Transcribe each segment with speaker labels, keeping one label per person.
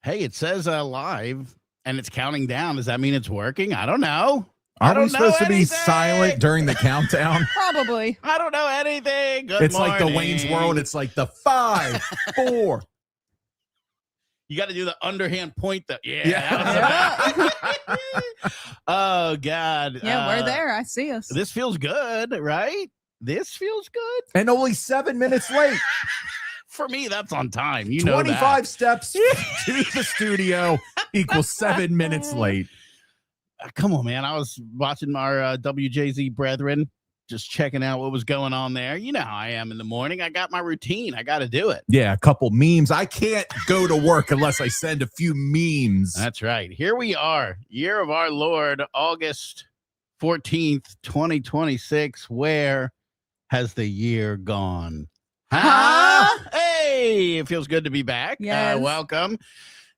Speaker 1: Hey, it says live and it's counting down. Does that mean it's working? I don't know.
Speaker 2: Are we supposed to be silent during the countdown?
Speaker 3: Probably.
Speaker 1: I don't know anything. Good
Speaker 2: It's
Speaker 1: morning.
Speaker 2: like the Wayne's World. It's like the 5, 4.
Speaker 1: You got to do the underhand point.
Speaker 2: Yeah.
Speaker 1: Oh, God.
Speaker 3: Yeah, we're there. I see us.
Speaker 1: This feels good, right? This feels good.
Speaker 2: And only 7 minutes late.
Speaker 1: For me, that's on time. You know
Speaker 2: 25 steps to the studio equals 7 minutes late.
Speaker 1: Come on, man. I was watching our WJZ brethren, just checking out what was going on there. You know how I am in the morning. I got my routine. I got to do it.
Speaker 2: Yeah, a couple memes. I can't go to work unless I send a few memes.
Speaker 1: That's right. Here we are, year of our Lord, August 14th, 2026. Where has the year gone?
Speaker 3: Huh?
Speaker 1: Hey, it feels good to be back.
Speaker 3: Yes.
Speaker 1: Welcome.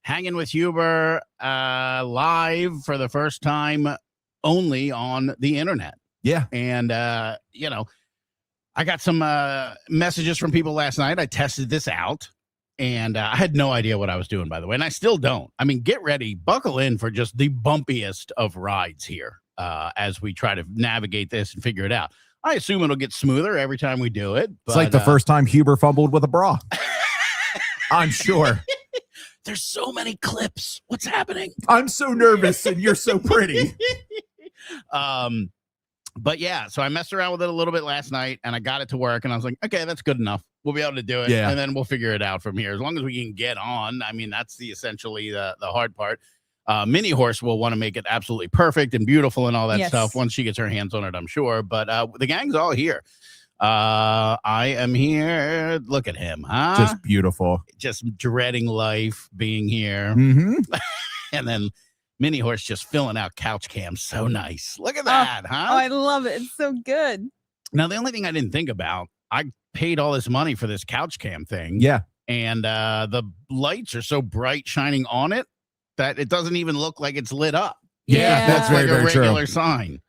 Speaker 1: Hanging with Huber live for the first time only on the internet.
Speaker 2: Yeah.
Speaker 1: And, you know, I got some messages from people last night. I tested this out and I had no idea what I was doing, by the way. And I still don't. I mean, get ready, buckle in for just the bumpiest of rides here as we try to navigate this and figure it out. I assume it'll get smoother every time we do it. But,
Speaker 2: it's like the first time Huber fumbled with a bra. I'm sure.
Speaker 1: There's so many clips. What's happening?
Speaker 2: I'm so nervous and you're so pretty.
Speaker 1: But yeah, so I messed around with it a little bit last night and I got it to work and I was like, okay, that's good enough. We'll be able to do it.
Speaker 2: Yeah.
Speaker 1: And then we'll figure it out from here. As long as we can get on. I mean, that's essentially the hard part. Mini Horse will want to make it absolutely perfect and beautiful and all that stuff once she gets her hands on it, I'm sure. But the gang's all here. I am here. Look at him, huh?
Speaker 2: Just beautiful.
Speaker 1: Just dreading life, being here.
Speaker 2: Mm-hmm.
Speaker 1: And then Mini Horse just filling out couch cams. So nice. Look at that, huh?
Speaker 3: Oh, I love it. It's so good.
Speaker 1: Now, the only thing I didn't think about, I paid all this money for this couch cam thing.
Speaker 2: Yeah.
Speaker 1: And the lights are so bright shining on it that it doesn't even look like it's lit up.
Speaker 3: Yeah.
Speaker 2: That's very,
Speaker 1: like
Speaker 2: very
Speaker 1: a regular
Speaker 2: true.
Speaker 1: sign.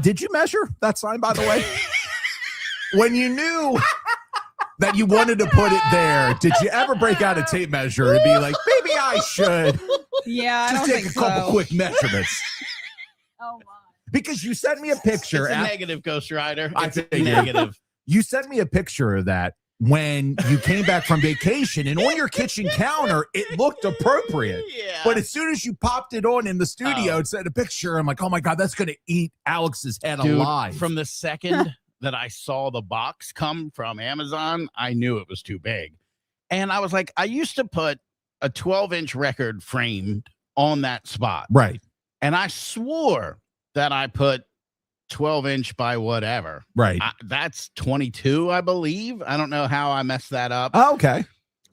Speaker 2: Did you measure that sign, by the way? When you knew that you wanted to put it there, did you ever break out a tape measure and be like, maybe I should
Speaker 3: Yeah, I
Speaker 2: just
Speaker 3: don't
Speaker 2: take
Speaker 3: think
Speaker 2: a couple
Speaker 3: so.
Speaker 2: quick measurements?
Speaker 3: Oh my.
Speaker 2: Because you sent me a picture.
Speaker 1: It's a negative, Ghost Rider.
Speaker 2: I
Speaker 1: It's a
Speaker 2: figured.
Speaker 1: negative.
Speaker 2: You sent me a picture of that when you came back from vacation, and on your kitchen counter, it looked appropriate.
Speaker 1: Yeah.
Speaker 2: But as soon as you popped it on in the studio and sent a picture, I'm like, oh my God, that's going to eat Alex's head
Speaker 1: Dude,
Speaker 2: alive.
Speaker 1: from the second that I saw the box come from Amazon, I knew it was too big. And I was like, I used to put a 12-inch record framed on that spot.
Speaker 2: Right.
Speaker 1: And I swore that I put 12-inch by whatever.
Speaker 2: Right.
Speaker 1: That's 22, I believe. I don't know how I messed that up.
Speaker 2: Oh, okay.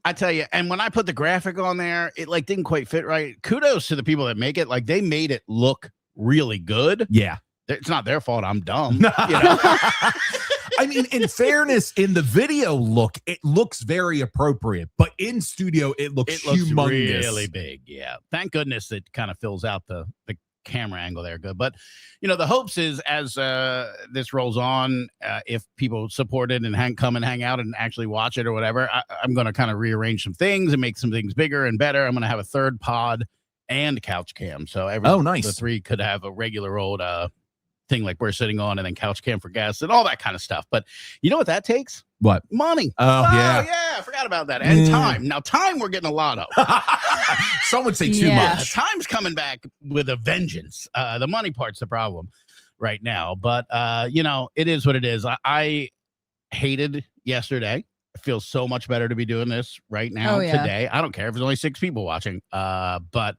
Speaker 1: I tell you, and when I put the graphic on there, it like didn't quite fit right. Kudos to the people that make it. Like they made it look really good.
Speaker 2: Yeah.
Speaker 1: It's not their fault. I'm dumb. You know?
Speaker 2: I mean, in fairness, in the video look, it looks very appropriate, but in studio, it looks humongous.
Speaker 1: Really big. Yeah. Thank goodness it kind of fills out the camera angle there good. But, you know, the hopes is as this rolls on, if people support it and come and hang out and actually watch it or whatever, I'm going to kind of rearrange some things and make some things bigger and better. I'm going to have a third pod and couch cam. So
Speaker 2: nice.
Speaker 1: The three could have a regular old thing like we're sitting on and then couch cam for guests and all that kind of stuff. But you know what that takes?
Speaker 2: What?
Speaker 1: Money.
Speaker 2: Oh, yeah.
Speaker 1: Yeah. I forgot about that. And time. Now, time we're getting a lot of.
Speaker 2: Some would say too
Speaker 3: Yeah.
Speaker 2: much.
Speaker 1: Time's coming back with a vengeance. The money part's the problem right now. But, you know, it is what it is. I hated yesterday. It feels so much better to be doing this right now today. I don't care if there's only 6 people watching. But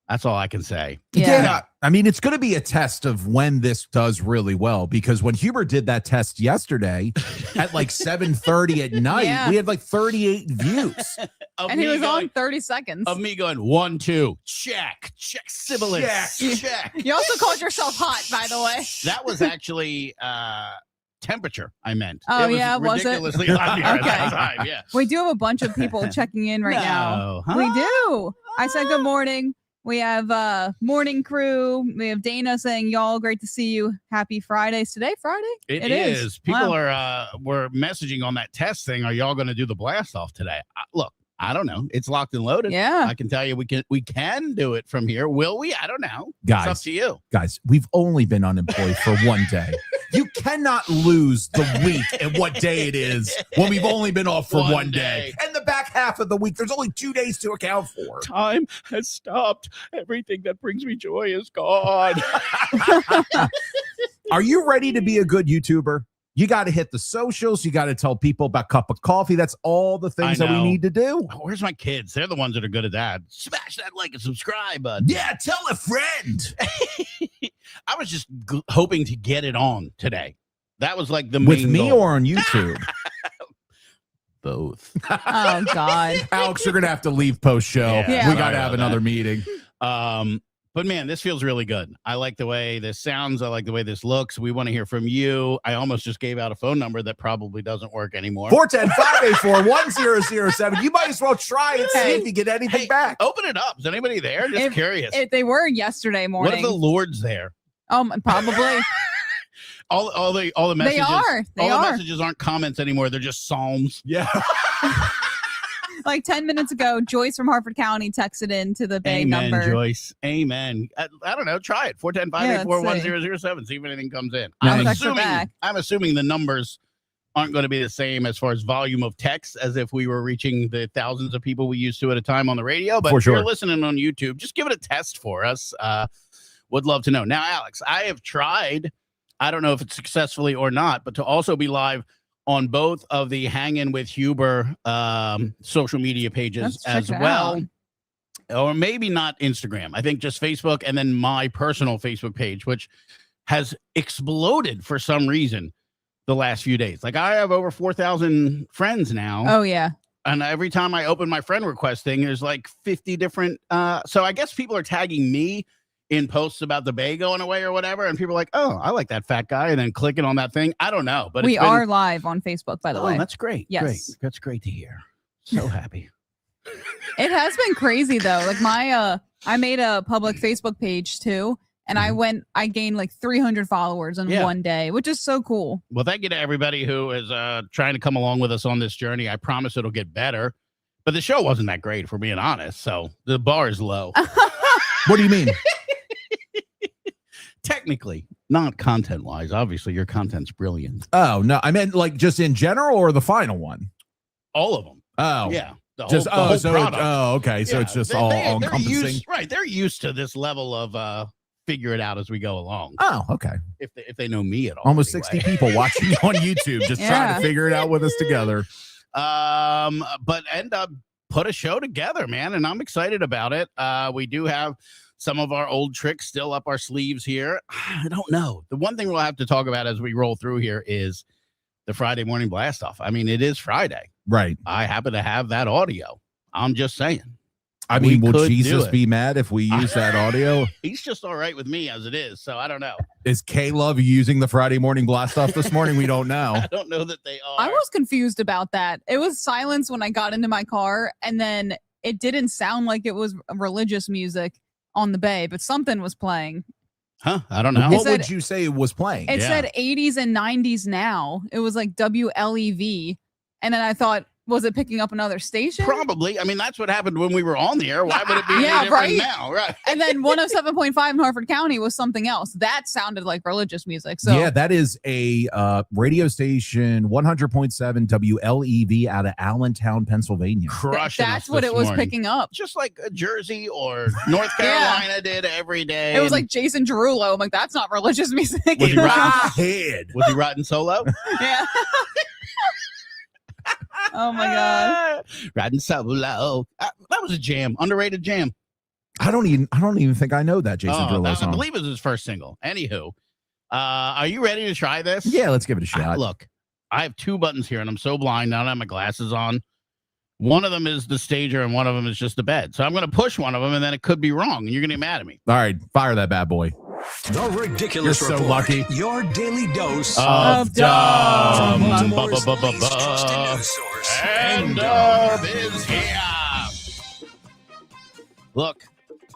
Speaker 1: that's all I can say.
Speaker 2: Yeah. I mean, it's going to be a test of when this does really well, because when Huber did that test yesterday at like 7:30 at night, we had like 38 views.
Speaker 3: And he was on 30 seconds.
Speaker 1: Of me going 1, 2, check, sibilance, check.
Speaker 3: You also called yourself hot, by the way.
Speaker 1: That was actually temperature, I meant.
Speaker 3: Oh,
Speaker 1: was
Speaker 3: yeah, was it?
Speaker 1: ridiculously hot here at that time, yeah.
Speaker 3: We do have a bunch of people checking in right now.
Speaker 1: Huh?
Speaker 3: We do. I said good morning. We have morning crew. We have Dana saying, y'all, great to see you. Happy Fridays. Today, Friday?
Speaker 1: It is. People are were messaging on that test thing. Are y'all going to do the blast off today? Look, I don't know. It's locked and loaded.
Speaker 3: Yeah.
Speaker 1: I can tell you we can do it from here. Will we? I don't know. It's up
Speaker 2: Guys,
Speaker 1: to you.
Speaker 2: guys, we've only been unemployed for one day. You cannot lose the week and what day it is when we've only been off for one day. And the back half of the week, there's only 2 days to account for.
Speaker 1: Time has stopped. Everything that brings me joy is gone.
Speaker 2: Are you ready to be a good YouTuber? You got to hit the socials. You got to tell people about Cup of Coffee. That's all the things that we need to do.
Speaker 1: Where's my kids? They're the ones that are good at that. Smash that like and subscribe button.
Speaker 2: Yeah, tell a friend.
Speaker 1: I was just hoping to get it on today. That was like the main
Speaker 2: With me
Speaker 1: goal.
Speaker 2: or on YouTube?
Speaker 1: Both.
Speaker 3: Oh, God.
Speaker 2: Alex, you're going to have to leave post-show.
Speaker 1: Yeah,
Speaker 2: We got
Speaker 1: sorry
Speaker 2: to have
Speaker 1: about
Speaker 2: another
Speaker 1: that.
Speaker 2: meeting.
Speaker 1: But man, this feels really good. I like the way this sounds. I like the way this looks. We want to hear from you. I almost just gave out a phone number that probably doesn't work anymore.
Speaker 2: 410-584-1007. You might as well try and see if you get anything back.
Speaker 1: Open it up. Is anybody there? Just curious.
Speaker 3: They were yesterday morning.
Speaker 1: What if the Lord's there?
Speaker 3: Probably.
Speaker 1: all the messages.
Speaker 3: They are.
Speaker 1: The messages aren't comments anymore. They're just psalms.
Speaker 2: Yeah.
Speaker 3: Like 10 minutes ago, Joyce from Harford County texted in to the Bay
Speaker 1: Amen,
Speaker 3: number.
Speaker 1: Joyce. Amen. I don't know. Try it. 410-584-1007. See if anything comes in.
Speaker 3: I'll text her back.
Speaker 1: I'm assuming the numbers aren't going to be the same as far as volume of text as if we were reaching the thousands of people we used to at a time on the radio. But if you're listening on YouTube, just give it a test for us. Would love to know. Now, Alex, I have tried, I don't know if it's successfully or not, but to also be live on both of the Hangin with Huber social media pages as well. Or maybe not Instagram. I think just Facebook and then my personal Facebook page, which has exploded for some reason the last few days. Like I have over 4,000 friends now.
Speaker 3: Oh, yeah.
Speaker 1: And every time I open my friend request thing, there's like 50 different. So I guess people are tagging me in posts about the Bay going away or whatever. And people are like, oh, I like that fat guy. And then clicking on that thing. I don't know. But
Speaker 3: we are live on Facebook, by the way.
Speaker 1: That's great.
Speaker 3: Yes.
Speaker 1: Great. That's great to hear. So happy.
Speaker 3: It has been crazy, though. Like I made a public Facebook page, too. And I gained like 300 followers in one day, which is so cool.
Speaker 1: Well, thank you to everybody who is trying to come along with us on this journey. I promise it'll get better. But the show wasn't that great, if we're being honest. So the bar is low.
Speaker 2: What do you mean?
Speaker 1: Technically, not content-wise. Obviously, your content's brilliant.
Speaker 2: Oh, no. I meant like just in general or the final one?
Speaker 1: All of them.
Speaker 2: Oh.
Speaker 1: Yeah. The
Speaker 2: whole
Speaker 1: whole product.
Speaker 2: Okay. So it's just all encompassing.
Speaker 1: Right. They're used to this level of figure it out as we go along.
Speaker 2: Oh, okay.
Speaker 1: If they know me at all.
Speaker 2: Almost
Speaker 1: anyway.
Speaker 2: 60 people watching on YouTube just trying to figure it out with us together.
Speaker 1: But end up put a show together, man, and I'm excited about it. We do have some of our old tricks still up our sleeves here. I don't know. The one thing we'll have to talk about as we roll through here is the Friday morning blast off. I mean, it is Friday.
Speaker 2: Right.
Speaker 1: I happen to have that audio. I'm just saying.
Speaker 2: I mean, will Jesus be mad if we use that audio?
Speaker 1: He's just all right with me as it is, so I don't know.
Speaker 2: Is K-Love using the Friday morning blast off this morning? We don't know.
Speaker 1: I don't know that they are.
Speaker 3: I was confused about that. It was silence when I got into my car, and then it didn't sound like it was religious music on the Bay, but something was playing.
Speaker 1: Huh? I don't know.
Speaker 2: What would you say was playing?
Speaker 3: It said 80s and 90s now. It was like WLEV. And then I thought, was it picking up another station?
Speaker 1: Probably. I mean, that's what happened when we were on the air. Why would it be any different now? Right.
Speaker 3: And then 107.5 in Harford County was something else. That sounded like religious music. So
Speaker 2: yeah, that is a radio station, 100.7 WLEV out of Allentown, Pennsylvania.
Speaker 3: That's what it was picking up.
Speaker 1: Just like Jersey or North Carolina did every day.
Speaker 3: It was like Jason Derulo. I'm like, that's not religious music.
Speaker 1: Was he
Speaker 2: Was
Speaker 1: he riding solo?
Speaker 3: Yeah. Oh my God.
Speaker 1: Riding solo. That was a jam. Underrated jam.
Speaker 2: I don't even think I know that Jason Derulo song.
Speaker 1: I believe it was his first single. Anywho, are you ready to try this?
Speaker 2: Yeah, let's give it a shot.
Speaker 1: Look, I have two buttons here and I'm so blind. I don't have my glasses on. One of them is the stager and one of them is just the bed. So I'm going to push one of them and then it could be wrong. And you're going to get mad at me.
Speaker 2: All right, fire that bad boy.
Speaker 4: The Ridiculous
Speaker 2: You're so
Speaker 4: Report,
Speaker 2: lucky.
Speaker 4: Your daily dose
Speaker 2: of dumb.
Speaker 4: Baltimore's least trusted news source.
Speaker 1: And Dub is here. Look,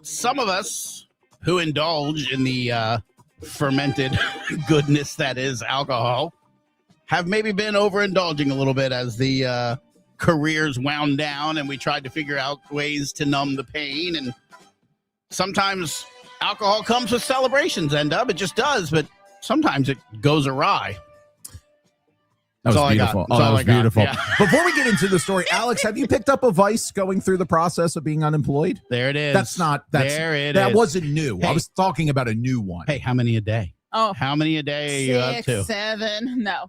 Speaker 1: some of us who indulge in the fermented goodness that is alcohol have maybe been overindulging a little bit as the careers wound down and we tried to figure out ways to numb the pain. And sometimes alcohol comes with celebrations, It just does, but sometimes it goes awry.
Speaker 2: That was beautiful. Oh, that was beautiful.
Speaker 1: Yeah.
Speaker 2: Before we get into the story, Alex, have you picked up a vice going through the process of being unemployed?
Speaker 1: There it is.
Speaker 2: That wasn't new.
Speaker 1: Hey.
Speaker 2: I was talking about a new one.
Speaker 1: Hey, how many a day?
Speaker 3: Oh,
Speaker 1: How many a day are you up
Speaker 3: 6,
Speaker 1: to?
Speaker 3: 7. No.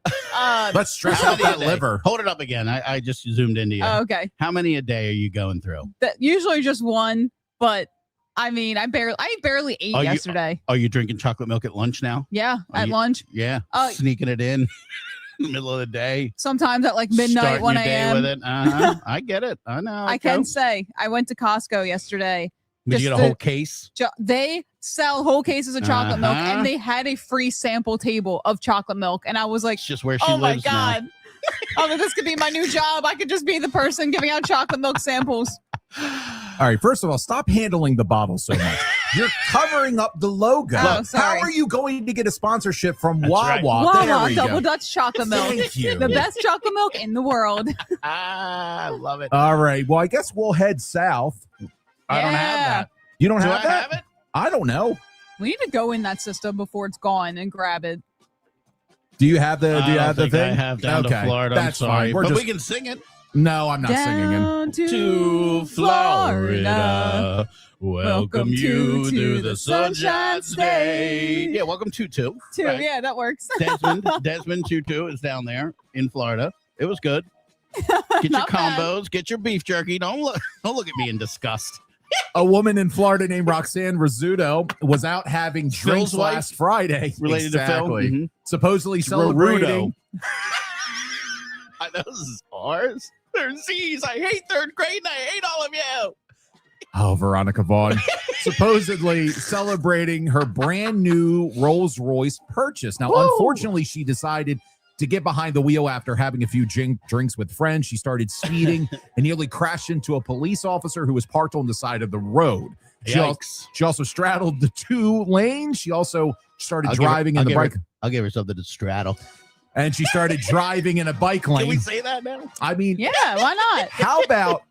Speaker 2: Let's stress
Speaker 1: How
Speaker 2: out
Speaker 1: many
Speaker 2: that
Speaker 1: a day?
Speaker 2: liver.
Speaker 1: Hold it up again. I just zoomed into you.
Speaker 3: Oh, okay.
Speaker 1: How many a day are you going through?
Speaker 3: Usually just one, but I mean, I barely ate yesterday.
Speaker 1: Are you drinking chocolate milk at lunch now?
Speaker 3: Yeah, at lunch.
Speaker 1: Yeah.
Speaker 3: Oh.
Speaker 1: Sneaking it in the middle of the day.
Speaker 3: Sometimes at like midnight,
Speaker 1: Starting
Speaker 3: 1
Speaker 1: your day
Speaker 3: a.m.
Speaker 1: with it. Uh-huh. I get it. I know.
Speaker 3: I can say I went to Costco yesterday.
Speaker 1: Did you get a whole case?
Speaker 3: They sell whole cases of chocolate milk,
Speaker 1: Uh-huh.
Speaker 3: and they had a free sample table of chocolate milk, and I was like,
Speaker 1: It's just where she
Speaker 3: "Oh my
Speaker 1: lives now.
Speaker 3: god!" Oh, this could be my new job. I could just be the person giving out chocolate milk samples.
Speaker 2: All right, first of all, stop handling the bottle so much. You're covering up the logo.
Speaker 3: Oh, sorry.
Speaker 2: How are you going to get a sponsorship from
Speaker 1: That's
Speaker 2: Wawa?
Speaker 1: right.
Speaker 2: There
Speaker 3: Wawa
Speaker 2: we
Speaker 3: Double
Speaker 2: go.
Speaker 3: Dutch chocolate milk.
Speaker 2: Thank you.
Speaker 3: The best chocolate milk in the world.
Speaker 1: I love it.
Speaker 2: All right. Well, I guess we'll head south.
Speaker 1: I don't have
Speaker 3: Yeah.
Speaker 1: that.
Speaker 2: You don't
Speaker 1: Do
Speaker 2: have
Speaker 1: I
Speaker 2: that?
Speaker 1: have it?
Speaker 2: I don't know.
Speaker 3: We need to go in that system before it's gone and grab it.
Speaker 2: Do you have the? Do you
Speaker 1: I
Speaker 2: have
Speaker 1: don't
Speaker 2: the
Speaker 1: think
Speaker 2: thing?
Speaker 1: I have down to
Speaker 2: Okay,
Speaker 1: Florida.
Speaker 2: That's
Speaker 1: I'm sorry.
Speaker 2: fine. We're
Speaker 1: But
Speaker 2: just,
Speaker 1: we can sing it.
Speaker 2: no, I'm not singing it.
Speaker 3: Down
Speaker 1: To Florida. Welcome you to the Sunshine State. Yeah, welcome to two. Right.
Speaker 3: Yeah, that works.
Speaker 1: Desmond Tutu is down there in Florida. It was good. Get your
Speaker 3: Not bad.
Speaker 1: combos, get your beef jerky. Don't look at me in disgust.
Speaker 2: A woman in Florida named Roxanne Rizzuto was out having drinks
Speaker 1: Phil's wife?
Speaker 2: last Friday.
Speaker 1: Related to Phil?
Speaker 2: Exactly.
Speaker 1: Mhm.
Speaker 2: Supposedly
Speaker 1: It's
Speaker 2: celebrating.
Speaker 1: Those R's. They're Z's. I hate third grade and I hate all of you.
Speaker 2: Oh, Veronica Vaughn. Supposedly celebrating her brand new Rolls Royce purchase. Now,
Speaker 1: Woo!
Speaker 2: unfortunately, she decided to get behind the wheel after having a few drinks with friends. She started speeding and nearly crashed into a police officer who was parked on the side of the road. She also straddled the 2 lanes. She also started driving in the bike.
Speaker 1: I'll give her something to straddle.
Speaker 2: And she started driving in a bike lane.
Speaker 1: Can we say that now?
Speaker 2: I mean,
Speaker 3: Yeah, why not?
Speaker 2: how about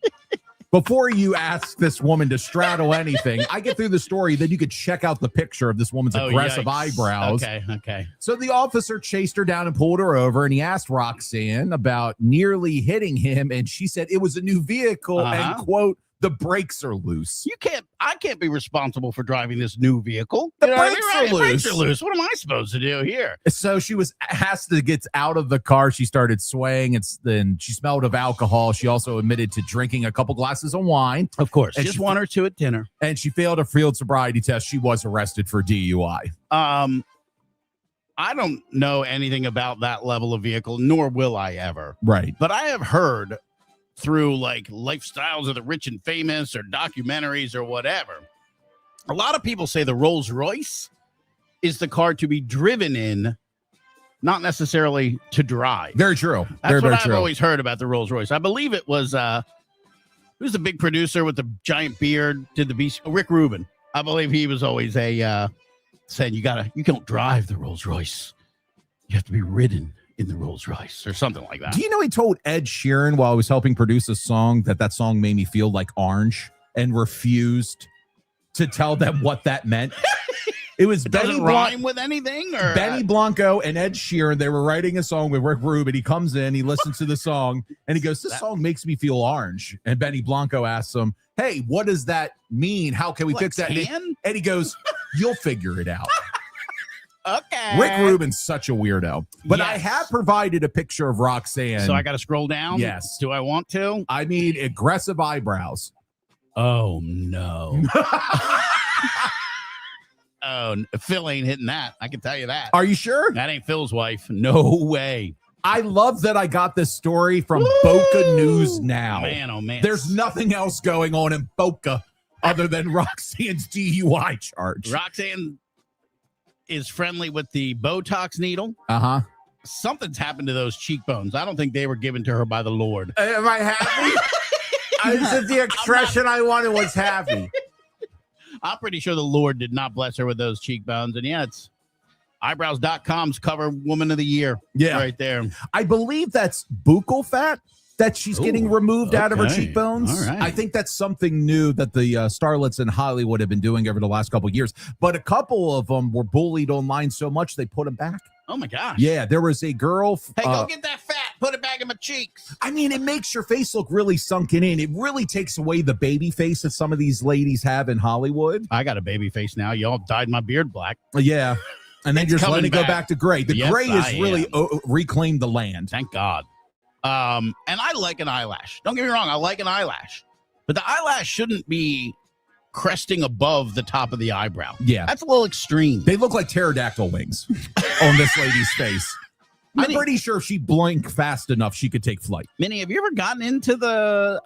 Speaker 2: before you ask this woman to straddle anything, I get through the story, then you could check out the picture of this woman's aggressive
Speaker 1: yikes.
Speaker 2: eyebrows.
Speaker 1: Okay.
Speaker 2: So the officer chased her down and pulled her over, and he asked Roxanne about nearly hitting him, and she said it was a new vehicle, and quote, the brakes are loose.
Speaker 1: I can't be responsible for driving this new vehicle.
Speaker 2: The
Speaker 1: You know what I mean?
Speaker 2: brakes
Speaker 1: Right,
Speaker 2: are
Speaker 1: the brakes
Speaker 2: loose.
Speaker 1: are loose. What am I supposed to do here?
Speaker 2: So she was asked to get out of the car. She started swaying, and then she smelled of alcohol. She also admitted to drinking a couple glasses of wine.
Speaker 1: Of course.
Speaker 2: And
Speaker 1: Just
Speaker 2: she-
Speaker 1: 1 or 2 at dinner.
Speaker 2: And she failed a field sobriety test. She was arrested for DUI.
Speaker 1: I don't know anything about that level of vehicle, nor will I ever.
Speaker 2: Right.
Speaker 1: But I have heard through like lifestyles of the rich and famous or documentaries or whatever, a lot of people say the Rolls Royce is the car to be driven in, not necessarily to drive.
Speaker 2: Very true.
Speaker 1: That's
Speaker 2: Very,
Speaker 1: what
Speaker 2: very
Speaker 1: I've
Speaker 2: true.
Speaker 1: always heard about the Rolls Royce. I believe it was who's the big producer with the giant beard, did the beast, Rick Rubin. I believe he was always saying you don't drive the Rolls Royce. You have to be ridden in the Rolls Royce or something like that.
Speaker 2: Do you know he told Ed Sheeran while I was helping produce a song that song made me feel like orange and refused to tell them what that meant? It was
Speaker 1: It doesn't
Speaker 2: Benny
Speaker 1: rhyme with anything, or
Speaker 2: Benny Blanco and Ed Sheeran. They were writing a song with Rick Rubin. He comes in, he listens to the song, and he goes, "This song makes me feel orange." And Benny Blanco asks him, "Hey, what does that mean? How can we
Speaker 1: like
Speaker 2: fix that?"
Speaker 1: tan?
Speaker 2: And he goes, "You'll figure it out."
Speaker 1: Okay.
Speaker 2: Rick Rubin's such a weirdo. But I
Speaker 1: Yes.
Speaker 2: have provided a picture of Roxanne.
Speaker 1: So I got to scroll down.
Speaker 2: Yes.
Speaker 1: Do I want to?
Speaker 2: I mean, aggressive eyebrows.
Speaker 1: Oh no. Phil ain't hitting that. I can tell you that.
Speaker 2: Are you sure?
Speaker 1: That ain't Phil's wife. No way.
Speaker 2: I love that I got this story from
Speaker 1: Woo!
Speaker 2: Boca News Now.
Speaker 1: Man, oh man.
Speaker 2: There's nothing else going on in Boca other than Roxanne's DUI charge.
Speaker 1: Roxanne is friendly with the Botox needle.
Speaker 2: Uh-huh.
Speaker 1: Something's happened to those cheekbones. I don't think they were given to her by the Lord.
Speaker 2: Am I happy? I said the expression I wanted was happy.
Speaker 1: I'm pretty sure the Lord did not bless her with those cheekbones. And yeah, it's eyebrows.com's cover woman of the year.
Speaker 2: Yeah.
Speaker 1: Right there.
Speaker 2: I believe that's buccal fat. that she's getting removed out of her
Speaker 1: okay.
Speaker 2: cheekbones.
Speaker 1: All right.
Speaker 2: I think that's something new that the starlets in Hollywood have been doing over the last couple of years. But a couple of them were bullied online so much they put them back.
Speaker 1: Oh my gosh.
Speaker 2: Yeah, there was a girl.
Speaker 1: Hey, go get that fat. Put it back in my cheeks.
Speaker 2: I mean, it makes your face look really sunken in. It really takes away the baby face that some of these ladies have in Hollywood.
Speaker 1: I got a baby face now. Y'all dyed my beard black.
Speaker 2: Yeah. And then
Speaker 1: It's
Speaker 2: just
Speaker 1: coming
Speaker 2: letting it go
Speaker 1: back.
Speaker 2: back to gray. The
Speaker 1: Yes,
Speaker 2: gray
Speaker 1: I
Speaker 2: has really reclaimed the land.
Speaker 1: Thank God. And I like an eyelash. Don't get me wrong. I like an eyelash. But the eyelash shouldn't be cresting above the top of the eyebrow.
Speaker 2: Yeah.
Speaker 1: That's a little extreme.
Speaker 2: They look like pterodactyl wings on this lady's face. I'm
Speaker 1: Minnie-
Speaker 2: pretty sure if she blinked fast enough, she could take flight.
Speaker 1: Minnie, have you ever gotten into the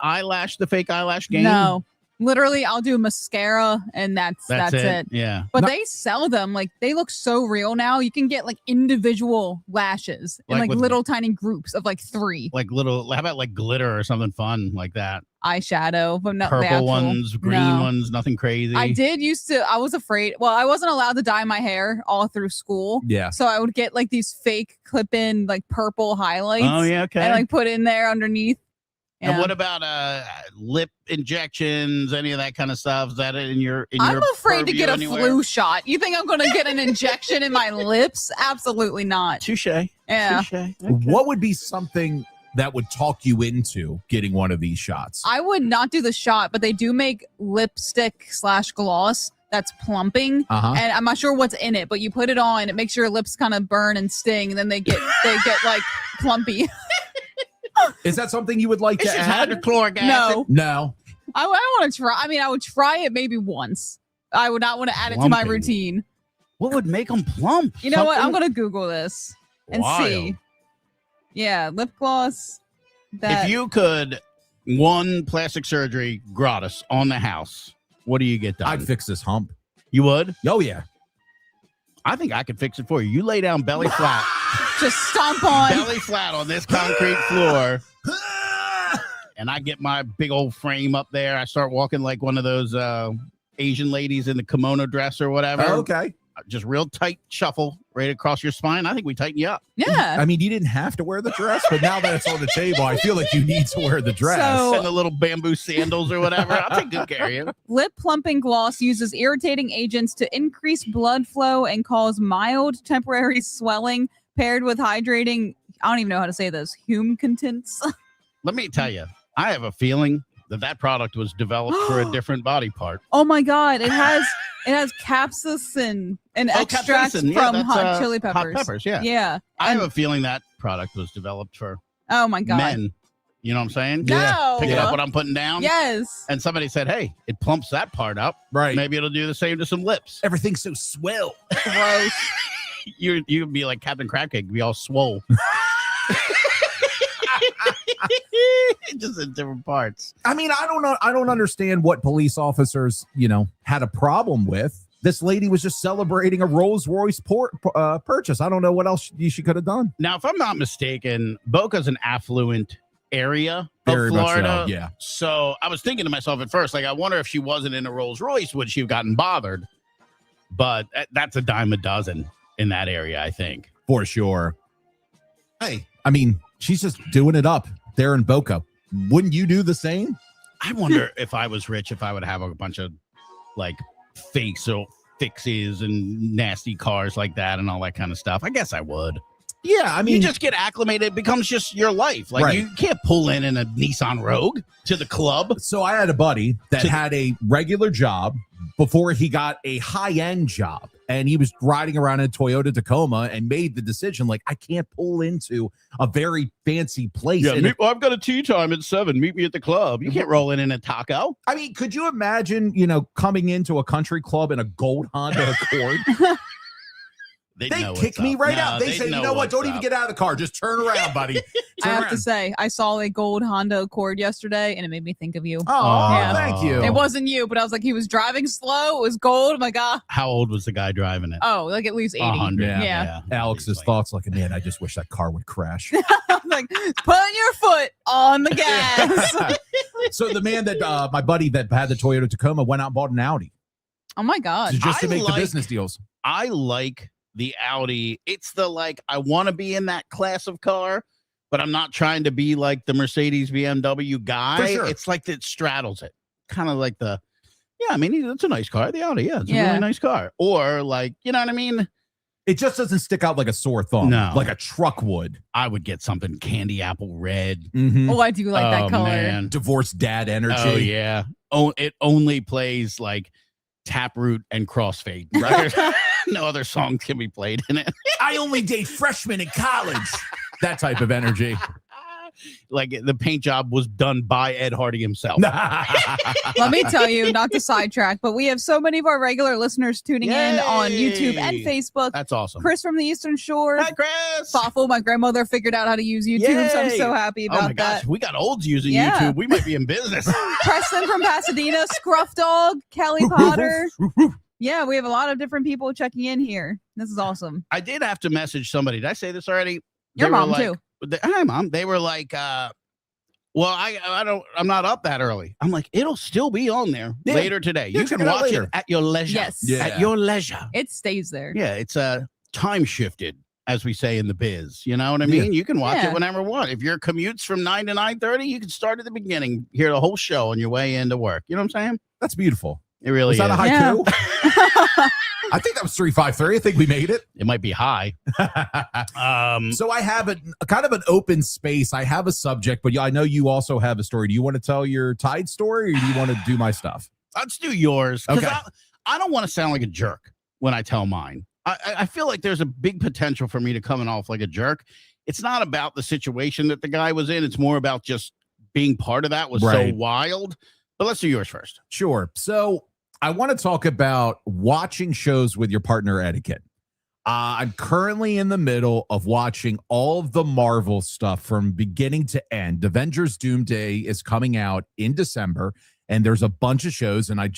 Speaker 1: fake eyelash game?
Speaker 3: No. Literally, I'll do mascara and that's it.
Speaker 1: Yeah.
Speaker 3: But
Speaker 2: No.
Speaker 3: they sell them like they look so real now. You can get like individual lashes in
Speaker 1: Like
Speaker 3: like
Speaker 1: with-
Speaker 3: little tiny groups of like 3
Speaker 1: Like little, how about like glitter or something fun like that?
Speaker 3: eyeshadow, but not the
Speaker 1: Purple
Speaker 3: actual.
Speaker 1: ones, green
Speaker 3: No.
Speaker 1: ones, nothing crazy.
Speaker 3: I did used to. I was afraid. Well, I wasn't allowed to dye my hair all through school.
Speaker 2: Yeah.
Speaker 3: So I would get like these fake clip-in like purple highlights.
Speaker 1: Oh, yeah, okay.
Speaker 3: And like put in there underneath.
Speaker 1: And
Speaker 3: Yeah.
Speaker 1: what about lip injections, any of that kind of stuff? Is that in your
Speaker 3: I'm
Speaker 1: your
Speaker 3: afraid to
Speaker 1: purview
Speaker 3: get a
Speaker 1: anywhere?
Speaker 3: flu shot. You think I'm going to get an injection in my lips? Absolutely not.
Speaker 1: Touche.
Speaker 3: Yeah.
Speaker 1: Touche. Okay.
Speaker 2: What would be something that would talk you into getting one of these shots?
Speaker 3: I would not do the shot, but they do make lipstick/gloss that's plumping.
Speaker 2: Uh-huh.
Speaker 3: And I'm not sure what's in it, but you put it on, it makes your lips kind of burn and sting, and then they get like plumpy.
Speaker 2: Is that something you would like
Speaker 1: It's
Speaker 2: to
Speaker 1: just
Speaker 2: add?
Speaker 1: hydrochloric acid.
Speaker 3: No,
Speaker 2: No.
Speaker 3: I want to try. I mean, I would try it maybe once. I would not want to add it to my
Speaker 1: Plumping.
Speaker 3: routine.
Speaker 1: What would make them plump?
Speaker 3: You know what? I'm
Speaker 1: Something
Speaker 3: going to Google this and
Speaker 1: wild.
Speaker 3: see. Yeah, lip gloss. That
Speaker 1: If you could one plastic surgery gratis on the house, what do you get done?
Speaker 2: I'd fix this hump.
Speaker 1: You would?
Speaker 2: Oh, yeah.
Speaker 1: I think I could fix it for you. You lay down belly flat,
Speaker 3: just stomp on.
Speaker 1: belly flat on this concrete floor, and I get my big old frame up there. I start walking like one of those Asian ladies in the kimono dress or whatever.
Speaker 2: Oh, okay.
Speaker 1: Just real tight shuffle right across your spine. I think we tighten you up.
Speaker 3: Yeah.
Speaker 2: I mean, you didn't have to wear the dress, but now that it's on the table, I feel like you need to wear the dress.
Speaker 3: So-
Speaker 1: And the little bamboo sandals or whatever. I'll take good care of you.
Speaker 3: Lip plumping gloss uses irritating agents to increase blood flow and cause mild temporary swelling paired with hydrating. I don't even know how to say this. Humectants.
Speaker 1: Let me tell you, I have a feeling that product was developed for a different body part.
Speaker 3: Oh my god! It has capsaicin and extracts
Speaker 1: capsaicin. Yeah,
Speaker 3: from
Speaker 1: that's,
Speaker 3: hot chili peppers.
Speaker 1: Hot peppers, yeah.
Speaker 3: Yeah.
Speaker 1: I
Speaker 3: And-
Speaker 1: have a feeling that product was developed for
Speaker 3: oh my god.
Speaker 1: men. You know what I'm saying?
Speaker 3: No.
Speaker 1: Picking up what I'm putting down.
Speaker 3: Yes.
Speaker 1: And somebody said, hey, it plumps that part up.
Speaker 2: Right.
Speaker 1: Maybe it'll do the same to some lips.
Speaker 2: Everything's so swell.
Speaker 3: Gross.
Speaker 1: You'd be like Captain Crab Cake, be all swole. Just in different parts.
Speaker 2: I mean, I don't know. I don't understand what police officers, had a problem with. This lady was just celebrating a Rolls Royce purchase. I don't know what else she could have done.
Speaker 1: Now, if I'm not mistaken, Boca's an affluent area
Speaker 2: Very
Speaker 1: of
Speaker 2: much so,
Speaker 1: Florida.
Speaker 2: yeah.
Speaker 1: So I was thinking to myself at first, like, I wonder if she wasn't in a Rolls Royce, would she have gotten bothered? But that's a dime a dozen in that area, I think.
Speaker 2: For sure. Hey, I mean, she's just doing it up there in Boca. Wouldn't you do the same?
Speaker 1: I wonder if I was rich, if I would have a bunch of like fixes and nasty cars like that and all that kind of stuff. I guess I would.
Speaker 2: Yeah, I mean,
Speaker 1: You just get acclimated. It becomes just your life. Like
Speaker 2: Right.
Speaker 1: you can't pull in a Nissan Rogue to the club.
Speaker 2: so I had a buddy that had a regular job before he got a high-end job, and he was riding around in a Toyota Tacoma and made the decision, like, I can't pull into a very fancy place. And
Speaker 1: I've got a tea time at 7. Meet me at the club. You can't roll in a taco.
Speaker 2: I mean, could you imagine, coming into a country club in a gold Honda Accord? They kick me right out. They say, you know what? Don't even get out of the car. Just turn around, buddy.
Speaker 3: I
Speaker 2: Turn
Speaker 3: have
Speaker 2: around.
Speaker 3: to say, I saw a gold Honda Accord yesterday, and it made me think of you.
Speaker 2: Oh,
Speaker 3: Yeah.
Speaker 2: thank you.
Speaker 3: It wasn't you, but I was like, he was driving slow. It was gold. I'm like,
Speaker 1: How old was the guy driving it?
Speaker 3: oh, like at least 80.
Speaker 1: 100.
Speaker 3: Yeah.
Speaker 2: Alex's thoughts like, man, I just wish that car would crash.
Speaker 3: I'm like, put your foot on the gas.
Speaker 2: So the man that my buddy that had the Toyota Tacoma went out and bought an Audi
Speaker 3: Oh my God.
Speaker 2: just to
Speaker 1: I
Speaker 2: make the
Speaker 1: like-
Speaker 2: business deals.
Speaker 1: I like the Audi. It's the I want to be in that class of car, but I'm not trying to be like the Mercedes BMW guy.
Speaker 2: For sure.
Speaker 1: It's like it straddles it. Kind of like the, yeah, I mean, it's a nice car. The Audi, yeah, it's a
Speaker 3: Yeah.
Speaker 1: really nice car. Or like, you know what I mean?
Speaker 2: It just doesn't stick out like a sore thumb,
Speaker 1: No.
Speaker 2: like a truck would.
Speaker 1: I would get something candy apple red.
Speaker 2: Mm-hmm.
Speaker 3: Oh, I do like that color.
Speaker 1: Man.
Speaker 2: Divorced dad energy.
Speaker 1: Oh, yeah. Oh, it only plays like Taproot and Crossfade. Right? No other songs can be played in it.
Speaker 2: I only date freshmen in college. That type of energy.
Speaker 1: Like the paint job was done by Ed Hardy himself.
Speaker 3: Let me tell you, not to sidetrack, but we have so many of our regular listeners tuning in on YouTube and
Speaker 1: Yay.
Speaker 3: Facebook.
Speaker 1: That's awesome.
Speaker 3: Chris from the Eastern Shore.
Speaker 1: Hi, Chris.
Speaker 3: Fafo, my grandmother figured out how to use YouTube, so I'm
Speaker 1: Yay.
Speaker 3: so happy
Speaker 1: Oh my
Speaker 3: about
Speaker 1: gosh,
Speaker 3: that.
Speaker 1: we got olds using
Speaker 3: Yeah.
Speaker 1: YouTube. We might be in business.
Speaker 3: Preston from Pasadena, Scruff Dog, Kelly Potter. Yeah, we have a lot of different people checking in here. This is awesome.
Speaker 1: I did have to message somebody. Did I say this already?
Speaker 3: Your
Speaker 1: They were
Speaker 3: mom,
Speaker 1: like-
Speaker 3: too.
Speaker 1: Hi, Mom. They were like, well, I'm not up that early. I'm like, it'll still be on there
Speaker 2: Yeah.
Speaker 1: later today.
Speaker 2: Yeah,
Speaker 1: You
Speaker 2: check
Speaker 1: can
Speaker 2: it out
Speaker 1: watch
Speaker 2: later.
Speaker 1: it at your leisure.
Speaker 3: Yes.
Speaker 2: Yeah.
Speaker 1: At your leisure.
Speaker 3: It stays there.
Speaker 1: Yeah, it's time shifted, as we say in the biz. You know what I
Speaker 2: Yeah.
Speaker 1: mean? You can watch
Speaker 3: Yeah.
Speaker 1: it whenever you want. If your commute's from 9 to 9:30, you can start at the beginning, hear the whole show on your way into work. You know what I'm saying?
Speaker 2: That's beautiful.
Speaker 1: It really
Speaker 2: Was that a
Speaker 1: is.
Speaker 2: haiku? I think that was 353. I think we made it.
Speaker 1: It might be high.
Speaker 2: So I have a kind of an open space. I have a subject, but I know you also have a story. Do you want to tell your Tide story, or do you want to do my stuff?
Speaker 1: Let's do yours. 'Cause
Speaker 2: Okay.
Speaker 1: I don't want to sound like a jerk when I tell mine. I feel like there's a big potential for me to coming off like a jerk. It's not about the situation that the guy was in. It's more about just being part of that was so
Speaker 2: Right.
Speaker 1: wild. But let's do yours first.
Speaker 2: Sure. So I want to talk about watching shows with your partner etiquette. I'm currently in the middle of watching all of the Marvel stuff from beginning to end. Avengers Doomsday is coming out in December, and there's a bunch of shows. And I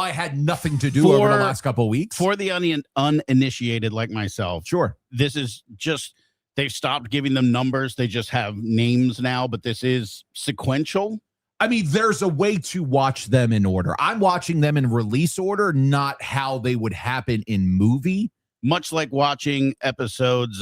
Speaker 2: had nothing to do over the last couple of weeks.
Speaker 1: For the uninitiated like myself,
Speaker 2: Sure.
Speaker 1: this is just, they've stopped giving them numbers. They just have names now, but this is sequential.
Speaker 2: I mean, there's a way to watch them in order. I'm watching them in release order, not how they would happen in movie.
Speaker 1: Much like watching episodes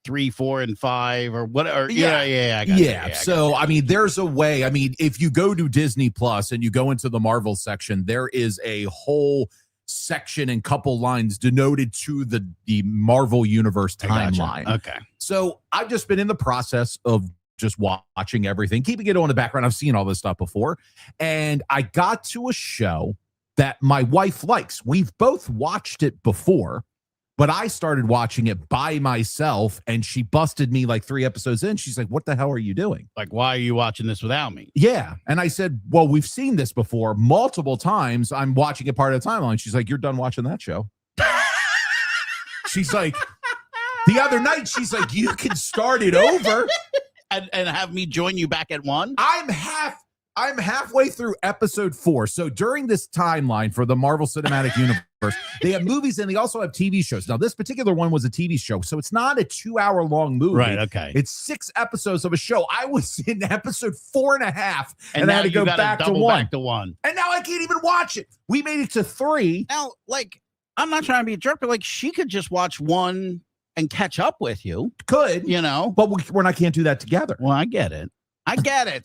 Speaker 1: 3, 4, and 5 or whatever.
Speaker 2: Yeah.
Speaker 1: I got you.
Speaker 2: Yeah.
Speaker 1: I got
Speaker 2: So,
Speaker 1: you.
Speaker 2: I mean, there's a way. I mean, if you go to Disney Plus and you go into the Marvel section, there is a whole section and couple lines denoted to the Marvel Universe
Speaker 1: I gotcha.
Speaker 2: timeline.
Speaker 1: Okay.
Speaker 2: So I've just been in the process of just watching everything, keeping it on the background. I've seen all this stuff before. And I got to a show that my wife likes. We've both watched it before, but I started watching it by myself, and she busted me like 3 episodes in. She's like, what the hell are you doing?
Speaker 1: Like, why are you watching this without me?
Speaker 2: Yeah. And I said, well, we've seen this before multiple times. I'm watching it part of the timeline. She's like, you're done watching that show. She's like, the other night, she's like, you can start it over.
Speaker 1: And have me join you back at 1?
Speaker 2: I'm halfway through episode 4. So during this timeline for the Marvel Cinematic Universe, they have movies and they also have TV shows. Now, this particular one was a TV show, so it's not a 2-hour-long movie.
Speaker 1: Right, okay.
Speaker 2: It's 6 episodes of a show. I was in episode 4.5, and I
Speaker 1: now
Speaker 2: had to
Speaker 1: you
Speaker 2: go
Speaker 1: gotta
Speaker 2: back to
Speaker 1: double
Speaker 2: 1.
Speaker 1: back to 1.
Speaker 2: And now I can't even watch it. We made it to 3.
Speaker 1: Now, like, I'm not trying to be a jerk, but like, she could just watch 1 and catch up with you,
Speaker 2: Could,
Speaker 1: you know?
Speaker 2: but can't do that together.
Speaker 1: Well, I get it.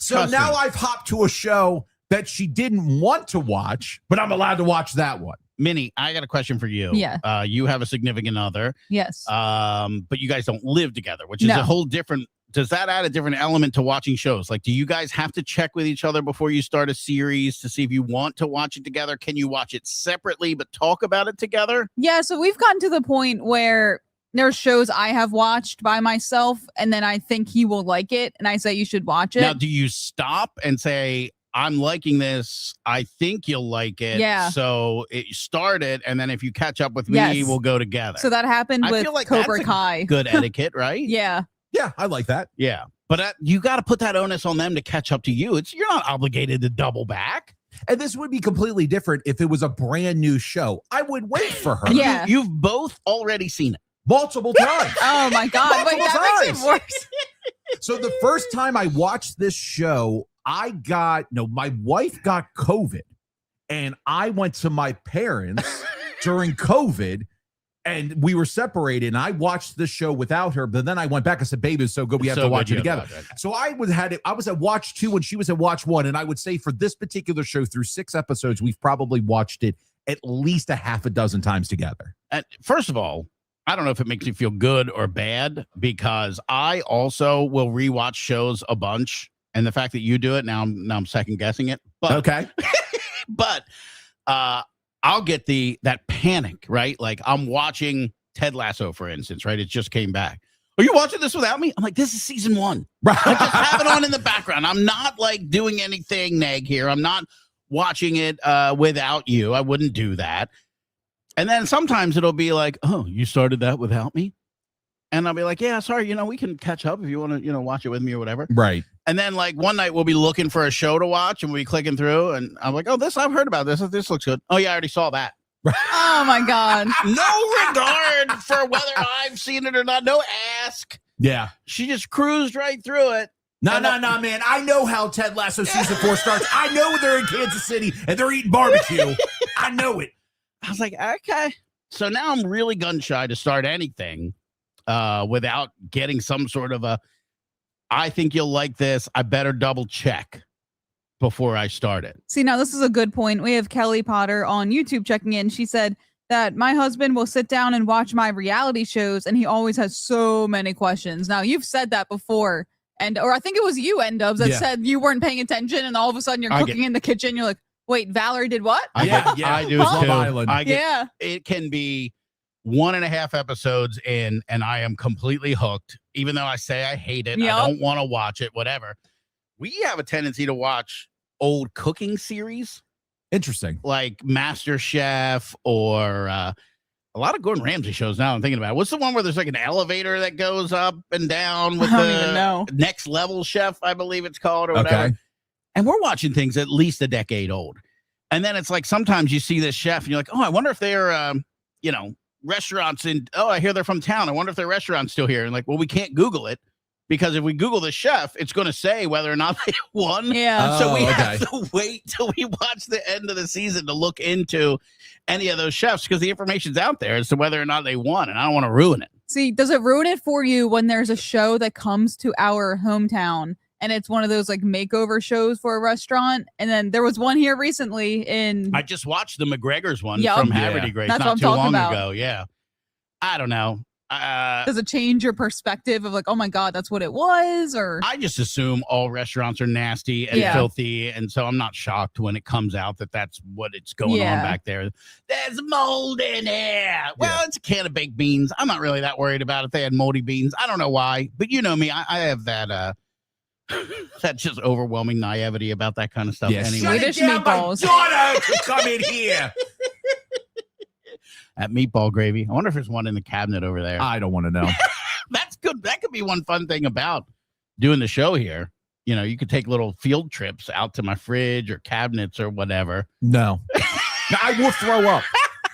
Speaker 2: So
Speaker 1: Trust
Speaker 2: now
Speaker 1: me.
Speaker 2: I've hopped to a show that she didn't want to watch, but I'm allowed to watch that one.
Speaker 1: Minnie, I got a question for you.
Speaker 3: Yeah.
Speaker 1: You have a significant other,
Speaker 3: Yes.
Speaker 1: but you guys don't live together, which is
Speaker 3: No.
Speaker 1: a whole different. Does that add a different element to watching shows? Like, do you guys have to check with each other before you start a series to see if you want to watch it together? Can you watch it separately but talk about it together?
Speaker 3: Yeah, so we've gotten to the point where there's shows I have watched by myself, and then I think he will like it, and I say you should watch it.
Speaker 1: Now, do you stop and say, I'm liking this. I think you'll like it.
Speaker 3: Yeah.
Speaker 1: So it started, and then if you catch up with me,
Speaker 3: Yes.
Speaker 1: we'll go together.
Speaker 3: So that happened
Speaker 1: I
Speaker 3: with
Speaker 1: feel like that's
Speaker 3: Cobra
Speaker 1: a
Speaker 3: Kai.
Speaker 1: good etiquette, right?
Speaker 3: Yeah.
Speaker 2: Yeah, I like that.
Speaker 1: Yeah. But you got to put that onus on them to catch up to you. You're not obligated to double back.
Speaker 2: And this would be completely different if it was a brand new show. I would wait for her.
Speaker 3: Yeah.
Speaker 1: You've both already seen it.
Speaker 2: Multiple times.
Speaker 3: Oh my God. Wait,
Speaker 2: Multiple
Speaker 3: that makes
Speaker 2: times.
Speaker 3: it worse.
Speaker 2: So the first time I watched this show, my wife got COVID, and I went to my parents during COVID, And we were separated, and I watched the show without her. But then I went back. I said, "Baby, it's so good. We have
Speaker 1: So
Speaker 2: to watch
Speaker 1: good
Speaker 2: it
Speaker 1: you
Speaker 2: together."
Speaker 1: have to watch it.
Speaker 2: So I was at watch 2 when she was at watch 1, and I would say for this particular show, through 6 episodes, we've probably watched it at least a half a dozen times together.
Speaker 1: And first of all, I don't know if it makes you feel good or bad, because I also will rewatch shows a bunch. And the fact that you do it now I'm second guessing it. But
Speaker 2: Okay.
Speaker 1: but I'll get that panic, right? Like I'm watching Ted Lasso, for instance, right? It just came back. Are you watching this without me? I'm like, this is season 1.
Speaker 2: Right.
Speaker 1: I just have it on in the background. I'm not like doing anything neg here. I'm not watching it without you. I wouldn't do that. And then sometimes it'll be like, oh, you started that without me? And I'll be like, yeah, sorry, we can catch up if you want to, watch it with me or whatever.
Speaker 2: Right.
Speaker 1: And then like one night we'll be looking for a show to watch and we'll be clicking through and I'm like, oh, I've heard about this. This looks good. Oh yeah, I already saw that.
Speaker 3: Oh my God.
Speaker 1: No regard for whether I've seen it or not. No ask.
Speaker 2: Yeah.
Speaker 1: She just cruised right through it.
Speaker 2: No, man. I know how Ted Lasso season 4 starts. I know they're in Kansas City and they're eating barbecue. I know it.
Speaker 1: I was like, okay. So now I'm really gun shy to start anything without getting some sort of I think you'll like this. I better double check before I start it.
Speaker 3: See, now this is a good point. We have Kelly Potter on YouTube checking in. She said that my husband will sit down and watch my reality shows and he always has so many questions. Now, you've said that before. Or I think it was you, N-Dubs, that said you weren't paying attention and all of a sudden you're cooking in the kitchen. You're like, wait, Valerie did what?
Speaker 1: I do
Speaker 2: Love
Speaker 1: too.
Speaker 2: Island.
Speaker 1: It can be 1.5 episodes in and I am completely hooked, even though I say I hate it.
Speaker 3: Yep.
Speaker 1: I don't want to watch it, whatever. We have a tendency to watch old cooking series
Speaker 2: Interesting.
Speaker 1: like Master Chef or a lot of Gordon Ramsay shows now I'm thinking about it. What's the one where there's like an elevator that goes up and down with
Speaker 3: I don't even know.
Speaker 1: Next Level Chef, I believe it's called, or whatever.
Speaker 2: Okay.
Speaker 1: And we're watching things at least a decade old. And then it's like sometimes you see this chef and you're like, oh, I wonder if they're, restaurants I hear they're from town. I wonder if their restaurant's still here. And like, well, we can't Google it because if we Google the chef, it's going to say whether or not they won.
Speaker 3: Yeah.
Speaker 1: So we have to wait till we watch the end of the season to look into any of those chefs because the information's out there as to whether or not they won. And I don't want to ruin it.
Speaker 3: See, does it ruin it for you when there's a show that comes to our hometown and it's one of those like makeover shows for a restaurant? And then there was one here recently
Speaker 1: I just watched the McGregor's one
Speaker 3: Yep.
Speaker 1: from Haverty Grace
Speaker 3: That's what
Speaker 1: not
Speaker 3: I'm
Speaker 1: too
Speaker 3: talking
Speaker 1: long
Speaker 3: about.
Speaker 1: ago. Yeah. I don't know.
Speaker 3: does it change your perspective of like, oh my God, that's what it was? Or
Speaker 1: I just assume all restaurants are nasty and filthy. And so I'm not shocked when it comes out that that's what it's going on back there. There's mold in here. Well, it's a can of baked beans. I'm not really that worried about if they had moldy beans. I don't know why, but you know me, I have that that's just overwhelming naivety about that kind of stuff.
Speaker 2: Yes.
Speaker 1: Anyway,
Speaker 3: Swedish meatballs.
Speaker 2: My daughter to come in here.
Speaker 1: at Meatball Gravy. I wonder if there's one in the cabinet over there.
Speaker 2: I don't want to know.
Speaker 1: That's good. That could be one fun thing about doing the show here. You could take little field trips out to my fridge or cabinets or whatever.
Speaker 2: No. I will throw up.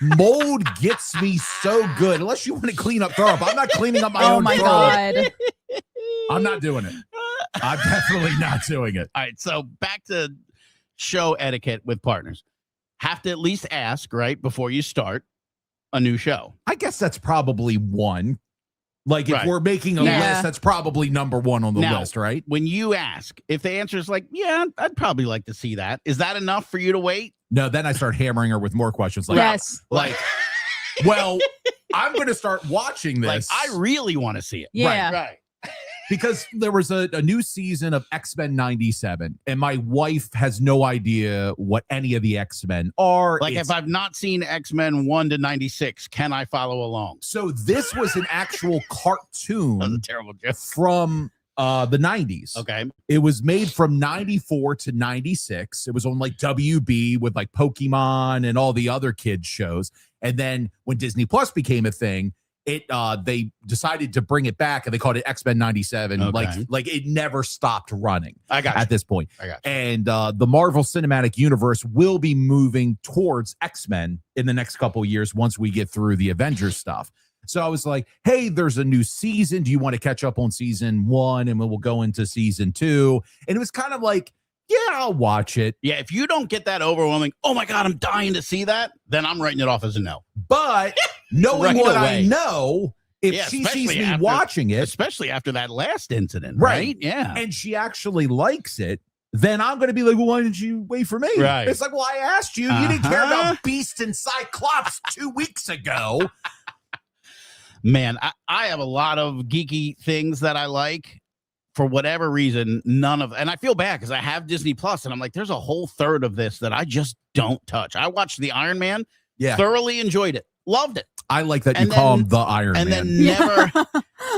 Speaker 2: Mold gets me so good. Unless you want to clean up throw up. I'm not cleaning up my own
Speaker 3: oh my
Speaker 2: throw up.
Speaker 3: God.
Speaker 2: I'm not doing it. I'm definitely not doing it.
Speaker 1: All right. So back to show etiquette with partners. Have to at least ask, right, before you start a new show.
Speaker 2: I guess that's probably one. Like if we're making a list, that's probably number one on the list, right?
Speaker 1: When you ask, if the answer is like, yeah, I'd probably like to see that. Is that enough for you to wait?
Speaker 2: No, then I start hammering her with more questions. Like,
Speaker 3: Yes.
Speaker 2: Like, well, I'm going to start watching this.
Speaker 1: Like, I really want to see it.
Speaker 3: Yeah.
Speaker 1: Right.
Speaker 2: Because there was a new season of X-Men 97, and my wife has no idea what any of the X-Men are.
Speaker 1: Like, if I've not seen X-Men 1 to 96, can I follow along?
Speaker 2: So this was an actual
Speaker 1: That was a
Speaker 2: cartoon
Speaker 1: terrible joke.
Speaker 2: from the 90s.
Speaker 1: Okay.
Speaker 2: It was made from 94 to 96. It was on like WB with like Pokemon and all the other kids shows. And then when Disney Plus became a thing, they decided to bring it back and they called it X-Men 97.
Speaker 1: Okay.
Speaker 2: Like it never stopped running
Speaker 1: I got
Speaker 2: at this point.
Speaker 1: I got you.
Speaker 2: And the Marvel Cinematic Universe will be moving towards X-Men in the next couple of years once we get through the Avengers stuff. So I was like, hey, there's a new season. Do you want to catch up on season 1 and we'll go into season 2? And it was kind of like, yeah, I'll watch it.
Speaker 1: Yeah, if you don't get that overwhelming, oh my God, I'm dying to see that, then I'm writing it off as a no.
Speaker 2: But knowing
Speaker 1: Right
Speaker 2: what
Speaker 1: away.
Speaker 2: I know, if
Speaker 1: Yeah,
Speaker 2: she sees
Speaker 1: especially
Speaker 2: me
Speaker 1: after-
Speaker 2: watching it,
Speaker 1: especially after that last incident,
Speaker 2: Right.
Speaker 1: right? Yeah.
Speaker 2: and she actually likes it, then I'm going to be like, well, why didn't you wait for me?
Speaker 1: Right.
Speaker 2: It's like, well, I asked you. You didn't care
Speaker 1: Uh-huh.
Speaker 2: about Beast and Cyclops 2 weeks ago.
Speaker 1: Man, I have a lot of geeky things that I like. For whatever reason, none of, and I feel bad because I have Disney Plus, and I'm like, there's a whole third of this that I just don't touch. I watched the Iron Man,
Speaker 2: Yeah.
Speaker 1: thoroughly enjoyed it, loved it,
Speaker 2: I like that you
Speaker 1: And
Speaker 2: call
Speaker 1: then-
Speaker 2: him the Iron
Speaker 1: and
Speaker 2: Man.
Speaker 1: then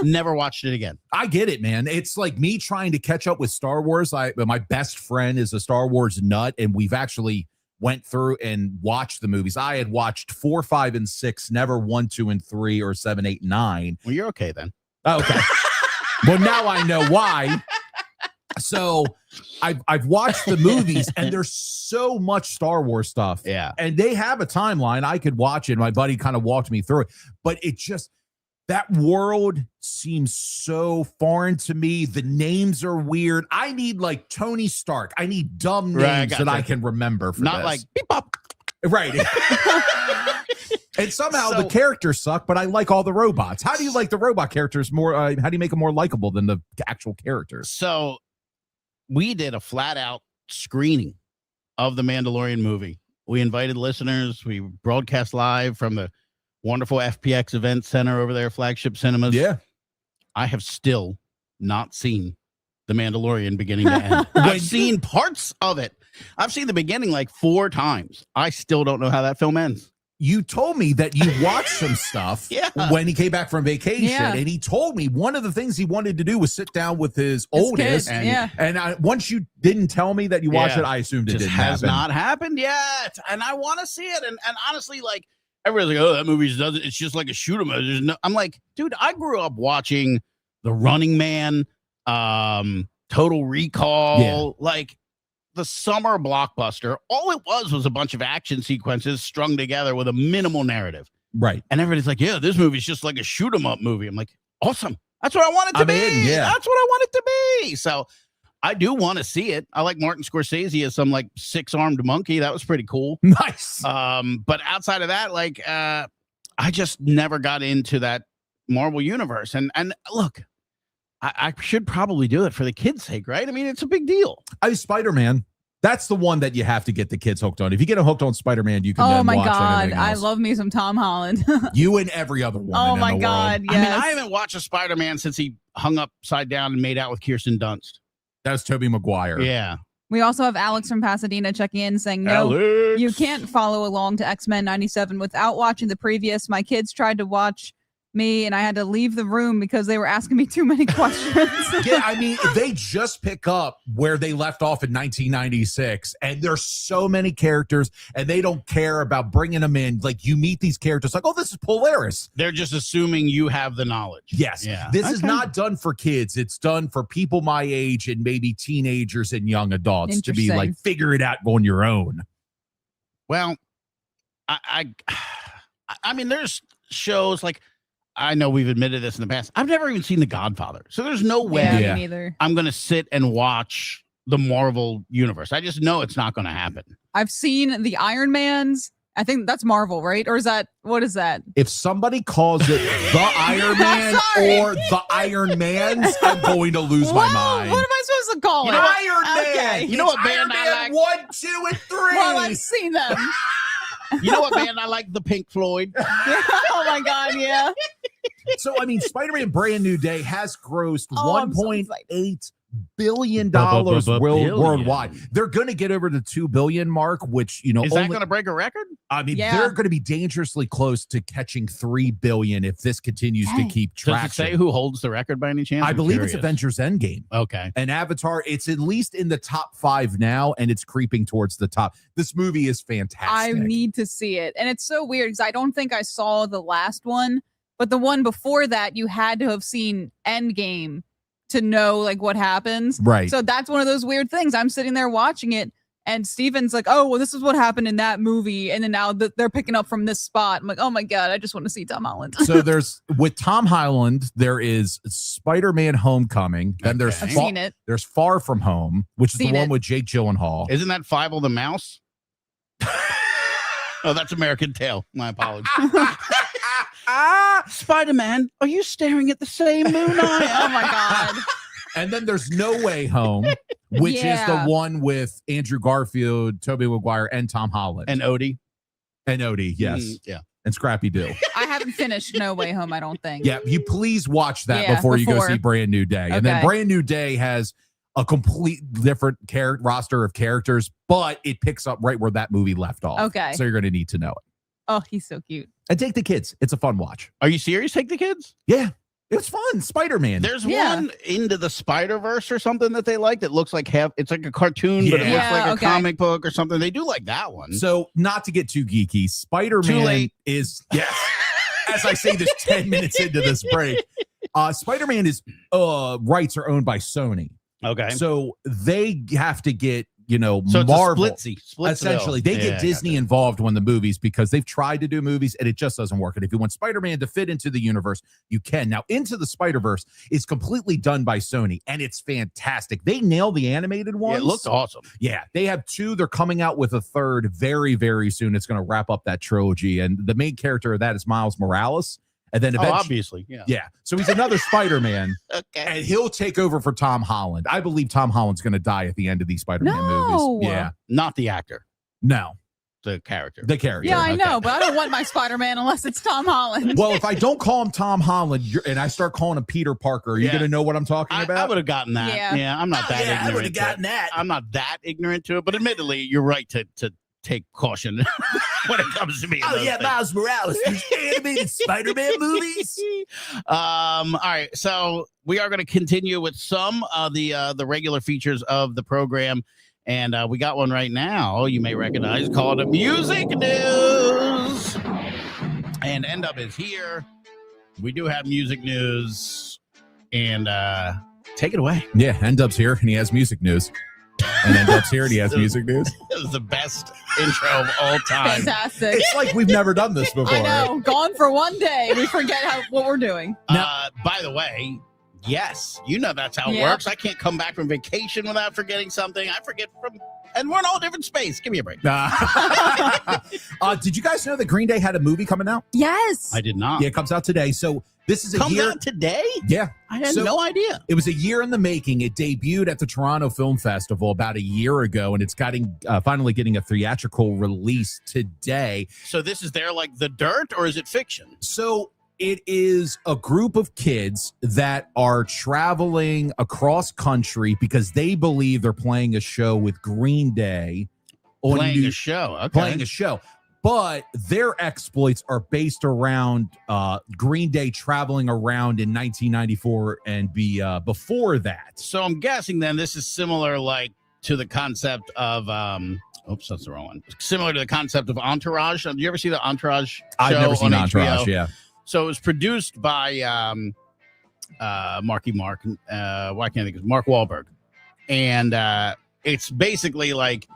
Speaker 1: never watched it again.
Speaker 2: I get it, man. It's like me trying to catch up with Star Wars. My best friend is a Star Wars nut, and we've actually went through and watched the movies. I had watched 4, 5, and 6, never 1, 2, and 3, or 7, 8, 9.
Speaker 1: Well, you're okay then.
Speaker 2: Oh, okay. Well, now I know why. So I've watched the movies, and there's so much Star Wars stuff.
Speaker 1: Yeah.
Speaker 2: And they have a timeline. I could watch it. My buddy kind of walked me through it, but it just, that world seems so foreign to me. The names are weird. I need like Tony Stark. I need dumb names
Speaker 1: Right,
Speaker 2: that
Speaker 1: gotcha.
Speaker 2: I can remember. For
Speaker 1: Not
Speaker 2: this.
Speaker 1: like beep bop.
Speaker 2: Right. And somehow
Speaker 1: So-
Speaker 2: the characters suck, but I like all the robots. How do you like the robot characters more? How do you make them more likable than the actual characters?
Speaker 1: So we did a flat out screening of the Mandalorian movie. We invited listeners. We broadcast live from the wonderful FPX Event Center over there, Flagship Cinemas.
Speaker 2: Yeah.
Speaker 1: I have still not seen the Mandalorian beginning to end.
Speaker 2: When-
Speaker 1: I've seen parts of it. I've seen the beginning like 4 times. I still don't know how that film ends.
Speaker 2: You told me that you watched some stuff
Speaker 1: Yeah.
Speaker 2: when he came back from vacation,
Speaker 3: Yeah.
Speaker 2: and he told me one of the things he wanted to do was sit down with his
Speaker 3: His
Speaker 2: oldest.
Speaker 3: kid,
Speaker 1: and-
Speaker 3: yeah.
Speaker 2: And once you didn't tell me that you watched
Speaker 1: Yeah.
Speaker 2: it, I assumed it
Speaker 1: Just
Speaker 2: didn't
Speaker 1: has
Speaker 2: happen.
Speaker 1: not happened yet. And I want to see it. And honestly, like everybody's like, oh, that movie doesn't, it's just like a shoot 'em up. There's no, I'm like, dude, I grew up watching The Running Man, Total Recall,
Speaker 2: Yeah.
Speaker 1: like the summer blockbuster. All it was a bunch of action sequences strung together with a minimal narrative.
Speaker 2: Right.
Speaker 1: And everybody's like, yeah, this movie's just like a shoot 'em up movie. I'm like, awesome. That's what I want it to
Speaker 2: I'm
Speaker 1: be.
Speaker 2: in, yeah.
Speaker 1: That's what I want it to be. So I do want to see it. I like Martin Scorsese as some like 6-armed monkey. That was pretty cool.
Speaker 2: Nice.
Speaker 1: But outside of that, like I just never got into that Marvel universe. And look, I should probably do it for the kids' sake, right? I mean, it's a big deal.
Speaker 2: Spider-Man. That's the one that you have to get the kids hooked on. If you get them hooked on Spider-Man, you can
Speaker 3: Oh
Speaker 2: then
Speaker 3: my
Speaker 2: watch
Speaker 3: god,
Speaker 2: anything
Speaker 3: I
Speaker 2: else.
Speaker 3: love me some Tom Holland.
Speaker 2: You and every other woman
Speaker 3: Oh
Speaker 2: in
Speaker 3: my
Speaker 2: the
Speaker 3: god,
Speaker 2: world.
Speaker 3: yes.
Speaker 1: I mean, I haven't watched a Spider-Man since he hung upside down and made out with Kirsten Dunst.
Speaker 2: That was Tobey Maguire.
Speaker 1: Yeah.
Speaker 3: We also have Alex from Pasadena checking in saying, no,
Speaker 1: Alex.
Speaker 3: you can't follow along to X-Men 97 without watching the previous. My kids tried to watch me and I had to leave the room because they were asking me too many questions.
Speaker 2: Yeah, I mean, they just pick up where they left off in 1996, and there's so many characters, and they don't care about bringing them in. Like, you meet these characters, like, oh, this is Polaris.
Speaker 1: They're just assuming you have the knowledge.
Speaker 2: Yes,
Speaker 1: Yeah.
Speaker 2: this is
Speaker 1: Okay.
Speaker 2: not done for kids. It's done for people my age and maybe teenagers and young adults to be like,
Speaker 3: Interesting.
Speaker 2: figure it out on your own.
Speaker 1: Well, I mean, there's shows like, I know we've admitted this in the past. I've never even seen The Godfather. So there's no way
Speaker 3: Yeah,
Speaker 2: Yeah.
Speaker 3: me neither.
Speaker 1: I'm going to sit and watch the Marvel universe. I just know it's not going to happen.
Speaker 3: I've seen the Iron Mans. I think that's Marvel, right? Or is that, what is that?
Speaker 2: If somebody calls it the Iron Man
Speaker 3: Sorry.
Speaker 2: or the Iron Mans, I'm going to lose my
Speaker 3: Whoa,
Speaker 2: mind.
Speaker 3: what am I supposed to call
Speaker 1: You
Speaker 3: it?
Speaker 1: know what?
Speaker 2: Iron
Speaker 3: Okay.
Speaker 2: Man.
Speaker 1: You know what
Speaker 2: It's
Speaker 1: band
Speaker 2: Iron
Speaker 1: I
Speaker 2: Man
Speaker 1: like?
Speaker 2: 1, 2, and 3.
Speaker 3: Well, I've seen them.
Speaker 1: You know what band I like? The Pink Floyd.
Speaker 3: Oh my god, yeah.
Speaker 2: So, I mean, Spider-Man Brand New Day has grossed
Speaker 3: Oh, I'm so
Speaker 2: $1.8 billion
Speaker 1: Billion.
Speaker 2: worldwide. They're going to get over the $2 billion mark, which, you know,
Speaker 1: Is that going to break a record?
Speaker 2: I mean,
Speaker 3: Yeah.
Speaker 2: they're going to be dangerously close to catching $3 billion if this continues to
Speaker 3: Dang.
Speaker 2: keep
Speaker 1: Does it
Speaker 2: traction.
Speaker 1: say who holds the record by any chance?
Speaker 2: I
Speaker 1: I'm
Speaker 2: believe it's
Speaker 1: curious.
Speaker 2: Avengers Endgame.
Speaker 1: Okay.
Speaker 2: And Avatar, it's at least in the top 5 now, and it's creeping towards the top. This movie is fantastic.
Speaker 3: I need to see it. And it's so weird because I don't think I saw the last one, but the one before that, you had to have seen Endgame to know like what happens.
Speaker 2: Right.
Speaker 3: So that's one of those weird things. I'm sitting there watching it, and Steven's like, oh, well, this is what happened in that movie. And then now they're picking up from this spot. I'm like, oh my God, I just want to see Tom Holland.
Speaker 2: So there's with Tom Holland, there is Spider-Man Homecoming. Then there's
Speaker 1: Okay.
Speaker 3: I've seen it.
Speaker 2: there's Far From Home, which is
Speaker 3: Seen
Speaker 2: the one
Speaker 3: it.
Speaker 2: with Jake Gyllenhaal.
Speaker 1: Isn't that Fievel the Mouse? Oh, that's American Tail. My apologies. Spider-Man, are you staring at the same moon I am?
Speaker 3: Oh my God.
Speaker 2: And then there's No Way Home, which is the one with Andrew Garfield, Tobey Maguire, and Tom Holland.
Speaker 1: And Odie.
Speaker 2: And Odie, yes.
Speaker 1: Yeah.
Speaker 2: And Scrappy Doo.
Speaker 3: I haven't finished No Way Home, I don't think.
Speaker 2: Yeah, you please watch that
Speaker 3: Yeah,
Speaker 2: before you go
Speaker 3: before.
Speaker 2: see Brand New Day. And then
Speaker 3: Okay.
Speaker 2: Brand New Day has a complete different roster of characters, but it picks up right where that movie left off.
Speaker 3: Okay.
Speaker 2: So you're going to need to know it.
Speaker 3: Oh, he's so cute.
Speaker 2: And take the kids. It's a fun watch.
Speaker 1: Are you serious? Take the kids?
Speaker 2: Yeah. It's fun. Spider-Man.
Speaker 1: There's
Speaker 3: Yeah.
Speaker 1: one Into the Spider-Verse or something that they like that looks like it's like a cartoon, but it
Speaker 2: Yeah.
Speaker 1: looks like a
Speaker 3: Okay.
Speaker 1: comic book or something. They do like that one.
Speaker 2: So not to get too geeky,
Speaker 1: Too
Speaker 2: Spider-Man
Speaker 1: late.
Speaker 2: is, yes, as I say this 10 minutes into this break, Spider-Man is rights are owned by Sony.
Speaker 1: Okay.
Speaker 2: So they have to get,
Speaker 1: So it's
Speaker 2: Marvel.
Speaker 1: a Splitsville.
Speaker 2: Essentially, they get Disney involved when the movies, because they've tried to do movies and it just doesn't work. And if you want Spider-Man to fit into the universe, you can. Now, Into the Spider-Verse is completely done by Sony, and it's fantastic. They nail the animated ones.
Speaker 1: Yeah, it looked awesome.
Speaker 2: Yeah, they have two. They're coming out with a third very, very soon. It's going to wrap up that trilogy. And the main character of that is Miles Morales. And then eventually,
Speaker 1: Obviously, yeah.
Speaker 2: yeah. So he's another Spider-Man,
Speaker 1: Okay.
Speaker 2: and he'll take over for Tom Holland. I believe Tom Holland's going to die at the end of these Spider-Man
Speaker 3: No.
Speaker 2: movies. Yeah.
Speaker 1: Not the actor,
Speaker 2: No,
Speaker 1: the character.
Speaker 2: the character.
Speaker 3: Yeah, I
Speaker 2: Okay.
Speaker 3: know, but I don't want my Spider-Man unless it's Tom Holland.
Speaker 2: Well, if I don't call him Tom Holland and I start calling him Peter Parker, are you
Speaker 1: Yeah.
Speaker 2: going to know what I'm talking
Speaker 1: I
Speaker 2: about?
Speaker 1: would have gotten that.
Speaker 3: Yeah.
Speaker 1: I'm not that ignorant.
Speaker 2: I would have
Speaker 1: to
Speaker 2: gotten
Speaker 1: it.
Speaker 2: that.
Speaker 1: I'm not that ignorant to it, but admittedly, you're right to take caution when it comes to me.
Speaker 2: Miles Morales. Animated Spider-Man movies.
Speaker 1: All right, so we are going to continue with some of the regular features of the program, and we got one right now you may recognize called Music News. And End Up is here. We do have music news, and take it away.
Speaker 2: Yeah, End-Up's here, and he has music news. And End-Up's here, and he has music news.
Speaker 1: It was the best intro of all time.
Speaker 3: Fantastic.
Speaker 2: It's like we've never done this before.
Speaker 3: I know. Gone for one day. We forget what we're doing.
Speaker 1: By the way, yes, that's how it
Speaker 3: Yeah.
Speaker 1: works. I can't come back from vacation without forgetting something. I forget and we're in all different space. Give me a break.
Speaker 2: Did you guys know that Green Day had a movie coming out?
Speaker 3: Yes.
Speaker 1: I did not.
Speaker 2: Yeah, it comes out today. So this is a
Speaker 1: Comes
Speaker 2: year.
Speaker 1: out today?
Speaker 2: Yeah.
Speaker 1: I had
Speaker 2: So-
Speaker 1: no idea.
Speaker 2: It was a year in the making. It debuted at the Toronto Film Festival about a year ago, and it's finally getting a theatrical release today.
Speaker 1: So this is their like The Dirt, or is it fiction?
Speaker 2: So it is a group of kids that are traveling across country because they believe they're playing a show with Green Day.
Speaker 1: Playing a show. Okay.
Speaker 2: Playing a show. But their exploits are based around Green Day traveling around in 1994 and before that.
Speaker 1: So I'm guessing then this is similar to the concept of oops, that's the wrong one. Similar to the concept of Entourage. Did you ever see the Entourage show?
Speaker 2: I've never seen
Speaker 1: on
Speaker 2: Entourage,
Speaker 1: HBO?
Speaker 2: yeah.
Speaker 1: So it was produced by Marky Mark. Why can't I think of Mark Wahlberg? And it's basically like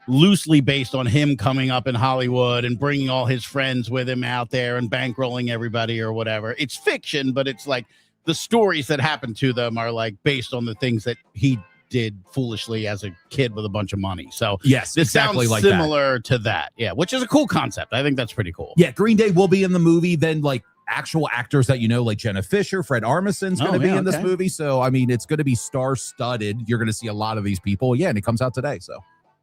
Speaker 1: loosely based on him coming up in Hollywood and bringing all his friends with him out there and bankrolling everybody or whatever. It's fiction, but it's like the stories that happen to them are like based on the things that he did foolishly as a kid with a bunch of money. So
Speaker 2: Yes,
Speaker 1: this
Speaker 2: exactly
Speaker 1: sounds
Speaker 2: like that.
Speaker 1: similar to that. Yeah, which is a cool concept. I think that's pretty cool.
Speaker 2: Yeah, Green Day will be in the movie. Then, like, actual actors that like Jenna Fisher, Fred Armisen's going to be in this movie. So, I mean, it's going to be star-studded. You're going to see a lot of these people. Yeah, and it comes out today. So,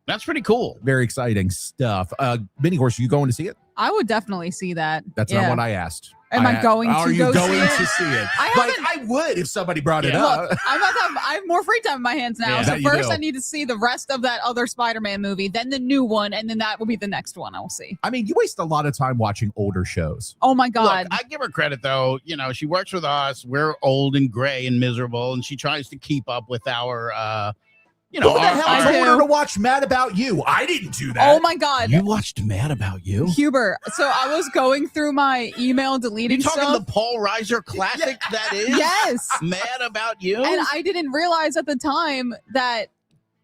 Speaker 1: that's pretty cool.
Speaker 2: very exciting stuff. Mini Horse, are you going to see it?
Speaker 3: I would definitely see that.
Speaker 2: That's
Speaker 3: Yeah.
Speaker 2: not what I asked.
Speaker 3: Am I going to
Speaker 2: Are you
Speaker 3: go see
Speaker 2: going
Speaker 3: it?
Speaker 2: to see it?
Speaker 3: I
Speaker 2: Like,
Speaker 3: haven't-
Speaker 2: I would if somebody brought it
Speaker 1: Yeah.
Speaker 2: up.
Speaker 3: Look, I have more free time in my hands now.
Speaker 1: Yeah,
Speaker 3: so
Speaker 2: you
Speaker 3: first
Speaker 2: do.
Speaker 3: I need to see the rest of that other Spider-Man movie, then the new one, and then that will be the next one I'll see.
Speaker 2: I mean, you waste a lot of time watching older shows.
Speaker 3: Oh my God.
Speaker 1: Look, I give her credit though. She works with us. We're old and gray and miserable, and she tries to keep up with our
Speaker 2: Who the hell
Speaker 3: I
Speaker 2: told her
Speaker 3: do.
Speaker 2: to watch Mad About You? I didn't do that.
Speaker 3: Oh my God.
Speaker 1: You watched Mad About You?
Speaker 3: Huber. So I was going through my email
Speaker 1: You
Speaker 3: deleting
Speaker 1: talking
Speaker 3: stuff.
Speaker 1: the Paul Reiser classic that is?
Speaker 3: Yes.
Speaker 1: Mad About You?
Speaker 3: And I didn't realize at the time that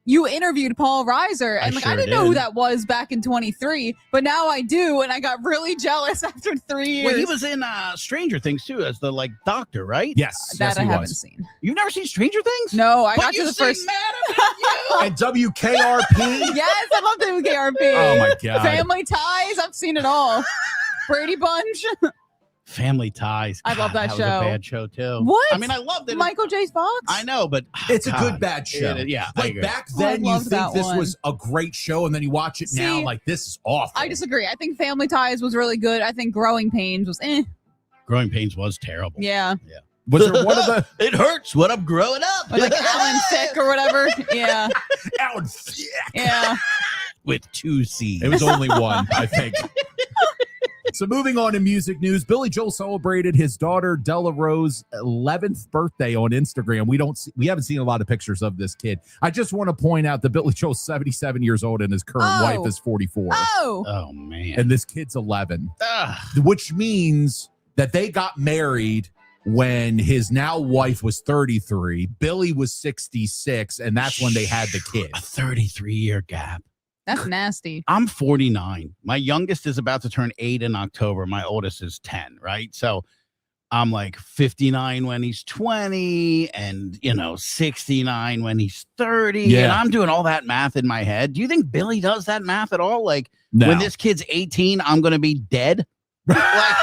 Speaker 3: you interviewed Paul Reiser. And
Speaker 1: I
Speaker 3: I
Speaker 1: sure
Speaker 3: didn't know who
Speaker 1: did.
Speaker 3: that was back in 23, but now I do. And I got really jealous after 3 years.
Speaker 1: Well, he was in Stranger Things too as the doctor, right?
Speaker 2: Yes,
Speaker 3: that
Speaker 2: yes,
Speaker 3: I
Speaker 2: he
Speaker 3: haven't
Speaker 2: was.
Speaker 3: seen.
Speaker 1: You've never seen Stranger Things?
Speaker 3: No, I
Speaker 1: But
Speaker 3: got
Speaker 1: you
Speaker 3: to the
Speaker 1: sing
Speaker 3: first.
Speaker 1: Mad About You.
Speaker 2: And WKRP?
Speaker 3: Yes, I love the KRP.
Speaker 2: Oh my God.
Speaker 3: Family Ties. I've seen it all. Brady Bunch.
Speaker 1: Family Ties.
Speaker 3: I love that
Speaker 1: was
Speaker 3: show.
Speaker 1: a bad show too.
Speaker 3: What?
Speaker 1: I mean, I loved it.
Speaker 3: Michael J. Fox?
Speaker 1: I know, but
Speaker 2: It's a
Speaker 1: God,
Speaker 2: good bad show.
Speaker 1: yeah, I
Speaker 2: Like
Speaker 1: agree.
Speaker 2: back
Speaker 3: Oh, I
Speaker 2: then, you
Speaker 3: loved
Speaker 2: think
Speaker 3: that
Speaker 2: this
Speaker 3: one.
Speaker 2: was a great show, and then you watch it now,
Speaker 3: See,
Speaker 2: like this is awful.
Speaker 3: I disagree. I think Family Ties was really good. I think Growing Pains was
Speaker 1: Growing Pains was terrible.
Speaker 3: Yeah.
Speaker 2: Was there one of the
Speaker 1: It hurts when I'm growing up.
Speaker 3: Or like Alan Thicke or whatever. Yeah.
Speaker 2: Alan Thicke.
Speaker 3: Yeah.
Speaker 1: With 2 C's.
Speaker 2: It was only one, I think. So moving on to music news, Billy Joel celebrated his daughter Della Rose's 11th birthday on Instagram. We haven't seen a lot of pictures of this kid. I just want to point out that Billy Joel's 77 years old and his current wife is 44.
Speaker 3: Oh
Speaker 1: man.
Speaker 2: And this kid's 11,
Speaker 1: Ugh.
Speaker 2: which means that they got married when his now wife was 33, Billy was 66, and that's when they had the kid.
Speaker 1: A 33-year gap.
Speaker 3: That's nasty.
Speaker 1: I'm 49. My youngest is about to turn 8 in October. My oldest is 10, right? So I'm like 59 when he's 20 and, 69 when he's 30.
Speaker 2: Yeah.
Speaker 1: And I'm doing all that math in my head. Do you think Billy does that math at all? Like,
Speaker 2: No.
Speaker 1: when this kid's 18, I'm going to be dead? Like,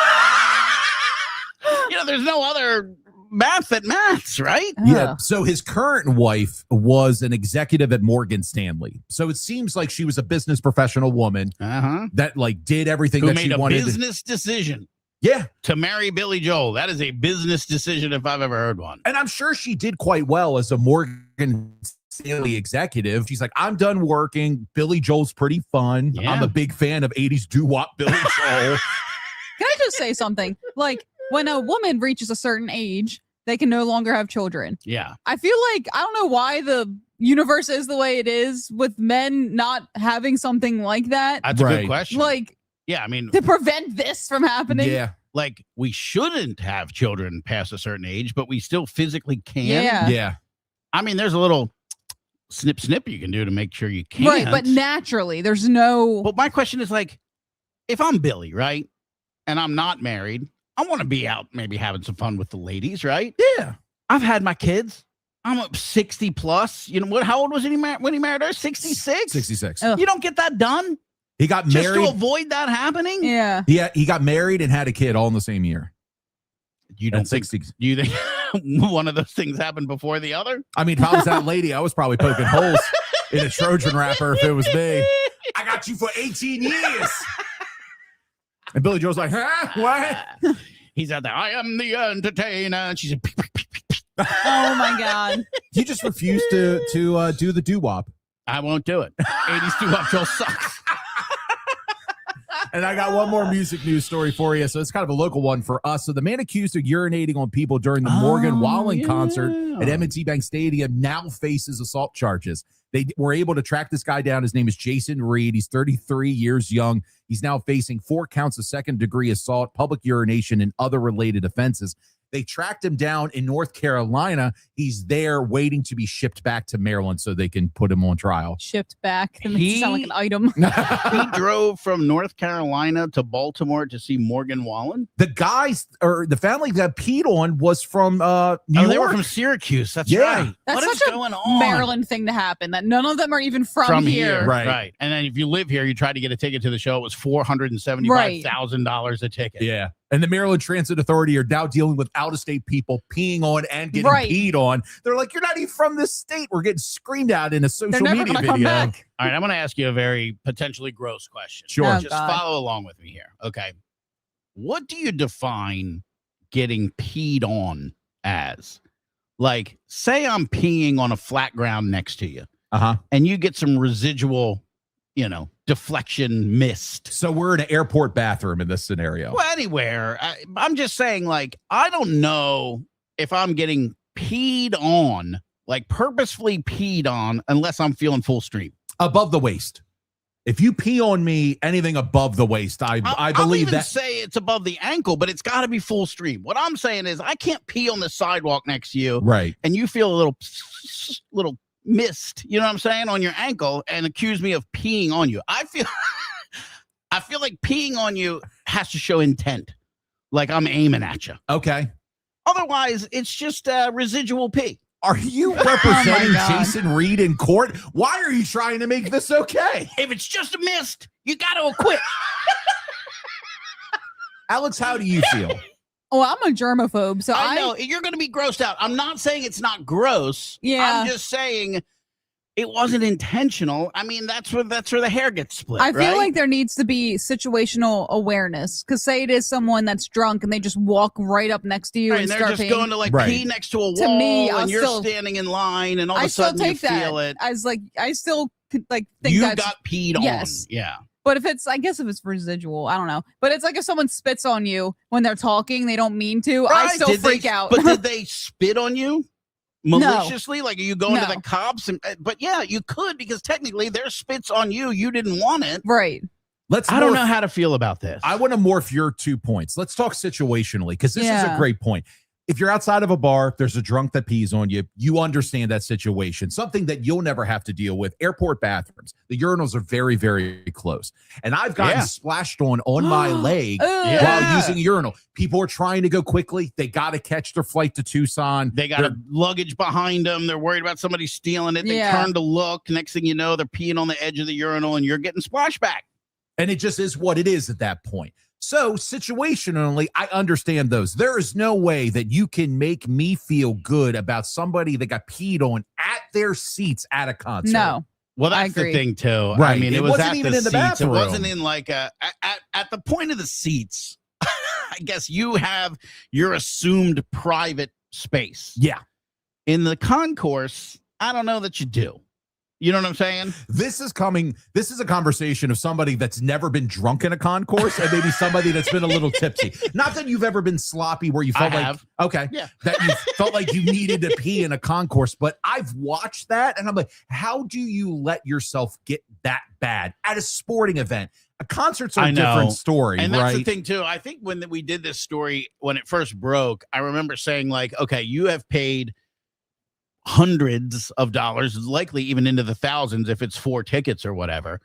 Speaker 1: there's no other math that maths, right?
Speaker 2: Yeah. So his current wife was an executive at Morgan Stanley. So it seems like she was a business professional woman
Speaker 1: Uh-huh.
Speaker 2: that did everything
Speaker 1: Who
Speaker 2: that
Speaker 1: made
Speaker 2: she
Speaker 1: a
Speaker 2: wanted.
Speaker 1: business decision
Speaker 2: Yeah.
Speaker 1: to marry Billy Joel. That is a business decision if I've ever heard one.
Speaker 2: And I'm sure she did quite well as a Morgan Stanley executive. She's like, I'm done working. Billy Joel's pretty fun.
Speaker 1: Yeah.
Speaker 2: I'm a big fan of 80s doo-wop Billy Joel.
Speaker 3: Can I just say something? Like, when a woman reaches a certain age, they can no longer have children.
Speaker 1: Yeah.
Speaker 3: I feel like, I don't know why the universe is the way it is with men not having something like that.
Speaker 1: That's a
Speaker 2: Right.
Speaker 1: good question.
Speaker 3: Like,
Speaker 1: yeah, I mean,
Speaker 3: to prevent this from happening.
Speaker 2: Yeah.
Speaker 1: like we shouldn't have children past a certain age, but we still physically can.
Speaker 3: Yeah.
Speaker 2: Yeah.
Speaker 1: I mean, there's a little snip you can do to make sure you can.
Speaker 3: Right. But naturally, there's no.
Speaker 1: But my question is like, if I'm Billy, right, and I'm not married, I want to be out maybe having some fun with the ladies, right?
Speaker 2: Yeah.
Speaker 1: I've had my kids. I'm up 60 plus. How old was he when he married her? 66?
Speaker 2: 66.
Speaker 3: Ugh.
Speaker 1: You don't get that done
Speaker 2: He got
Speaker 1: just
Speaker 2: married.
Speaker 1: to avoid that happening?
Speaker 3: Yeah.
Speaker 2: Yeah, he got married and had a kid all in the same year.
Speaker 1: You don't
Speaker 2: At
Speaker 1: think
Speaker 2: 60.
Speaker 1: Do you think one of those things happened before the other?
Speaker 2: I mean, if I was that lady, I was probably poking holes in a Trojan wrapper if it was me. I got you for 18 years. And Billy Joel's like, huh? What?
Speaker 1: He's out there. I am the entertainer. And she's
Speaker 3: Oh my God.
Speaker 2: He just refused to do the doo-wop.
Speaker 1: I won't do it. 80s doo-wop show sucks.
Speaker 2: And I got one more music news story for you. So it's kind of a local one for us. So the man accused of urinating on people during the Morgan Wallen concert at M&T Bank Stadium now faces assault charges. They were able to track this guy down. His name is Jason Reed. He's 33 years young. He's now facing 4 counts of second-degree assault, public urination, and other related offenses. They tracked him down in North Carolina. He's there waiting to be shipped back to Maryland so they can put him on trial.
Speaker 3: Shipped back. That makes it sound like an item.
Speaker 1: He drove from North Carolina to Baltimore to see Morgan Wallen.
Speaker 2: The guys or the family that peed on was from New York.
Speaker 1: They were from Syracuse. That's
Speaker 2: Yeah.
Speaker 1: right.
Speaker 3: That's
Speaker 1: What is
Speaker 3: such a
Speaker 1: going on?
Speaker 3: Maryland thing to happen, that none of them are even from here.
Speaker 2: Right.
Speaker 1: Right. And then if you live here, you try to get a ticket to the show. It was $475,000 a ticket.
Speaker 2: Yeah. And the Maryland Transit Authority are now dealing with out-of-state people peeing on and getting peed on. They're like, you're not even from this state. We're getting screamed at in a social
Speaker 3: They're never
Speaker 2: media
Speaker 3: gonna
Speaker 2: video.
Speaker 3: come back.
Speaker 1: All right, I'm going to ask you a very potentially gross question.
Speaker 2: Sure.
Speaker 3: Oh,
Speaker 1: Just
Speaker 3: God.
Speaker 1: follow along with me here. Okay. What do you define getting peed on as? Like, say I'm peeing on a flat ground next to you
Speaker 2: Uh-huh.
Speaker 1: and you get some residual, deflection mist.
Speaker 2: So we're in an airport bathroom in this scenario.
Speaker 1: Well, anywhere. I'm just saying, like, I don't know if I'm getting peed on, like purposefully peed on, unless I'm feeling full stream.
Speaker 2: Above the waist. If you pee on me, anything above the waist, I
Speaker 1: I'll
Speaker 2: believe
Speaker 1: even
Speaker 2: that.
Speaker 1: say it's above the ankle, but it's got to be full stream. What I'm saying is I can't pee on the sidewalk next to you
Speaker 2: Right.
Speaker 1: and you feel a little mist, you know what I'm saying, on your ankle and accuse me of peeing on you. I feel like peeing on you has to show intent, like I'm aiming at you.
Speaker 2: Okay.
Speaker 1: Otherwise, it's just residual pee.
Speaker 2: Are you representing
Speaker 3: God.
Speaker 2: Jason Reed in court? Why are you trying to make this okay?
Speaker 1: If it's just a mist, you got to acquit.
Speaker 2: Alex, how do you feel?
Speaker 3: Well, I'm a germaphobe, so
Speaker 1: I know you're going to be grossed out. I'm not saying it's not gross.
Speaker 3: Yeah.
Speaker 1: I'm just saying it wasn't intentional. I mean, that's where the hair gets split.
Speaker 3: I feel
Speaker 1: right?
Speaker 3: like there needs to be situational awareness. Because say it is someone that's drunk and they just walk right up next to you
Speaker 1: Right,
Speaker 3: and
Speaker 1: they're
Speaker 3: start
Speaker 1: just
Speaker 3: peeing.
Speaker 1: going to like
Speaker 2: Right.
Speaker 1: pee next to a wall,
Speaker 3: To me,
Speaker 1: and
Speaker 3: I'll
Speaker 1: you're
Speaker 3: still-
Speaker 1: standing in line, and all of
Speaker 3: I
Speaker 1: a
Speaker 3: still
Speaker 1: sudden you
Speaker 3: take that
Speaker 1: feel it.
Speaker 3: as like I still could like think
Speaker 1: You
Speaker 3: that's.
Speaker 1: got peed
Speaker 3: yes.
Speaker 1: on. Yeah.
Speaker 3: But if it's, I guess if it's residual, I don't know. But it's like if someone spits on you when they're talking, they don't mean to. I
Speaker 1: Right,
Speaker 3: still
Speaker 1: did
Speaker 3: freak
Speaker 1: they-
Speaker 3: out.
Speaker 1: But did they spit on you maliciously? Like, are you going to
Speaker 3: No.
Speaker 1: the cops? But yeah, you could, because technically their spit's on you. You didn't want it.
Speaker 3: Right.
Speaker 1: I don't know how to feel about this.
Speaker 2: I want to morph your 2 points. Let's talk situationally, because this is a
Speaker 3: Yeah.
Speaker 2: great point. If you're outside of a bar, there's a drunk that pees on you, you understand that situation. Something that you'll never have to deal with. Airport bathrooms. The urinals are very, very close. And I've gotten
Speaker 1: Yeah.
Speaker 2: splashed on my leg
Speaker 3: Ugh.
Speaker 2: while using a urinal. People are trying to go quickly. They got to catch their flight to Tucson.
Speaker 1: They got a luggage behind them. They're worried about somebody stealing it. They
Speaker 3: Yeah.
Speaker 1: turn to look. Next thing you know, they're peeing on the edge of the urinal, and you're getting splashback.
Speaker 2: And it just is what it is at that point. So situationally, I understand those. There is no way that you can make me feel good about somebody that got peed on at their seats at a concert.
Speaker 3: No.
Speaker 1: Well,
Speaker 3: I
Speaker 1: that's the
Speaker 3: agree.
Speaker 1: thing too. I
Speaker 2: Right.
Speaker 1: mean, it
Speaker 2: It
Speaker 1: was
Speaker 2: wasn't
Speaker 1: at
Speaker 2: even
Speaker 1: the
Speaker 2: in the
Speaker 1: seats.
Speaker 2: bathroom.
Speaker 1: It wasn't in like at the point of the seats. I guess you have your assumed private space.
Speaker 2: Yeah.
Speaker 1: In the concourse, I don't know that you do. You know what I'm saying?
Speaker 2: This is a conversation of somebody that's never been drunk in a concourse and maybe somebody that's been a little tipsy. Not that you've ever been sloppy where you felt
Speaker 1: I
Speaker 2: like,
Speaker 1: have.
Speaker 2: okay,
Speaker 1: Yeah.
Speaker 2: that you felt like you needed to pee in a concourse, but I've watched that and I'm like, how do you let yourself get that bad at a sporting event? A concert's
Speaker 1: I
Speaker 2: a
Speaker 1: know.
Speaker 2: different story,
Speaker 1: And that's
Speaker 2: right?
Speaker 1: the thing too. I think when we did this story, when it first broke, I remember saying like, okay, you have paid hundreds of dollars, likely even into the thousands if it's 4 tickets or whatever,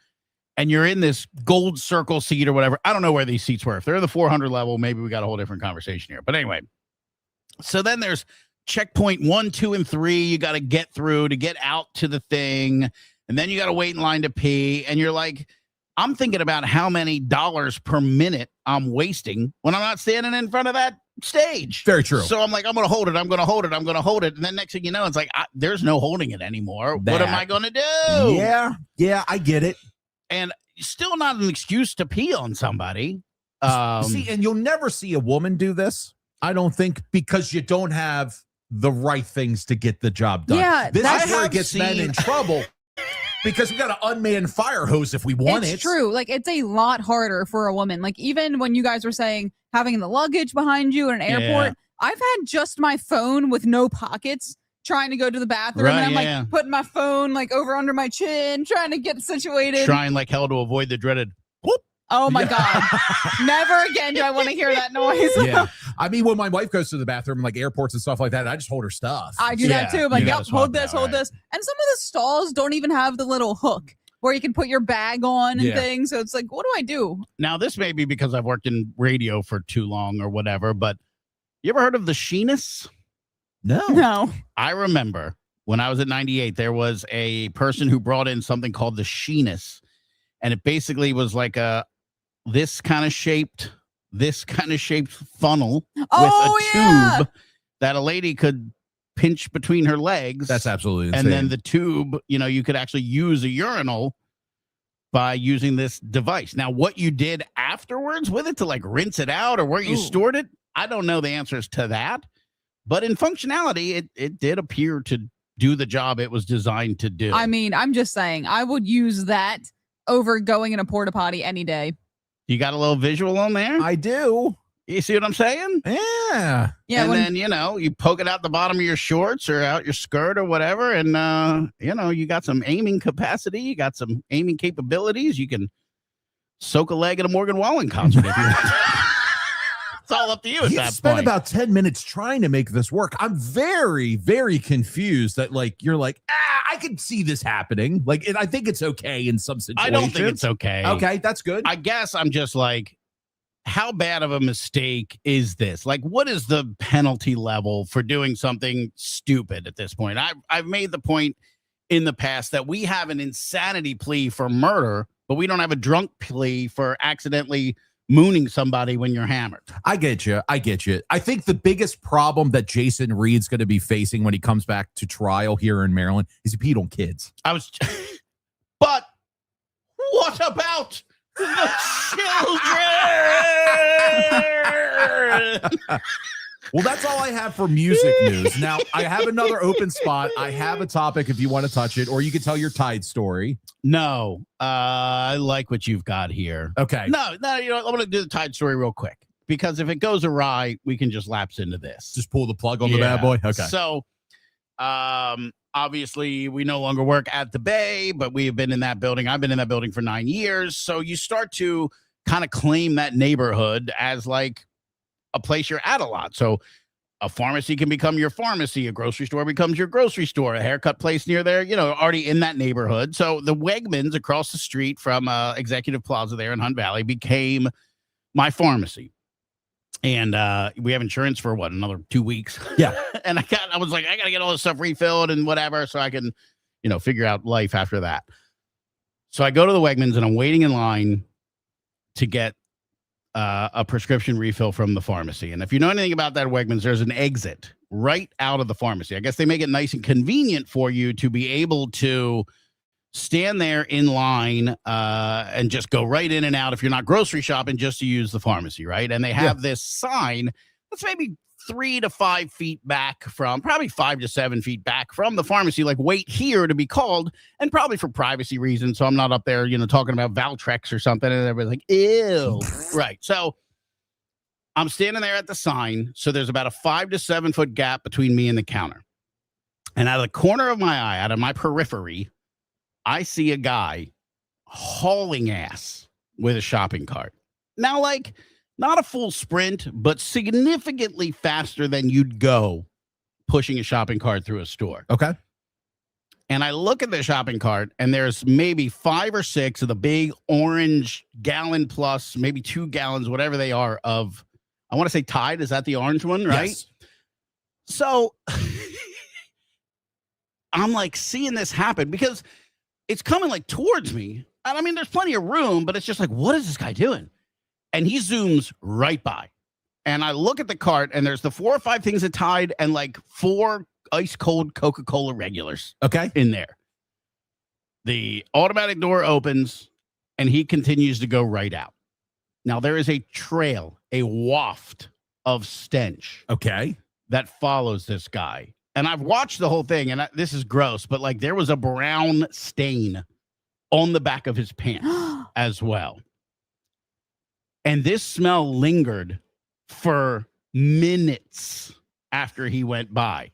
Speaker 1: and you're in this gold circle seat or whatever. I don't know where these seats were. If they're in the 400 level, maybe we got a whole different conversation here. But anyway, so then there's checkpoint 1, 2, and 3 you got to get through to get out to the thing, and then you got to wait in line to pee, and you're like, I'm thinking about how many dollars per minute I'm wasting when I'm not standing in front of that stage.
Speaker 2: Very true.
Speaker 1: So I'm like, I'm going to hold it. I'm going to hold it. I'm going to hold it. And then next thing you know, it's like, there's no holding it anymore. What am I going to do?
Speaker 2: Yeah, I get it.
Speaker 1: And still not an excuse to pee on somebody.
Speaker 2: See, and you'll never see a woman do this, I don't think, because you don't have the right things to get the job done.
Speaker 3: Yeah,
Speaker 2: this
Speaker 3: that's-
Speaker 2: is where
Speaker 1: I
Speaker 2: it gets
Speaker 1: have
Speaker 2: men
Speaker 1: seen-
Speaker 2: in trouble because we got an unmanned fire hose if we want
Speaker 3: It's
Speaker 2: it.
Speaker 3: true. Like it's a lot harder for a woman. Like even when you guys were saying having the luggage behind you at an airport,
Speaker 1: Yeah.
Speaker 3: I've had just my phone with no pockets trying to go to the bathroom,
Speaker 1: Right,
Speaker 3: and I'm
Speaker 1: yeah.
Speaker 3: like putting my phone like over under my chin, trying to get situated.
Speaker 1: trying like hell to avoid the dreaded whoop.
Speaker 3: Oh my
Speaker 2: Yeah.
Speaker 3: God. Never again do I want to hear that noise.
Speaker 2: Yeah. I mean, when my wife goes to the bathroom, like airports and stuff like that, I just hold her stuff.
Speaker 3: I do that
Speaker 1: Yeah,
Speaker 3: too. I'm like,
Speaker 1: you
Speaker 3: yep,
Speaker 1: gotta swap
Speaker 3: hold
Speaker 1: it
Speaker 3: this,
Speaker 1: out,
Speaker 3: hold
Speaker 1: right.
Speaker 3: this. And some of the stalls don't even have the little hook where you can put your bag on and
Speaker 2: Yeah.
Speaker 3: things. So it's like, what do I do?
Speaker 1: Now, this may be because I've worked in radio for too long or whatever, but you ever heard of the Sheenus?
Speaker 2: No.
Speaker 3: No.
Speaker 1: I remember when I was at 98, there was a person who brought in something called the Sheenus, and it basically was like this kind of shaped funnel
Speaker 3: Oh,
Speaker 1: with a
Speaker 3: yeah.
Speaker 1: tube that a lady could pinch between her legs.
Speaker 2: That's absolutely insane.
Speaker 1: and then the tube, you could actually use a urinal by using this device. Now, what you did afterwards with it to like rinse it out or where you
Speaker 3: Ooh.
Speaker 1: stored it, I don't know the answers to that. But in functionality, it did appear to do the job it was designed to do.
Speaker 3: I mean, I'm just saying, I would use that over going in a porta potty any day.
Speaker 1: You got a little visual on there?
Speaker 2: I do.
Speaker 1: You see what I'm saying?
Speaker 2: Yeah.
Speaker 3: Yeah.
Speaker 1: And
Speaker 3: when,
Speaker 1: then, you poke it out the bottom of your shorts or out your skirt or whatever. And, you got some aiming capacity. You got some aiming capabilities. You can soak a leg at a Morgan Wallen concert if you want. It's all up to you at
Speaker 2: You
Speaker 1: that
Speaker 2: spent
Speaker 1: point.
Speaker 2: about 10 minutes trying to make this work. I'm very, very confused that you're like, I could see this happening. I think it's okay in some
Speaker 1: I
Speaker 2: situations.
Speaker 1: don't think it's okay.
Speaker 2: Okay, that's good.
Speaker 1: I guess I'm just like, how bad of a mistake is this? Like, what is the penalty level for doing something stupid at this point? I've made the point in the past that we have an insanity plea for murder, but we don't have a drunk plea for accidentally mooning somebody when you're hammered.
Speaker 2: I get you. I think the biggest problem that Jason Reed's going to be facing when he comes back to trial here in Maryland is he peed on kids.
Speaker 1: But what about the children?
Speaker 2: Well, that's all I have for music news. Now, I have another open spot. I have a topic if you want to touch it, or you can tell your Tide story.
Speaker 1: No, I like what you've got here.
Speaker 2: Okay.
Speaker 1: No, you know, I'm going to do the Tide story real quick, because if it goes awry, we can just lapse into this.
Speaker 2: Just pull the plug on the bad boy? Okay.
Speaker 1: So, obviously, we no longer work at the Bay, but we have been in that building. I've been in that building for 9 years. So you start to kind of claim that neighborhood as like a place you're at a lot. So a pharmacy can become your pharmacy. A grocery store becomes your grocery store. A haircut place near there, you know, already in that neighborhood. So the Wegmans across the street from Executive Plaza there in Hunt Valley became my pharmacy. And we have insurance for what, another 2 weeks?
Speaker 2: Yeah.
Speaker 1: And I was like, I got to get all this stuff refilled and whatever, so I can, you know, figure out life after that. So I go to the Wegmans and I'm waiting in line to get a prescription refill from the pharmacy. And if you know anything about that Wegmans, there's an exit right out of the pharmacy. I guess they make it nice and convenient for you to be able to stand there in line and just go right in and out if you're not grocery shopping, just to use the pharmacy, right? And they have this sign that's maybe 3 to 5 feet back from, probably 5 to 7 feet back from the pharmacy, like wait here to be called, and probably for privacy reasons. So I'm not up there, you know, talking about Valtrex or something, and everybody's like, ew. Right. So I'm standing there at the sign. So there's about a 5 to 7 foot gap between me and the counter. And out of the corner of my eye, out of my periphery, I see a guy hauling ass with a shopping cart. Now, like, not a full sprint, but significantly faster than you'd go pushing a shopping cart through a store.
Speaker 2: Okay.
Speaker 1: And I look at the shopping cart, and there's maybe 5 or 6 of the big orange gallon plus, maybe 2 gallons, whatever they are, of, I want to say Tide. Is that the orange one, right?
Speaker 2: Yes.
Speaker 1: So I'm like seeing this happen because it's coming like towards me. And I mean, there's plenty of room, but it's just like, what is this guy doing? And he zooms right by. And I look at the cart, and there's the 4 or 5 things of Tide and like 4 ice cold Coca-Cola regulars.
Speaker 2: Okay.
Speaker 1: In there. The automatic door opens, and he continues to go right out. Now, there is a trail, a waft of stench.
Speaker 2: Okay.
Speaker 1: That follows this guy. And I've watched the whole thing, and this is gross, but like there was a brown stain on the back of his pants as well. And this smell lingered for minutes after he went by.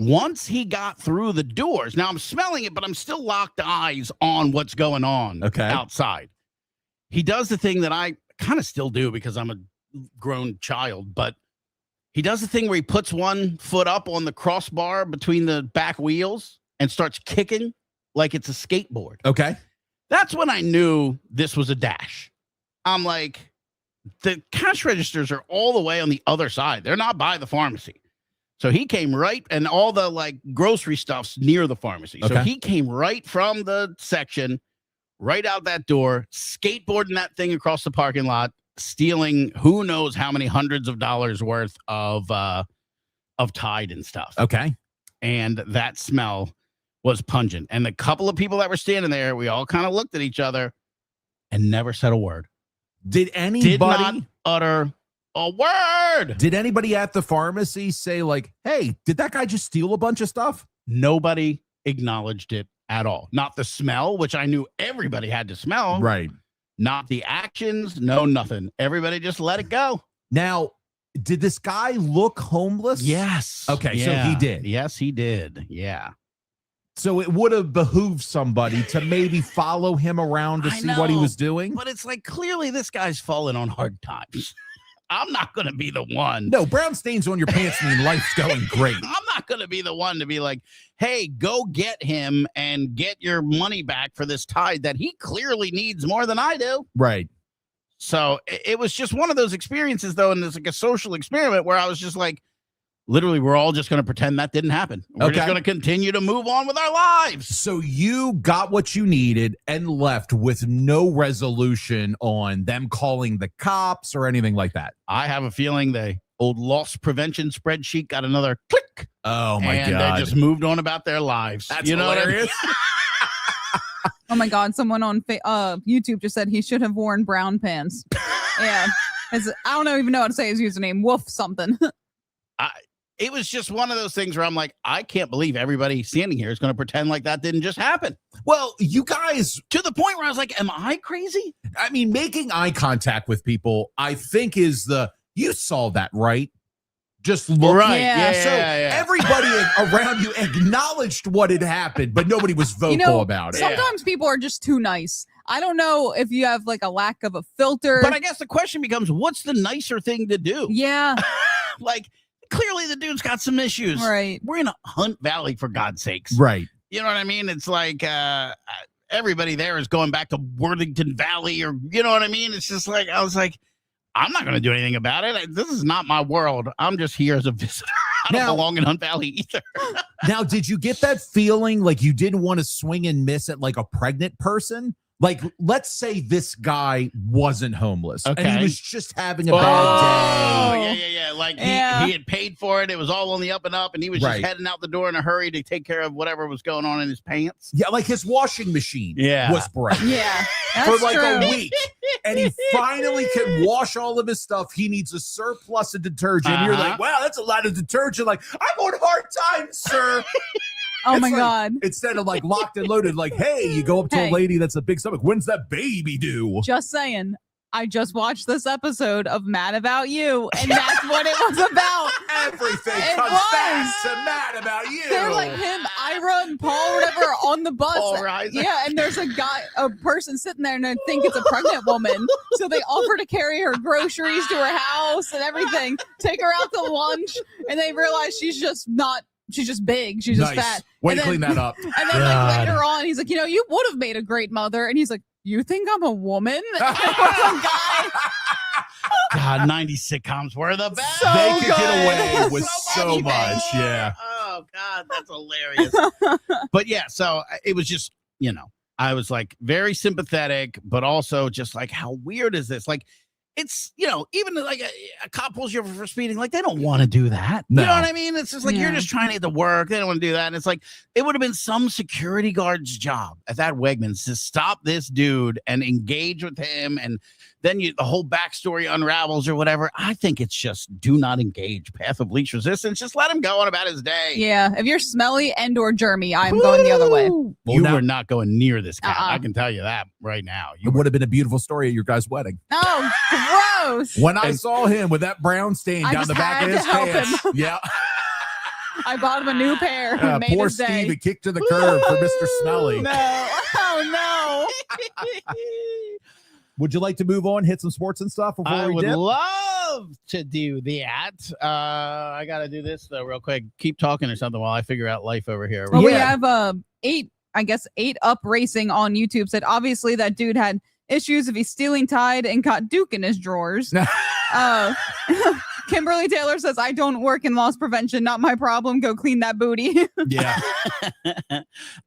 Speaker 1: Once he got through the doors, now I'm smelling it, but I'm still locked eyes on what's going on outside. He does the thing that I kind of still do because I'm a grown child, but he does the thing where he puts one foot up on the crossbar between the back wheels and starts kicking like it's a skateboard.
Speaker 2: Okay.
Speaker 1: That's when I knew this was a dash. I'm like, the cash registers are all the way on the other side. They're not by the pharmacy. So he came right, and all the like grocery stuff's near the pharmacy. So he came right from the section, right out that door, skateboarding that thing across the parking lot, stealing who knows how many hundreds of dollars worth of Tide and stuff.
Speaker 2: Okay.
Speaker 1: And that smell was pungent. And the couple of people that were standing there, we all kind of looked at each other and never said a word.
Speaker 2: Did anybody
Speaker 1: not utter a word?
Speaker 2: Did anybody at the pharmacy say like, hey, did that guy just steal a bunch of stuff?
Speaker 1: Nobody acknowledged it at all. Not the smell, which I knew everybody had to smell.
Speaker 2: Right.
Speaker 1: Not the actions. No, nothing. Everybody just let it go.
Speaker 2: Now, did this guy look homeless?
Speaker 1: Yes.
Speaker 2: Okay, so he did.
Speaker 1: Yes, he did. Yeah.
Speaker 2: So it would have behooved somebody to maybe follow him around to see what he was doing.
Speaker 1: But it's like, clearly this guy's fallen on hard times. I'm not going to be the one.
Speaker 2: No, brown stains on your pants mean life's going great.
Speaker 1: I'm not going to be the one to be like, hey, go get him and get your money back for this Tide that he clearly needs more than I do.
Speaker 2: Right.
Speaker 1: So it was just one of those experiences, though, and it's like a social experiment where I was just like, literally, we're all just going to pretend that didn't happen. We're just going to continue to move on with our lives.
Speaker 2: So you got what you needed and left with no resolution on them calling the cops or anything like that.
Speaker 1: I have a feeling the old loss prevention spreadsheet got another click.
Speaker 2: Oh my
Speaker 1: and
Speaker 2: God.
Speaker 1: they just moved on about their lives.
Speaker 2: That's
Speaker 1: you know
Speaker 2: hilarious.
Speaker 1: what I mean?
Speaker 3: Oh my God! Someone on YouTube just said he should have worn brown pants. Yeah, I don't even know how to say his username. Wolf something.
Speaker 1: It was just one of those things where I'm like, I can't believe everybody standing here is going to pretend like that didn't just happen.
Speaker 2: Well, you guys,
Speaker 1: to the point where I was like, am I crazy?
Speaker 2: I mean, making eye contact with people, I think you saw that, right? Just look.
Speaker 1: Right.
Speaker 3: Yeah.
Speaker 1: Yeah.
Speaker 2: So
Speaker 1: yeah.
Speaker 2: everybody around you acknowledged what had happened, but nobody was vocal about it.
Speaker 3: Sometimes people are just too nice. I don't know if you have like a lack of a filter.
Speaker 1: But I guess the question becomes, what's the nicer thing to do?
Speaker 3: Yeah.
Speaker 1: Like, clearly the dude's got some issues.
Speaker 3: Right.
Speaker 1: We're in Hunt Valley, for God's sakes.
Speaker 2: Right.
Speaker 1: You know what I mean? It's like everybody there is going back to Worthington Valley, or you know what I mean? It's just like, I was like, I'm not going to do anything about it. This is not my world. I'm just here as a visitor. I don't belong in Hunt Valley either.
Speaker 2: Now, did you get that feeling like you didn't want to swing and miss at like a pregnant person? Like, let's say this guy wasn't homeless and he was just having a bad day.
Speaker 1: Yeah. Like he had paid for it. It was all on the up and up, and he was just heading out the door in a hurry to take care of whatever was going on in his pants.
Speaker 2: Yeah, like his washing machine was broken.
Speaker 3: Yeah.
Speaker 2: For like a week. And he finally can wash all of his stuff. He needs a surplus of detergent. You're like, wow, that's a lot of detergent. Like, I'm on hard time, sir.
Speaker 3: Oh my God.
Speaker 2: Instead of like locked and loaded, like, hey, you go up to a lady that's a big stomach. When's that baby due?
Speaker 3: Just saying. I just watched this episode of Mad About You, and that's what it was about.
Speaker 2: Everything comes back to Mad About You.
Speaker 3: They're like him, Ira, and Paul, whatever, on the bus. Yeah, and there's a person sitting there, and I think it's a pregnant woman. So they offer to carry her groceries to her house and everything, take her out to lunch, and they realize she's just big. She's just fat.
Speaker 2: Way to clean that up.
Speaker 3: And then like later on, he's like, you would have made a great mother. And he's like, you think I'm a woman?
Speaker 1: God, 90 sitcoms were the best.
Speaker 3: So
Speaker 2: they could
Speaker 3: good.
Speaker 2: get away with so much. Yeah.
Speaker 1: Oh, God, that's hilarious. But yeah, so it was just, I was like very sympathetic, but also just like, how weird is this? Like, it's, even like a cop pulls you over for speeding, like they don't want to do that.
Speaker 2: No.
Speaker 1: You know what I mean? It's just like, you're just trying to get to work. They don't want to do that. And it's like, it would have been some security guard's job at that Wegmans to stop this dude and engage with him. And then the whole backstory unravels or whatever. I think it's just do not engage, path of least resistance. Just let him go on about his day.
Speaker 3: Yeah. If you're smelly and or germy, I'm going the other way.
Speaker 1: Well, you were not going near this cat. I can tell you that right now.
Speaker 2: It would have been a beautiful story at your guys' wedding.
Speaker 3: Oh, gross.
Speaker 2: When I saw him with that brown stain down the back of his pants. Yeah.
Speaker 3: I bought him a new pair. Made
Speaker 2: Poor
Speaker 3: his day.
Speaker 2: Steve, he kicked to the curb for Mr. Smelly.
Speaker 3: No. Oh, no.
Speaker 2: Would you like to move on, hit some sports and stuff before
Speaker 1: I
Speaker 2: we
Speaker 1: would
Speaker 2: dip?
Speaker 1: love to do that. I got to do this, though, real quick. Keep talking or something while I figure out life over here.
Speaker 3: Well, we have 8 Up Racing on YouTube said, obviously, that dude had issues if he's stealing Tide and caught Duke in his drawers. Kimberly Taylor says, I don't work in loss prevention. Not my problem. Go clean that booty.
Speaker 2: Yeah.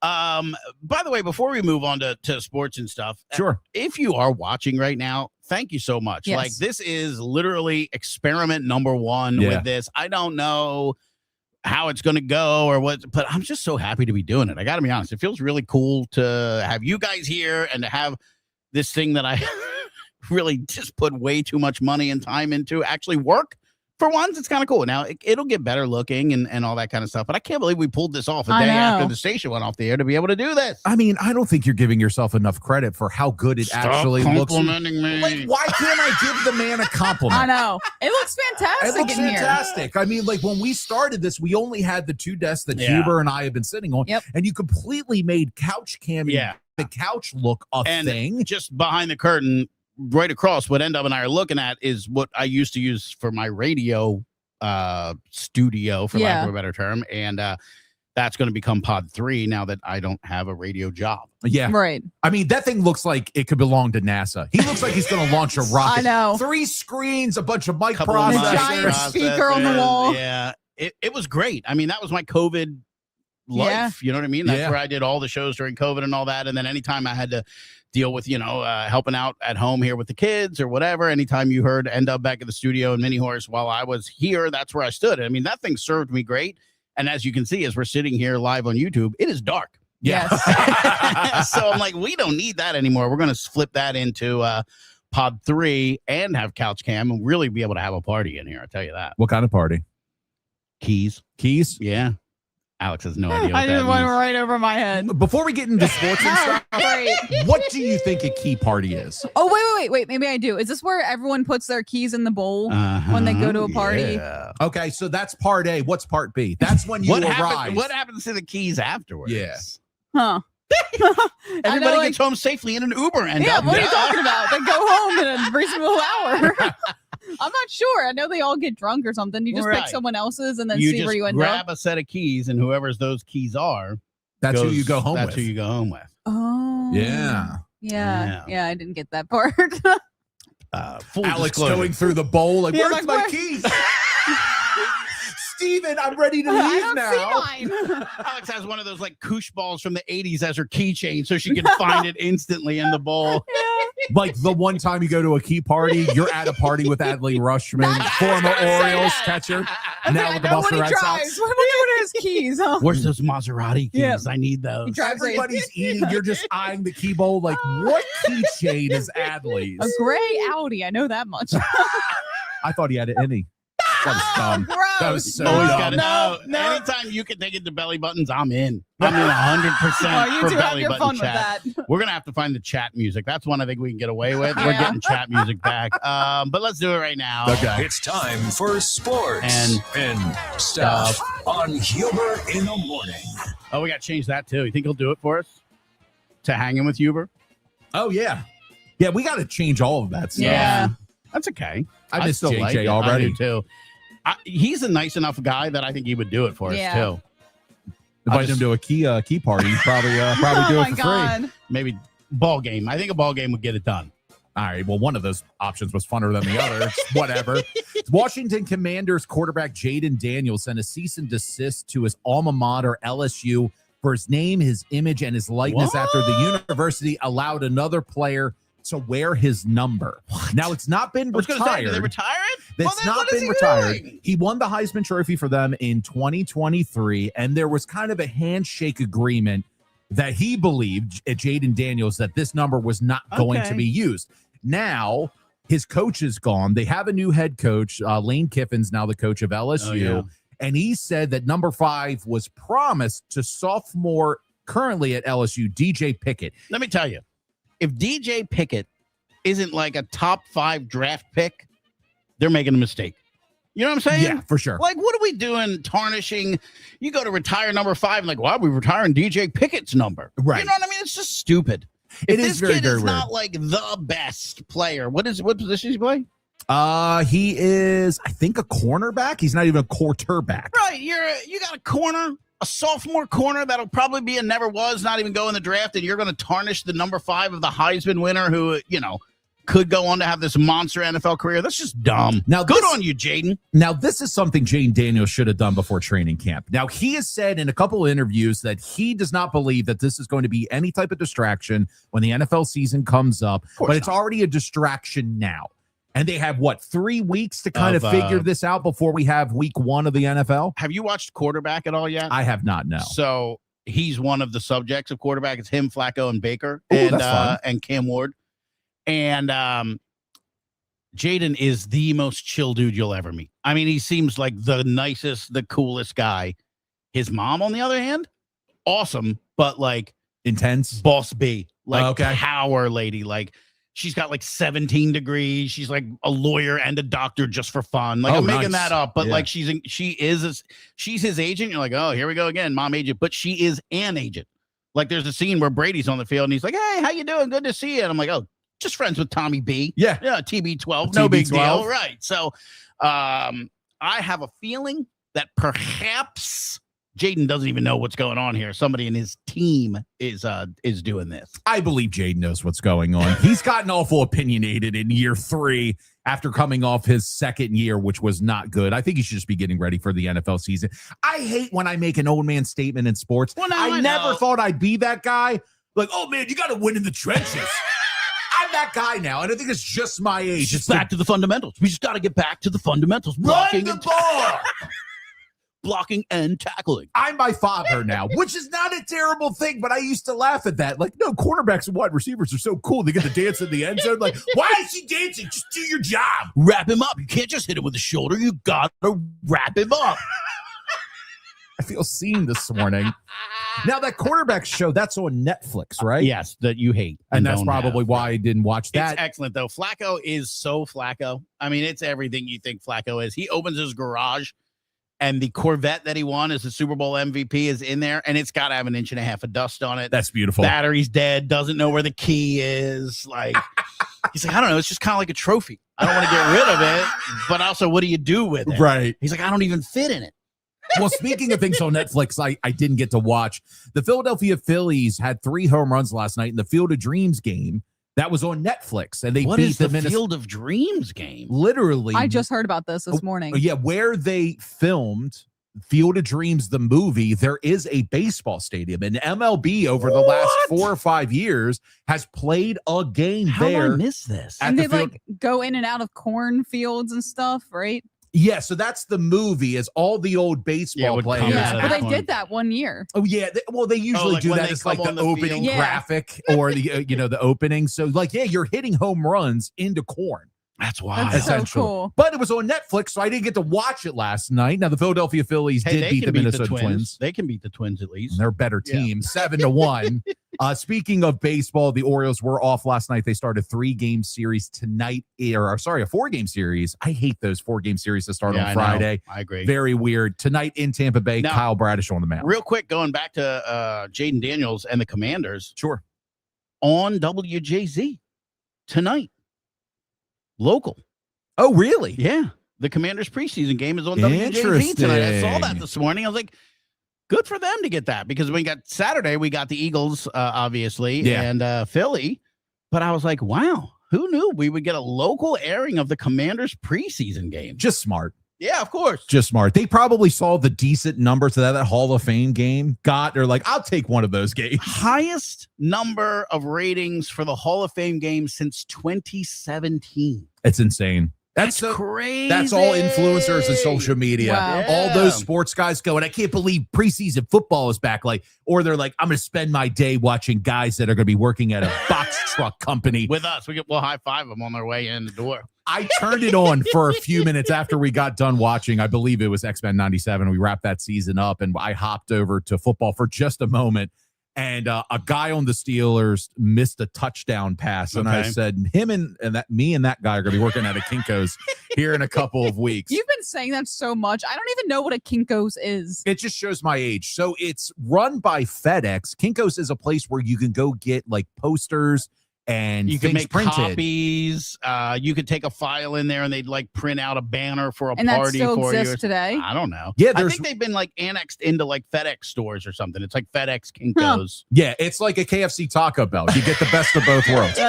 Speaker 1: By the way, before we move on to sports and stuff,
Speaker 2: Sure.
Speaker 1: If you are watching right now, thank you so much.
Speaker 3: Yes.
Speaker 1: Like, this is literally experiment number 1 with this. I don't know how it's going to go or what, but I'm just so happy to be doing it. I got to be honest. It feels really cool to have you guys here and to have this thing that I really just put way too much money and time into actually work. For once, it's kind of cool. Now, it'll get better looking and all that kind of stuff. But I can't believe we pulled this off a day after the station went off the air to be able to do this.
Speaker 2: I mean, I don't think you're giving yourself enough credit for how good it actually looks.
Speaker 1: Complimenting me.
Speaker 2: Like, why can't I give the man a compliment?
Speaker 3: I know. It looks fantastic
Speaker 2: It looks
Speaker 3: in
Speaker 2: fantastic.
Speaker 3: here.
Speaker 2: I mean, like when we started this, we only had the 2 desks that
Speaker 1: Yeah.
Speaker 2: Huber and I have been sitting on.
Speaker 3: Yep.
Speaker 2: And you completely made couch camming the couch look a
Speaker 1: And
Speaker 2: thing.
Speaker 1: just behind the curtain, right across, what End Up and I are looking at is what I used to use for my radio studio, for lack of a better term. And that's going to become Pod 3 now that I don't have a radio job.
Speaker 2: Yeah.
Speaker 3: Right.
Speaker 2: I mean, that thing looks like it could belong to NASA. He looks like he's going to launch a rocket.
Speaker 3: I know.
Speaker 2: 3 screens, a bunch of mic
Speaker 1: Couple of
Speaker 3: The
Speaker 2: processors.
Speaker 3: giant speaker on the wall.
Speaker 1: Yeah. it was great. I mean, that was my COVID life.
Speaker 3: Yeah.
Speaker 1: You know what I mean? That's
Speaker 2: Yeah.
Speaker 1: where I did all the shows during COVID and all that. And then anytime I had to deal with, helping out at home here with the kids or whatever, anytime you heard End Up back at the studio and Mini Horse while I was here, that's where I stood. I mean, that thing served me great. And as you can see, as we're sitting here live on YouTube, it is dark.
Speaker 3: Yes.
Speaker 1: So I'm like, we don't need that anymore. We're going to flip that into Pod 3 and have Couch Cam and really be able to have a party in here. I'll tell you that.
Speaker 2: What kind of party?
Speaker 1: Keys.
Speaker 2: Keys?
Speaker 1: Yeah. Alex has no idea what
Speaker 3: I
Speaker 1: that
Speaker 3: just went
Speaker 1: means.
Speaker 3: right over my head.
Speaker 2: Before we get into sports and
Speaker 3: Oh,
Speaker 2: stuff,
Speaker 3: great.
Speaker 2: what do you think a key party is?
Speaker 3: Oh, wait. Maybe I do. Is this where everyone puts their keys in the bowl when they go to a party?
Speaker 1: Yeah.
Speaker 2: Okay, so that's part A. What's part B? That's when you arrive.
Speaker 1: What happens to the keys afterwards?
Speaker 2: Yeah.
Speaker 3: Huh.
Speaker 1: Everybody
Speaker 3: like-
Speaker 1: gets home safely in an Uber. And
Speaker 3: Yeah, what are you talking about? They go home in a reasonable hour. I'm not sure. I know they all get drunk or something. You just
Speaker 1: Right.
Speaker 3: pick someone else's and then
Speaker 1: You
Speaker 3: see
Speaker 1: just
Speaker 3: where you end
Speaker 1: grab
Speaker 3: up.
Speaker 1: a set of keys, and whoever's those keys are,
Speaker 2: That's who
Speaker 1: goes-
Speaker 2: you go home
Speaker 1: That's
Speaker 2: with.
Speaker 1: who you go home with.
Speaker 3: Oh.
Speaker 2: Yeah.
Speaker 3: Yeah, I didn't get that part.
Speaker 1: Full
Speaker 2: Alex
Speaker 1: disclosure.
Speaker 2: going through the bowl like,
Speaker 3: Yeah,
Speaker 2: where's
Speaker 3: like,
Speaker 2: my
Speaker 3: where-
Speaker 2: keys? Steven, I'm ready to
Speaker 3: I
Speaker 2: leave
Speaker 3: don't
Speaker 2: now.
Speaker 3: see mine.
Speaker 1: Alex has one of those like koosh balls from the 80s as her keychain so she can find it instantly in the bowl.
Speaker 2: Like the one time you go to a key party, you're at a party with Adley Rushman, former Orioles catcher, now with the
Speaker 3: I know what
Speaker 2: Boston
Speaker 3: he
Speaker 2: Red
Speaker 3: drives.
Speaker 2: Sox.
Speaker 3: What are his keys? Huh?
Speaker 1: Where's those Maserati keys?
Speaker 3: Yeah.
Speaker 1: I need those.
Speaker 3: He drives a
Speaker 2: Everybody's eating. You're just eyeing the key bowl like, what keychain is Adley's?
Speaker 3: gray Audi. I know that much.
Speaker 2: I thought he had any. That was dumb.
Speaker 3: Gross.
Speaker 2: That was so
Speaker 1: Always
Speaker 2: dumb.
Speaker 1: gotta know.
Speaker 3: No.
Speaker 1: Anytime you can take it to belly buttons, I'm in. I'm in 100%
Speaker 3: Oh, you
Speaker 1: for
Speaker 3: two have
Speaker 1: belly
Speaker 3: your
Speaker 1: button
Speaker 3: fun
Speaker 1: chat.
Speaker 3: with that.
Speaker 1: We're gonna have to find the chat music. That's one I think we can get away with. We're
Speaker 3: Yeah.
Speaker 1: getting chat music back. But let's do it right now.
Speaker 2: Okay.
Speaker 4: It's time for sports
Speaker 1: And
Speaker 4: stuff on Huber in the Morning.
Speaker 1: Oh, we got to change that too. You think he'll do it for us? To Hangin With Huber?
Speaker 2: Oh, yeah. Yeah, we got to change all of that stuff.
Speaker 3: Yeah.
Speaker 1: That's okay.
Speaker 2: I miss
Speaker 1: still
Speaker 2: JJ
Speaker 1: like it.
Speaker 2: already.
Speaker 1: I do too. He's a nice enough guy that I think he would do it for us
Speaker 3: Yeah.
Speaker 1: too.
Speaker 2: Invite him to a key party. He'd probably do
Speaker 3: Oh
Speaker 2: it
Speaker 3: my
Speaker 2: for free.
Speaker 3: God.
Speaker 1: Maybe ball game. I think a ball game would get it done.
Speaker 2: All right. Well, one of those options was funner than the other. It's whatever. Washington Commanders quarterback Jaden Daniels sent a cease and desist to his alma mater, LSU, for his name, his image, and his likeness after the university allowed another player to wear his number. Now, it's not been
Speaker 1: I was gonna say,
Speaker 2: retired.
Speaker 1: did they retire it?
Speaker 2: That's
Speaker 1: then
Speaker 2: not
Speaker 1: what is
Speaker 2: been
Speaker 1: he
Speaker 2: retired.
Speaker 1: doing?
Speaker 2: He won the Heisman Trophy for them in 2023, and there was kind of a handshake agreement that he believed at Jaden Daniels that this number was not going to
Speaker 1: Okay.
Speaker 2: be used. Now, his coach is gone. They have a new head coach. Lane Kiffin's now the coach of LSU.
Speaker 1: Oh, yeah.
Speaker 2: And he said that number 5 was promised to sophomore currently at LSU, DJ Pickett.
Speaker 1: Let me tell you, if DJ Pickett isn't like a top 5 draft pick, they're making a mistake. You know what I'm saying?
Speaker 2: Yeah, for sure.
Speaker 1: Like, what are we doing tarnishing? You go to retire number 5, and like, why are we retiring DJ Pickett's number?
Speaker 2: Right.
Speaker 1: You know what I mean? It's just stupid.
Speaker 2: It
Speaker 1: If
Speaker 2: is
Speaker 1: this
Speaker 2: very,
Speaker 1: kid
Speaker 2: very
Speaker 1: is
Speaker 2: weird.
Speaker 1: not like the best player, what position does he play?
Speaker 2: He is, I think, a cornerback. He's not even a quarterback.
Speaker 1: Right. You got a corner, a sophomore corner that'll probably be a never was, not even go in the draft, and you're going to tarnish the number 5 of the Heisman winner who, could go on to have this monster NFL career. That's just dumb.
Speaker 2: Now,
Speaker 1: Good
Speaker 2: this-
Speaker 1: on you, Jaden.
Speaker 2: Now, this is something Jaden Daniels should have done before training camp. Now, he has said in a couple of interviews that he does not believe that this is going to be any type of distraction when the NFL season comes up,
Speaker 1: course
Speaker 2: but it's
Speaker 1: not.
Speaker 2: already a distraction now. And they have, 3 weeks to kind of
Speaker 1: Of,
Speaker 2: figure this out before we have week 1 of the NFL?
Speaker 1: Have you watched Quarterback at all yet?
Speaker 2: I have not, no.
Speaker 1: So he's one of the subjects of Quarterback. It's him, Flacco, and Baker,
Speaker 2: Ooh,
Speaker 1: and
Speaker 2: that's fun.
Speaker 1: and Cam Ward. And Jaden is the most chill dude you'll ever meet. I mean, he seems like the nicest, the coolest guy. His mom, on the other hand, awesome, but like
Speaker 2: Intense?
Speaker 1: boss B, like
Speaker 2: Okay.
Speaker 1: power lady. Like she's got like 17 degrees. She's like a lawyer and a doctor just for fun. Like
Speaker 2: Oh,
Speaker 1: I'm making
Speaker 2: nice.
Speaker 1: that up, but
Speaker 2: Yeah.
Speaker 1: like she's his agent. You're like, oh, here we go again, mom agent. But she is an agent. Like there's a scene where Brady's on the field and he's like, hey, how you doing? Good to see you. And I'm like, oh, just friends with Tommy B.
Speaker 2: Yeah.
Speaker 1: Yeah, TB12, no big deal,
Speaker 2: TB12.
Speaker 1: right? So, I have a feeling that perhaps Jaden doesn't even know what's going on here. Somebody in his team is doing this.
Speaker 2: I believe Jaden knows what's going on. He's gotten awful opinionated in year 3. after coming off his second year, which was not good. I think he should just be getting ready for the NFL season. I hate when I make an old man statement in sports.
Speaker 1: Well, no,
Speaker 2: I never thought I'd be that guy. Like, oh, man, you got to win in the trenches. I'm that guy now, and I think it's just my age.
Speaker 1: It's back to the fundamentals. We just got to get back to the fundamentals.
Speaker 2: Run the ball.
Speaker 1: Blocking and tackling.
Speaker 2: I'm my father now, which is not a terrible thing, but I used to laugh at that. Like, no, cornerbacks and wide receivers are so cool. They get to dance in the end zone. Like, why is he dancing? Just do your job.
Speaker 1: Wrap him up. You can't just hit him with the shoulder. You got to wrap him up.
Speaker 2: I feel seen this morning. Now, that quarterback show, that's on Netflix, right?
Speaker 1: Yes, that you hate.
Speaker 2: And that's probably why I didn't watch that.
Speaker 1: It's excellent, though. Flacco is so Flacco. I mean, it's everything you think Flacco is. He opens his garage, and the Corvette that he won as the Super Bowl MVP is in there, and it's got to have 1.5 inches of dust on it.
Speaker 2: That's beautiful.
Speaker 1: Battery's dead, doesn't know where the key is. Like, he's like, I don't know. It's just kind of like a trophy. I don't want to get rid of it, but also, what do you do with it?
Speaker 2: Right.
Speaker 1: He's like, I don't even fit in it.
Speaker 2: Well, speaking of things on Netflix, I didn't get to watch. The Philadelphia Phillies had 3 home runs last night in the Field of Dreams game. That was on Netflix, and they beat
Speaker 1: the Field of Dreams game.
Speaker 2: Literally,
Speaker 3: I just heard about this morning.
Speaker 2: Yeah, where they filmed Field of Dreams, the movie, there is a baseball stadium, and MLB over the last 4 or 5 years has played a game
Speaker 1: How
Speaker 2: there.
Speaker 1: did I miss this?
Speaker 3: And they like go in and out of cornfields and stuff, right?
Speaker 2: Yeah, so that's the movie, is all the old baseball players.
Speaker 3: Yeah, but they did that one year.
Speaker 2: Oh yeah, they usually
Speaker 1: like
Speaker 2: do
Speaker 1: when
Speaker 2: that.
Speaker 1: they
Speaker 2: It's like
Speaker 1: come
Speaker 2: the
Speaker 1: on the
Speaker 2: opening
Speaker 1: field.
Speaker 2: graphic or the the opening. So like, yeah, you're hitting home runs into corn.
Speaker 1: That's wild.
Speaker 3: That's so
Speaker 2: essentially.
Speaker 3: cool.
Speaker 2: But it was on Netflix, so I didn't get to watch it last night. Now the Philadelphia Phillies did beat the Minnesota Twins.
Speaker 1: They can beat the Twins at least.
Speaker 2: They're a better team, 7-1. Speaking of baseball, the Orioles were off last night. They started a 3-game series tonight, a 4-game series. I hate those 4-game series that start on Friday.
Speaker 1: I agree.
Speaker 2: Very weird. Tonight in Tampa Bay,
Speaker 1: Now,
Speaker 2: Kyle Bradish on the mound.
Speaker 1: Real quick, going back to Jaden Daniels and the Commanders.
Speaker 2: Sure.
Speaker 1: On WJZ tonight. Local.
Speaker 2: Oh, really?
Speaker 1: Yeah. The Commanders preseason game is on WJZ tonight. I saw that this morning. I was like, good for them to get that, because we got Saturday, we got the Eagles, obviously, and Philly. But I was like, wow, who knew we would get a local airing of the Commanders preseason game?
Speaker 2: Just smart.
Speaker 1: Yeah, of course.
Speaker 2: Just smart. They probably saw the decent numbers that Hall of Fame game got. They're like, I'll take one of those games.
Speaker 1: Highest number of ratings for the Hall of Fame game since 2017.
Speaker 2: It's insane.
Speaker 1: That's crazy.
Speaker 2: That's all influencers and social media.
Speaker 3: Wow.
Speaker 1: Yeah.
Speaker 2: All those sports guys going, I can't believe preseason football is back. Or they're like, I'm going to spend my day watching guys that are going to be working at a box truck company.
Speaker 1: With us. We'll high five them on their way in the door.
Speaker 2: I turned it on for a few minutes after we got done watching. I believe it was X-Men 97. We wrapped that season up, and I hopped over to football for just a moment. And a guy on the Steelers missed a touchdown pass. And I said, me and that guy are going to be working at a Kinko's here in a couple of weeks.
Speaker 3: You've been saying that so much. I don't even know what a Kinko's is.
Speaker 2: It just shows my age. So it's run by FedEx. Kinko's is a place where you can go get like posters and
Speaker 1: you can make
Speaker 2: printed.
Speaker 1: copies. You could take a file in there and they'd like print out a banner for a
Speaker 3: And that
Speaker 1: party
Speaker 3: still
Speaker 1: for you.
Speaker 3: exists today?
Speaker 1: I don't know.
Speaker 2: Yeah,
Speaker 1: I think they've been like annexed into like FedEx stores or something. It's like FedEx Kinko's.
Speaker 2: Yeah, it's like a KFC Taco Bell. You get the best of both worlds.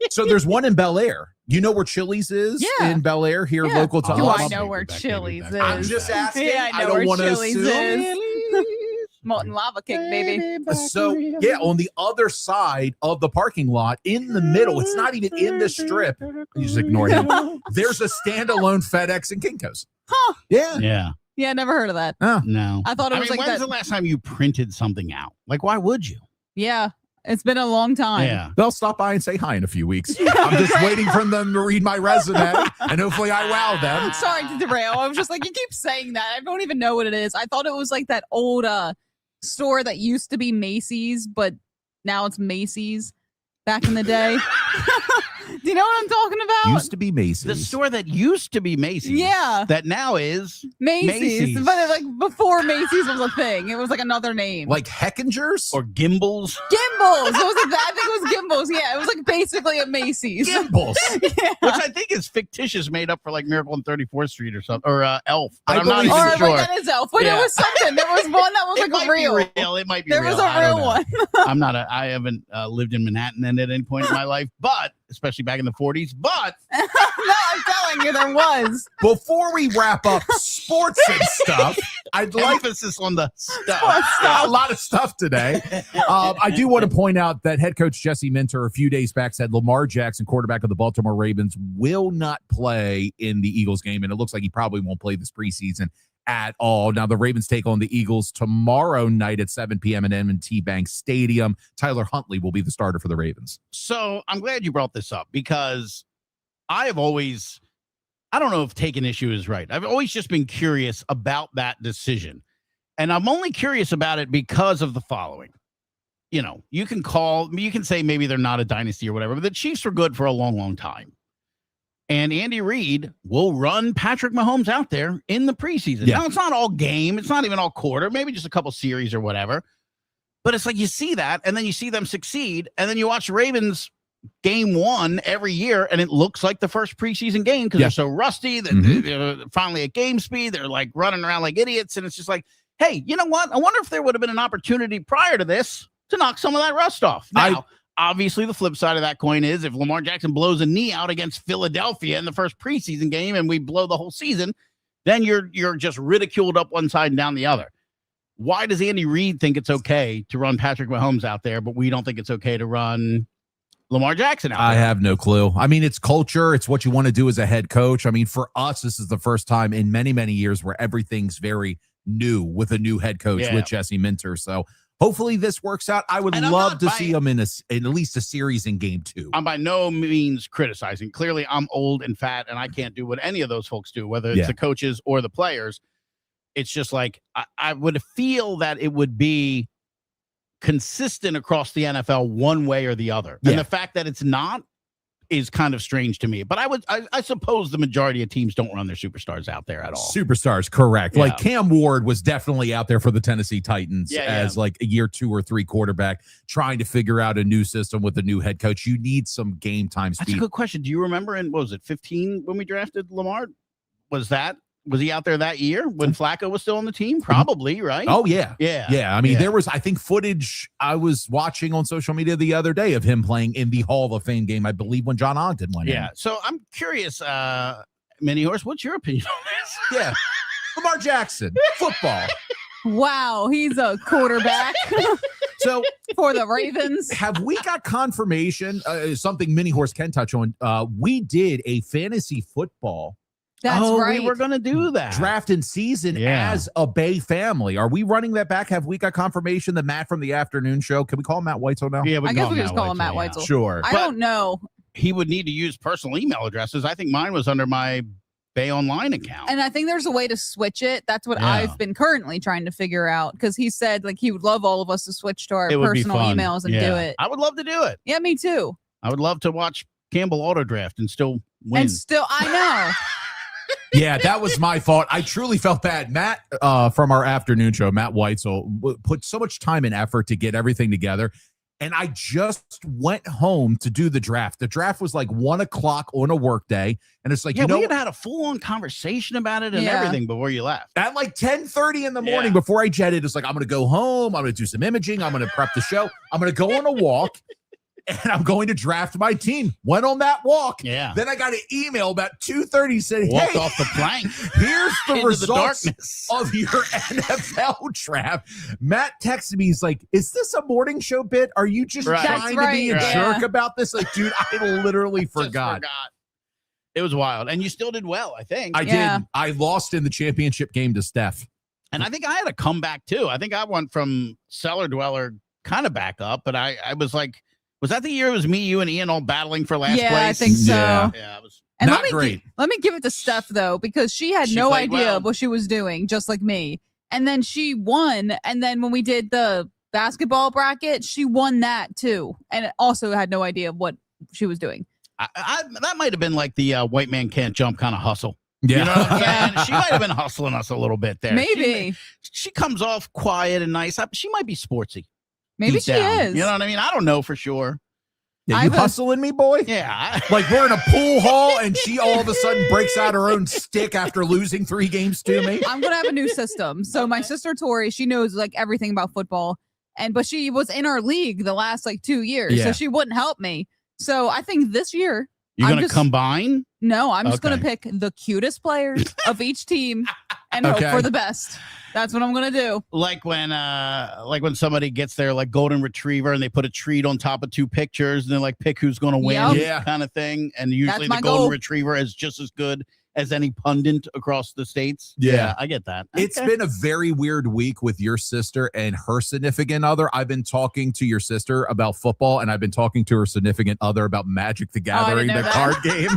Speaker 2: So there's one in Bel Air. You know where Chili's is in Bel Air here local to
Speaker 3: Do
Speaker 2: us?
Speaker 3: I know where Chili's is?
Speaker 2: I'm just asking.
Speaker 3: Yeah, I know
Speaker 2: don't
Speaker 3: where
Speaker 2: want to
Speaker 3: Chili's
Speaker 2: assume.
Speaker 3: is. Molten lava cake, baby.
Speaker 2: So, yeah, on the other side of the parking lot, in the middle, it's not even in the strip. You just ignore him. There's a standalone FedEx and Kinko's.
Speaker 3: Huh.
Speaker 2: Yeah.
Speaker 1: Yeah.
Speaker 3: Yeah, never heard of that.
Speaker 2: Oh.
Speaker 1: No.
Speaker 3: I thought it was like
Speaker 1: when's
Speaker 3: that.
Speaker 1: the last time you printed something out? Like, why would you?
Speaker 3: Yeah, it's been a long time.
Speaker 1: Yeah.
Speaker 2: They'll stop by and say hi in a few weeks. I'm just waiting for them to read my resume, and hopefully I wow them.
Speaker 3: Sorry to derail. I was just like, you keep saying that. I don't even know what it is. I thought it was like that old store that used to be Macy's, but now it's Macy's back in the day. Do you know what I'm talking about?
Speaker 2: Used to be Macy's.
Speaker 1: The store that used to be Macy's.
Speaker 3: Yeah.
Speaker 1: That now is
Speaker 3: Macy's. But like before Macy's was a thing. It was like another name.
Speaker 2: Like Heckinger's?
Speaker 1: Or Gimbals.
Speaker 3: Gimbals. It was like that. I think it was Gimbals. Yeah, it was like basically a Macy's.
Speaker 2: Gimbals.
Speaker 3: Yeah.
Speaker 1: Which I think is fictitious, made up for like Miracle on 34th Street or something. Or Elf. But
Speaker 2: I
Speaker 1: I'm not
Speaker 2: believe-
Speaker 1: even
Speaker 3: Or
Speaker 1: sure.
Speaker 3: like that is Elf. But
Speaker 1: Yeah.
Speaker 3: it was something. There was one that was
Speaker 1: It
Speaker 3: like
Speaker 1: might
Speaker 3: a real.
Speaker 1: be real. It might be
Speaker 3: There
Speaker 1: real.
Speaker 3: was a
Speaker 1: I don't
Speaker 3: real
Speaker 1: know.
Speaker 3: one.
Speaker 1: I haven't lived in Manhattan at any point in my life, but especially back in the 40s. But
Speaker 3: No, I'm telling you, there was.
Speaker 2: Before we wrap up sports and stuff, I'd like
Speaker 1: emphasis on the stuff.
Speaker 2: a lot of stuff today. I do want to point out that head coach Jesse Minter a few days back said Lamar Jackson, quarterback of the Baltimore Ravens, will not play in the Eagles game, and it looks like he probably won't play this preseason at all. Now, the Ravens take on the Eagles tomorrow night at 7 p.m. at M&T Bank Stadium. Tyler Huntley will be the starter for the Ravens.
Speaker 1: So I'm glad you brought this up because I have always, I don't know if taking issue is right. I've always just been curious about that decision. And I'm only curious about it because of the following. You know, you can say maybe they're not a dynasty or whatever, but the Chiefs were good for a long, long time. And Andy Reid will run Patrick Mahomes out there in the preseason.
Speaker 2: Yeah.
Speaker 1: Now, it's not all game. It's not even all quarter, maybe just a couple series or whatever. But it's like you see that, and then you see them succeed, and then you watch Ravens game one every year, and it looks like the first preseason game because they're so rusty that they're finally at game speed. They're like running around like idiots, and it's just like, hey, you know what? I wonder if there would have been an opportunity prior to this to knock some of that rust off. Now, obviously, the flip side of that coin is if Lamar Jackson blows a knee out against Philadelphia in the first preseason game and we blow the whole season, then you're just ridiculed up one side and down the other. Why does Andy Reid think it's okay to run Patrick Mahomes out there, but we don't think it's okay to run Lamar Jackson out there?
Speaker 2: I have no clue. I mean, it's culture. It's what you want to do as a head coach. I mean, for us, this is the first time in many, many years where everything's very new with a new head coach with Jesse Minter. So hopefully this works out. I would love to see him in at least a series in game 2.
Speaker 1: I'm by no means criticizing. Clearly, I'm old and fat, and I can't do what any of those folks do, whether it's the coaches or the players. It's just like I would feel that it would be consistent across the NFL one way or the other. And the fact that it's not is kind of strange to me. But I suppose the majority of teams don't run their superstars out there at all.
Speaker 2: Superstars, correct. Yeah. Like Cam Ward was definitely out there for the Tennessee Titans as like a year 2 or 3 quarterback trying to figure out a new system with a new head coach. You need some game time speed.
Speaker 1: That's a good question. Do you remember in, what was it, 15 when we drafted Lamar? Was he out there that year when Flacco was still on the team? Probably, right?
Speaker 2: Oh, yeah.
Speaker 1: Yeah.
Speaker 2: I mean, there was, I think, footage I was watching on social media the other day of him playing in the Hall of Fame game, I believe, when John Ogden went in.
Speaker 1: Yeah. So I'm curious, Mini Horse, what's your opinion on this?
Speaker 2: Yeah. Lamar Jackson, football.
Speaker 3: Wow, he's a quarterback.
Speaker 2: So
Speaker 3: for the Ravens.
Speaker 2: Have we got confirmation, something Mini Horse can touch on? We did a fantasy football.
Speaker 3: That's right.
Speaker 1: We were going to do that.
Speaker 2: Draft in season as a Bay family. Are we running that back? Have we got confirmation that Matt from the afternoon show, can we call him Matt Weitzel now?
Speaker 1: Yeah,
Speaker 3: I guess we can just call him Matt Weitzel.
Speaker 2: Sure.
Speaker 3: I don't know.
Speaker 1: He would need to use personal email addresses. I think mine was under my Bay Online account.
Speaker 3: And I think there's a way to switch it. That's what I've been currently trying to figure out because he said like he would love all of us to switch to our personal emails and do it.
Speaker 1: I would love to do it.
Speaker 3: Yeah, me too.
Speaker 1: I would love to watch Campbell auto draft and still win.
Speaker 3: And still, I know.
Speaker 2: Yeah, that was my fault. I truly felt bad. Matt from our afternoon show, Matt Weitzel, put so much time and effort to get everything together. And I just went home to do the draft. The draft was like 1 o'clock on a work day. And it's like,
Speaker 1: we had a full-on conversation about it and everything before you left.
Speaker 2: At like 10:30 in the morning before I jetted, it's like, I'm going to go home. I'm going to do some imaging. I'm going to prep the show. I'm going to go on a walk. And I'm going to draft my team. Went on that walk.
Speaker 1: Yeah.
Speaker 2: Then I got an email about 2:30 saying,
Speaker 1: walked off the plank.
Speaker 2: Here's the results of your NFL draft. Matt texted me. He's like, is this a morning show bit? Are you just trying to be a jerk about this? Like, dude, I literally forgot.
Speaker 1: It was wild. And you still did well, I think.
Speaker 2: I did. I lost in the championship game to Steph.
Speaker 1: And I think I had a comeback, too. I think I went from cellar dweller kind of back up. But I was like, was that the year it was me, you, and Ian all battling for last place?
Speaker 3: Yeah, I think so.
Speaker 2: Yeah,
Speaker 1: it was
Speaker 3: and
Speaker 2: not great.
Speaker 3: Let me give it to Steph, though, because she had no idea what she was doing, just like me. And then she won. And then when we did the basketball bracket, she won that, too. And also had no idea what she was doing.
Speaker 1: That might have been like the white man can't jump kind of hustle.
Speaker 2: Yeah.
Speaker 1: You know what I'm saying? She might have been hustling us a little bit there.
Speaker 3: Maybe.
Speaker 1: She comes off quiet and nice. She might be sportsy.
Speaker 3: Maybe she is.
Speaker 1: You know what I mean? I don't know for sure.
Speaker 2: Yeah, you hustling me, boy?
Speaker 1: Yeah.
Speaker 2: Like we're in a pool hall and she all of a sudden breaks out her own stick after losing 3 games to me.
Speaker 3: I'm going to have a new system. So my sister Tori, she knows like everything about football. But she was in our league the last like 2 years.
Speaker 2: Yeah.
Speaker 3: So she wouldn't help me. So I think this year,
Speaker 1: You're going to combine?
Speaker 3: No, I'm just going
Speaker 1: Okay.
Speaker 3: to pick the cutest players of each team and hope for the best. That's what I'm going to do.
Speaker 1: Like when somebody gets their like golden retriever and they put a treat on top of 2 pictures and they're like, pick who's going to win, kind of thing. And usually the golden retriever is just as good as any pundit across the states. Yeah, I get that.
Speaker 2: It's been a very weird week with your sister and her significant other. I've been talking to your sister about football, and I've been talking to her significant other about Magic the Gathering, the card game.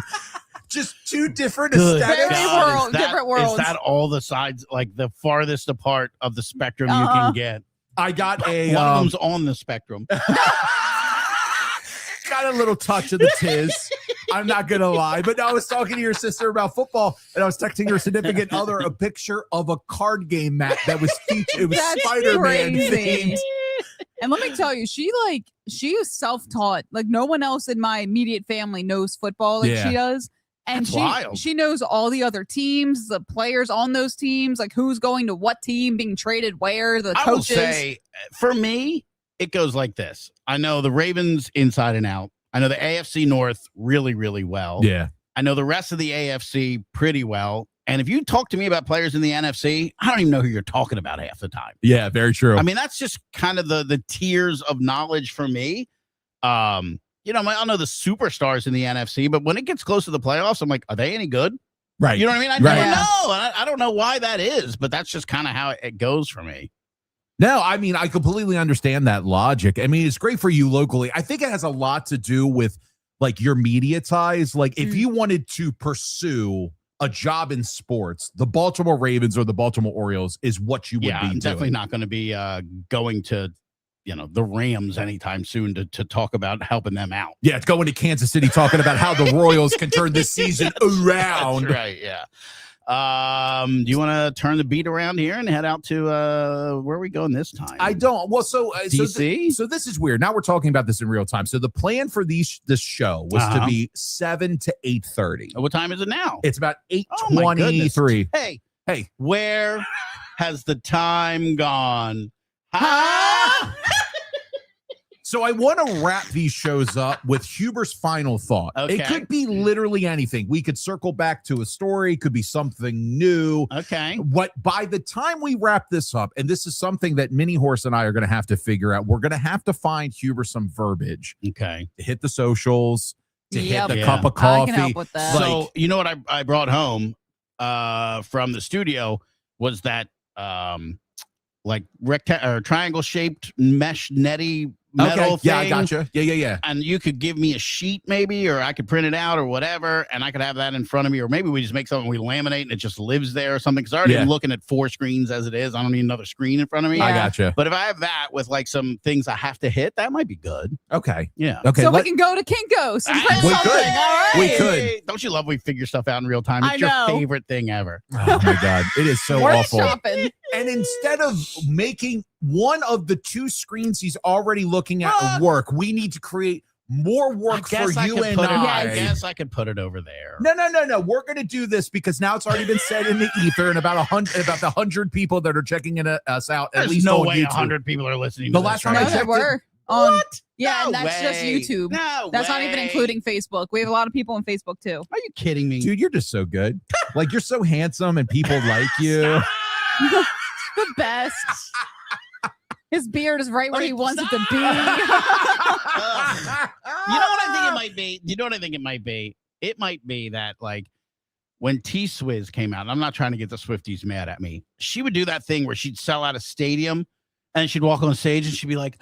Speaker 2: Just 2 different aesthetics.
Speaker 3: Different worlds.
Speaker 1: Is that all the sides, like the farthest apart of the spectrum you can get?
Speaker 2: I got a...
Speaker 1: One of them's on the spectrum.
Speaker 2: Got a little touch of the tiz. I'm not going to lie. But I was talking to your sister about football, and I was texting her significant other a picture of a card game mat that was featured. It was Spider-Man themed.
Speaker 3: And let me tell you, she is self-taught. Like no one else in my immediate family knows football like she does. And she knows all the other teams, the players on those teams, like who's going to what team, being traded where, the coaches.
Speaker 1: I will say, for me, it goes like this. I know the Ravens inside and out. I know the AFC North really, really well.
Speaker 2: Yeah.
Speaker 1: I know the rest of the AFC pretty well. And if you talk to me about players in the NFC, I don't even know who you're talking about half the time.
Speaker 2: Yeah, very true.
Speaker 1: I mean, that's just kind of the tiers of knowledge for me. I don't know the superstars in the NFC, but when it gets close to the playoffs, I'm like, are they any good?
Speaker 2: Right.
Speaker 1: You know what I mean? I never know. I don't know why that is, but that's just kind of how it goes for me.
Speaker 2: No, I mean, I completely understand that logic. I mean, it's great for you locally. I think it has a lot to do with like your media ties. Like if you wanted to pursue a job in sports, the Baltimore Ravens or the Baltimore Orioles is what you would be doing.
Speaker 1: Definitely not going to be going to, the Rams anytime soon to talk about helping them out.
Speaker 2: Yeah, it's going to Kansas City talking about how the Royals can turn this season around.
Speaker 1: That's right, yeah. Do you want to turn the beat around here and head out to where are we going this time?
Speaker 2: I don't. Well, so
Speaker 1: DC?
Speaker 2: So this is weird. Now we're talking about this in real time. So the plan for this show was to be 7 to 8:30.
Speaker 1: What time is it now?
Speaker 2: It's about 8:23.
Speaker 1: Hey, where has the time gone?
Speaker 2: So I want to wrap these shows up with Huber's final thought.
Speaker 1: Okay.
Speaker 2: It could be literally anything. We could circle back to a story. Could be something new.
Speaker 1: Okay.
Speaker 2: What by the time we wrap this up, and this is something that Mini Horse and I are going to have to figure out, we're going to have to find Huber some verbiage.
Speaker 1: Okay.
Speaker 2: To hit the socials, to hit the
Speaker 3: Yeah.
Speaker 2: cup of coffee.
Speaker 3: I can help with that.
Speaker 1: So you know what I brought home from the studio was that like triangle shaped mesh netty metal thing.
Speaker 2: Yeah, I gotcha. Yeah.
Speaker 1: And you could give me a sheet maybe, or I could print it out or whatever, and I could have that in front of me, or maybe we just make something we laminate and it just lives there or something. Because I already am looking at 4 screens as it is. I don't need another screen in front of me.
Speaker 3: Yeah.
Speaker 2: I gotcha.
Speaker 1: But if I have that with like some things I have to hit, that might be good.
Speaker 2: Okay.
Speaker 1: Yeah.
Speaker 2: Okay.
Speaker 3: So we can go to Kinko's and print
Speaker 2: We
Speaker 3: something.
Speaker 2: could.
Speaker 3: All right.
Speaker 2: We could.
Speaker 1: Don't you love we figure stuff out in real time? It's
Speaker 3: I
Speaker 1: your
Speaker 3: know.
Speaker 1: favorite thing ever.
Speaker 2: Oh my God. It is so
Speaker 3: We're
Speaker 2: awful.
Speaker 3: shopping.
Speaker 2: And instead of making one of the 2 screens he's already looking at work, we need to create more work for you and I.
Speaker 1: I guess I could put it over there.
Speaker 2: No. We're going to do this because now it's already been said in the ether, and about the 100 people that are checking us out.
Speaker 1: There's
Speaker 2: at least
Speaker 1: no
Speaker 2: on
Speaker 1: way
Speaker 2: YouTube.
Speaker 1: 100 people are listening.
Speaker 2: The
Speaker 1: to
Speaker 2: last
Speaker 1: this
Speaker 2: time
Speaker 1: right
Speaker 2: I
Speaker 3: No,
Speaker 1: now.
Speaker 3: there
Speaker 2: checked
Speaker 3: were.
Speaker 1: What?
Speaker 3: Yeah,
Speaker 1: No
Speaker 3: and that's just
Speaker 1: way.
Speaker 3: YouTube.
Speaker 1: No
Speaker 3: That's not even
Speaker 1: way.
Speaker 3: including Facebook. We have a lot of people on Facebook too.
Speaker 1: Are you kidding me?
Speaker 2: Dude, you're just so good. Like, you're so handsome and people like you.
Speaker 3: The best. His beard is right where he wants it to be.
Speaker 1: You know what I think it might be? You know what I think it might be? It might be that, like, when T-Swizz came out, and I'm not trying to get the Swifties mad at me, she would do that thing where she'd sell out a stadium and she'd walk on stage and she'd be like,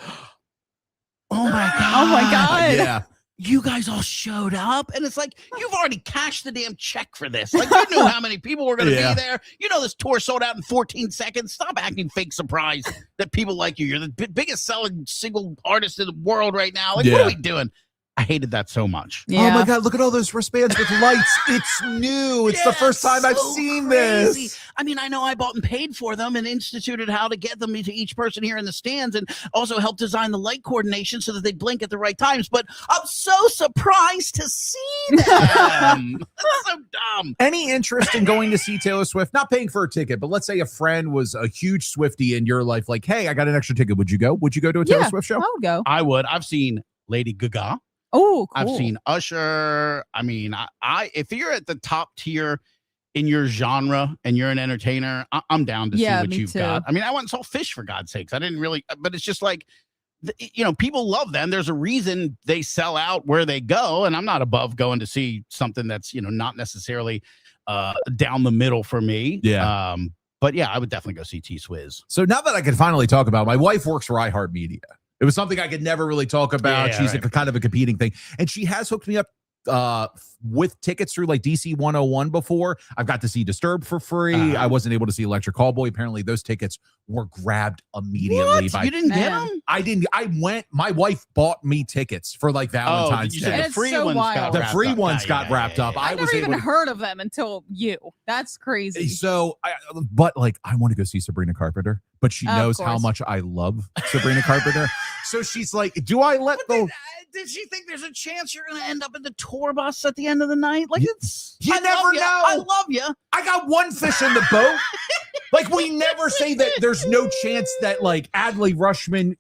Speaker 1: oh my God.
Speaker 3: Oh my God.
Speaker 2: Yeah.
Speaker 1: You guys all showed up, and it's like, you've already cashed the damn check for this. Like, you knew how many people were going to be there. You know this tour sold out in 14 seconds. Stop acting fake surprised that people like you. You're the biggest selling single artist in the world right now. Like, what are we doing? I hated that so much.
Speaker 3: Yeah.
Speaker 2: Oh my God, look at all those wristbands with lights. It's new. It's the first time I've seen this.
Speaker 1: I mean, I know I bought and paid for them and instituted how to get them to each person here in the stands, and also helped design the light coordination so that they blink at the right times. But I'm so surprised to see them. That's so dumb.
Speaker 2: Any interest in going to see Taylor Swift? Not paying for a ticket, but let's say a friend was a huge Swiftie in your life. Like, hey, I got an extra ticket. Would you go? Would you go to a Taylor Swift show?
Speaker 3: I would go.
Speaker 1: I would. I've seen Lady Gaga.
Speaker 3: Oh, cool.
Speaker 1: I've seen Usher. I mean, I if you're at the top tier in your genre and you're an entertainer, I'm down to see what
Speaker 3: me
Speaker 1: you've
Speaker 3: too.
Speaker 1: got. I mean, I went and saw Fish, for God's sakes. I didn't really, but it's just like, people love them. There's a reason they sell out where they go. And I'm not above going to see something that's, not necessarily down the middle for me.
Speaker 2: Yeah.
Speaker 1: But yeah, I would definitely go see T-Swizz.
Speaker 2: So now that I can finally talk about, my wife works for iHeartMedia. It was something I could never really talk about.
Speaker 1: Yeah,
Speaker 2: She's
Speaker 1: right.
Speaker 2: a kind of a competing thing. And she has hooked me up with tickets through like DC 101 before. I've got to see Disturbed for free. I wasn't able to see Electric Callboy. Apparently those tickets were grabbed immediately.
Speaker 1: What? You didn't get them?
Speaker 2: I didn't. I went. My wife bought me tickets for like Valentine's
Speaker 1: you
Speaker 2: Day.
Speaker 1: said
Speaker 3: And
Speaker 1: the
Speaker 3: it's
Speaker 1: free
Speaker 3: so
Speaker 1: ones
Speaker 3: wild.
Speaker 1: got
Speaker 2: The
Speaker 1: wrapped
Speaker 2: free
Speaker 1: up.
Speaker 2: ones
Speaker 1: Yeah,
Speaker 2: got
Speaker 1: yeah,
Speaker 2: wrapped up.
Speaker 1: yeah.
Speaker 3: I
Speaker 2: I
Speaker 3: never
Speaker 2: was
Speaker 3: even
Speaker 2: able to,
Speaker 3: heard of them until you. That's crazy.
Speaker 2: so, but like, I want to go see Sabrina Carpenter, but she
Speaker 3: Of
Speaker 2: knows how
Speaker 3: course.
Speaker 2: much I love Sabrina Carpenter. So she's like, do I let the...
Speaker 1: Did she think there's a chance you're going to end up in the tour bus at the end of the night? Like,
Speaker 2: You
Speaker 1: I
Speaker 2: never
Speaker 1: love ya.
Speaker 2: know.
Speaker 1: I love you.
Speaker 2: I got one fish in the boat. Like, we never say that there's no chance that like Adley Rushman,